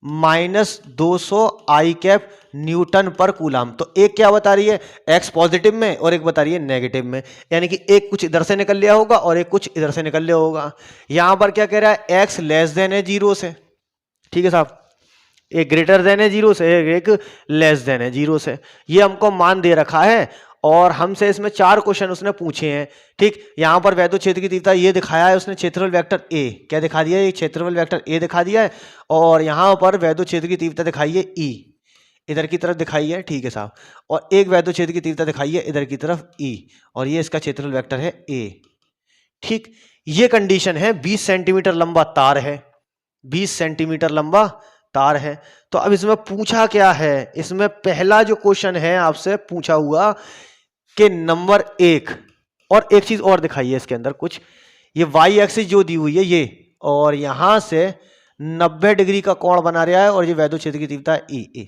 -200 आई कैप न्यूटन पर कूलाम। तो एक क्या बता रही है, एक्स पॉजिटिव में और एक बता रही है नेगेटिव में, यानी कि एक कुछ इधर से निकल लिया होगा और एक कुछ इधर से निकल लिया होगा। यहां पर क्या कह रहा है, एक्स लेस देन है 0 से, ठीक है साहब, एक ग्रेटर देन है 0 से, एक लेस देन है 0 से, ये हमको मान दे रखा है। और हमसे इसमें 4 क्वेश्चन उसने पूछे हैं, ठीक। यहां पर वैद्युत क्षेत्र की तीव्रता ये दिखाया है उसने, क्षेत्रफल वेक्टर ए, क्या दिखा दिया है, ये क्षेत्रफल वेक्टर ए दिखा दिया है। और यहां पर वैद्युत क्षेत्र की तीव्रता दिखाई है ई, इधर की तरफ दिखाई है, ठीक है साहब। और एक वैद्युत क्षेत्र की तीव्रता दिखाई है इधर की तरफ ई, और ये इसका क्षेत्रफल वेक्टर है ए, ठीक। ये कंडीशन है, 20 सेंटीमीटर लंबा तार है, 20 सेंटीमीटर लंबा तार है। तो अब इसमें पूछा क्या है, इसमें पहला जो क्वेश्चन है आपसे पूछा हुआ कि नंबर 1, और एक चीज और दिखाई है इसके अंदर कुछ, ये वाई एक्सिस जो दी हुई है ये, और यहां से 90 डिग्री का कोण बना रहा है, और ये वैद्युत क्षेत्र की तीव्रता है ई,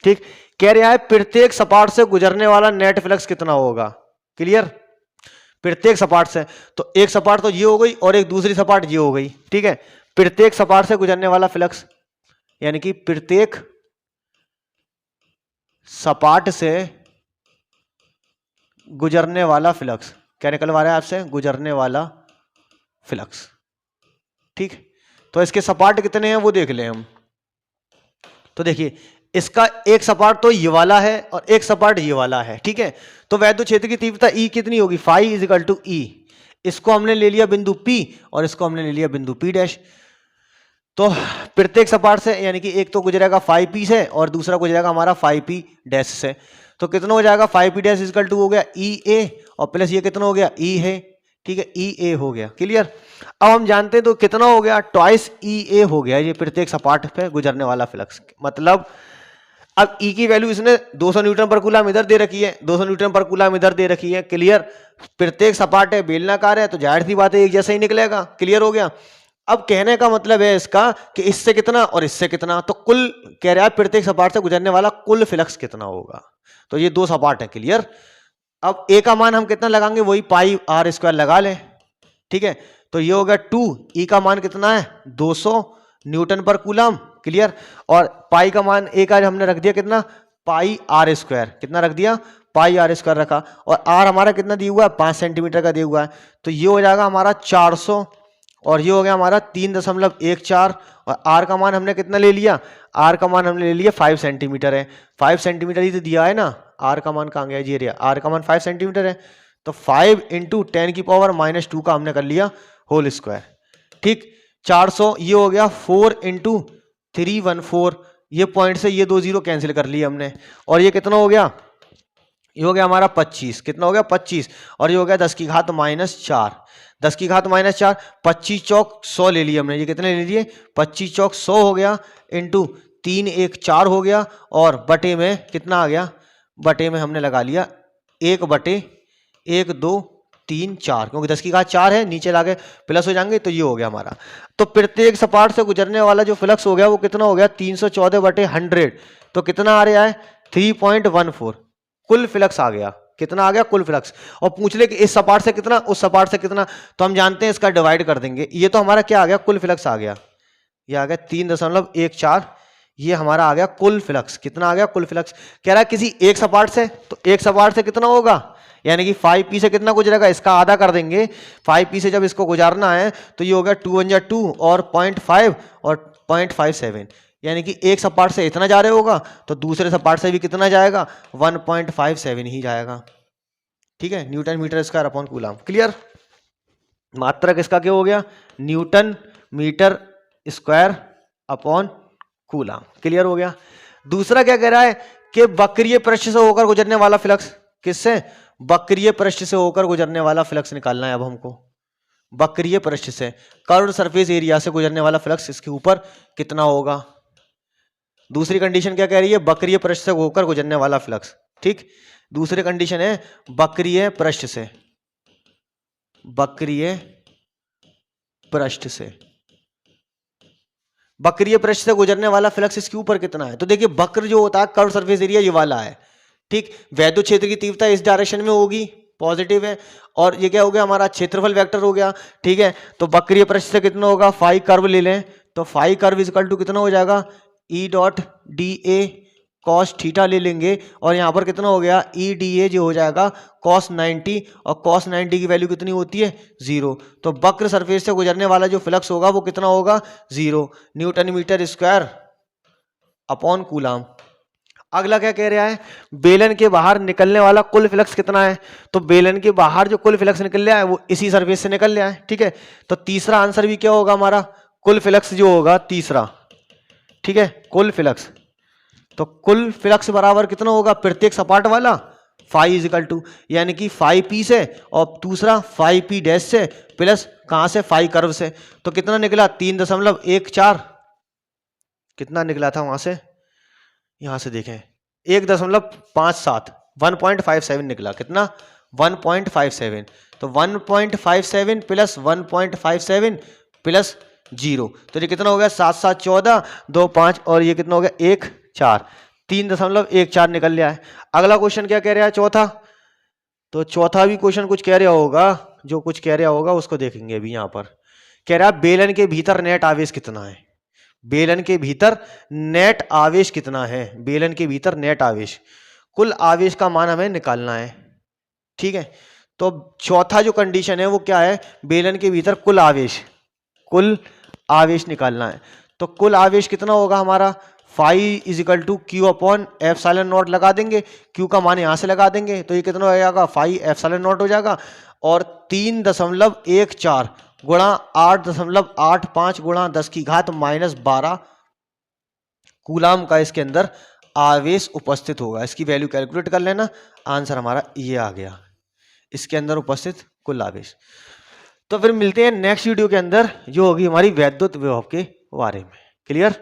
ठीक। कह रहा है प्रत्येक सपाट से गुजरने वाला नेट फ्लक्स कितना होगा, क्लियर, प्रत्येक सपाट से, तो एक सपाट तो ये हो गई और एक दूसरी सपाट ये हो गई, ठीक है। प्रत्येक सपाट से गुजरने वाला फ्लक्स, यानी कि प्रत्येक सपाट से गुजरने वाला फ्लक्स, क्या निकलवा रहा है आपसे, गुजरने वाला फ्लक्स, ठीक। तो इसके सपाट कितने हैं वो देख लें हम। तो देखिए इसका एक सपाट तो ये वाला है और एक सपाट ये वाला है, ठीक है। तो वैद्युत क्षेत्र की तीव्रता ई कितनी होगी, फाई इज इक्वल टू ई, इसको हमने ले लिया बिंदु P और इसको हमने ले लिया बिंदु P डैश। तो प्रत्येक सपाट से, यानी कि एक तो गुजरेगा 5P से और दूसरा गुजरेगा हमारा 5P डैश से, तो कितना हो जाएगा, 5P dash is equal to हो गया EA और प्लस ये कितना हो गया E है, ठीक है, EA हो गया, क्लियर। अब हम जानते हैं तो कितना हो गया, ट्वाइस EA हो गया ये प्रत्येक सपाट पे गुजरने वाला फ्लक्स। मतलब अब E की वैल्यू इसने 200 न्यूटन पर कूलम इधर दे रखी है, 200 न्यूटन पर कूलम इधर दे रखी है, क्लियर। प्रत्येक सपाट है, बेलनाकार है, तो जाहिर सी बात है एक जैसा ही निकलेगा, क्लियर हो गया। अब कहने का मतलब है इसका कि इससे कितना और इससे कितना, तो कुल कह रहा है प्रत्येक सपाट से गुजरने वाला कुल फ्लक्स कितना होगा। तो ये 2 सपाट है, क्लियर। अब ए का मान हम कितना लगाएंगे, वही पाई आर स्क्वायर लगा लें, ठीक है। तो ये होगा 2, ई का मान कितना है 200 न्यूटन पर कूलम, क्लियर। और पाई का मान ए का हमने रख दिया कितना, पाई आर स्क्वायर, कितना रख दिया, पाई आर स्क्वायर रखा, और आर हमारा कितना दिया हुआ है, 5 सेंटीमीटर का दिया हुआ है। तो ये हो जाएगा हमारा 400 और ये हो गया हमारा 3.14, और आर का मान हमने कितना ले लिया, आर का मान हमने ले लिया 5 सेंटीमीटर है, 5 सेंटीमीटर ही तो दिया है ना, आर का मान कहाँ गया, ये रहा, आर का मान 5 सेंटीमीटर है। तो 5 × 10⁻⁻2 का हमने कर लिया होल स्क्वायर, ठीक। 400 ये हो गया 4 × 314, ये पॉइंट से ये 2 0 कैंसिल कर लिए हमने, और ये कितना हो गया, ये हो गया हमारा 25, कितना हो गया 25, और ये हो गया 10 की घात -4, 10 की घात -4, 25 चौक 100 ले लिए हमने, ये कितने ले लिए, 25 चौक 100 हो गया, इंटू 3 1 4 हो गया, और बटे में कितना आ गया, बटे में हमने लगा लिया 1/1 2 3 4, क्योंकि 10 की घात 4 है, नीचे लाके प्लस हो जाएंगे, तो ये हो गया हमारा। तो प्रत्येक सपाट से गुजरने वाला जो फ्लक्स हो गया वो कितना हो गया, 314/100, तो कितना आ रहा है 3.14 कुल फ्लक्स आ गया, कितना आ गया कुल फ्लक्स। और पूछ ले कि इस सपाट से कितना, उस सपाट से कितना, तो हम जानते हैं इसका डिवाइड कर देंगे, ये तो हमारा क्या आ गया, कुल फ्लक्स आ गया, ये आ गया 3.14, ये हमारा आ गया कुल फ्लक्स, कितना आ गया कुल फ्लक्स। कह रहा है किसी एक सपाट से, तो एक सपाट से कितना होगा, यानी कि 5P से कितना गुजरेगा, इसका आधा कर देंगे, 5P से जब इसको गुजारना है तो ये हो गया 2 × 2 और 0.5 और 0.57, यानी कि एक सपाट से इतना जा रहे होगा तो दूसरे सपाट से भी कितना जाएगा, 1.57 ही जाएगा, ठीक है, newton meter square upon coulomb, clear. मात्रक इसका क्या हो गया, newton meter square upon coulomb, clear हो गया। दूसरा क्या कह रहा है कि वक्रीय पृष्ठ से होकर गुजरने वाला फ्लक्स, किससे, वक्रीय पृष्ठ से होकर गुजरने वाला फ्लक्स निकालना है अब हमको, वक्रीय पृष्ठ से, कर्व्ड सरफेस एरिया से गुजरने वाला फ्लक्स इसके ऊपर कितना होगा। दूसरी कंडीशन क्या कह रही है, वक्रीय पृष्ठ से होकर गुजरने वाला फ्लक्स, ठीक। दूसरी कंडीशन है वक्रीय पृष्ठ से, वक्रीय पृष्ठ से, वक्रीय पृष्ठ से गुजरने वाला फ्लक्स इसके ऊपर कितना है। तो देखिए वक्र जो होता है, कर्व सरफेस एरिया ये वाला है, ठीक। वैद्युत क्षेत्र की तीव्रता इस डायरेक्शन में होगी, पॉजिटिव है, और ये क्या हो गया हमारा क्षेत्रफल वेक्टर हो गया, ठीक है। तो वक्रीय पृष्ठ से कितना होगा, फाई कर्व ले लें, तो phi curve is equal to कितना हो जाएगा, E dot d A cos theta ले लेंगे और यहाँ पर कितना हो गया ई डी ए जो हो जाएगा कॉस 90 और कॉस 90 की वैल्यू कितनी होती है 0। तो वक्र सरफेस से गुजरने वाला जो फ्लक्स होगा वो कितना होगा 0 newton meter square upon coulomb. अगला क्या कह रहा है बेलन के बाहर निकलने वाला कुल फ्लक्स कितना है। तो बेलन के बाहर जो कुल फ्लक्स निकल रहा है वो इसी सरफेस से निकल रहा है। ठीक है, तो तीसरा आंसर भी क्या होगा हमारा कुल फ्लक्स जो होगा तीसरा। ठीक है, कुल फ्लक्स, तो कुल फ्लक्स बराबर कितना होगा प्रत्येक सपाट वाला फाई इजिकल टू, यानी कि फाई पी से और दूसरा फाई पी डैश से प्लस कहां से फाई कर्व से। तो कितना निकला 3.14, कितना निकला था वहां से, यहां से देखें 1.57 1.57 निकला, कितना 1.57। तो 1.57 प्लस 1.57 प्लस 0, तो ये कितना हो गया 7 7 14 2 5 और ये कितना हो गया 1 4, 3.14 निकल लिया है। अगला क्वेश्चन क्या कह रहा है चौथा, तो चौथा भी क्वेश्चन कुछ कह रहा होगा, जो कुछ कह रहा होगा उसको देखेंगे अभी। यहां पर कह रहा है बेलन के भीतर नेट आवेश कितना है, बेलन के भीतर नेट आवेश कितना है, बेलन के भीतर नेट आवेश, कुल आवेश का मान हमें निकालना है। ठीक है, तो चौथा जो कंडीशन है वो क्या है बेलन के भीतर कुल आवेश निकालना है। तो कुल आवेश कितना होगा हमारा phi is equal to q upon epsilon naught लगा देंगे, क्यू का मान यहां से लगा देंगे तो ये कितना हो जाएगा फाई एप्सिलॉन नॉट हो जाएगा और 3.14 गुणा 8.85 गुणा 10⁻⁻12 कूलाम का इसके अंदर आवेश उपस्थित होगा। इसकी वैल्यू कैलकुलेट कर लेना, आंसर हमारा ये आ गया, इसके अंदर उपस्थित कुल आवेश। तो फिर मिलते हैं नेक्स्ट वीडियो के अंदर जो होगी हमारी वैद्युत विभव के बारे में। क्लियर।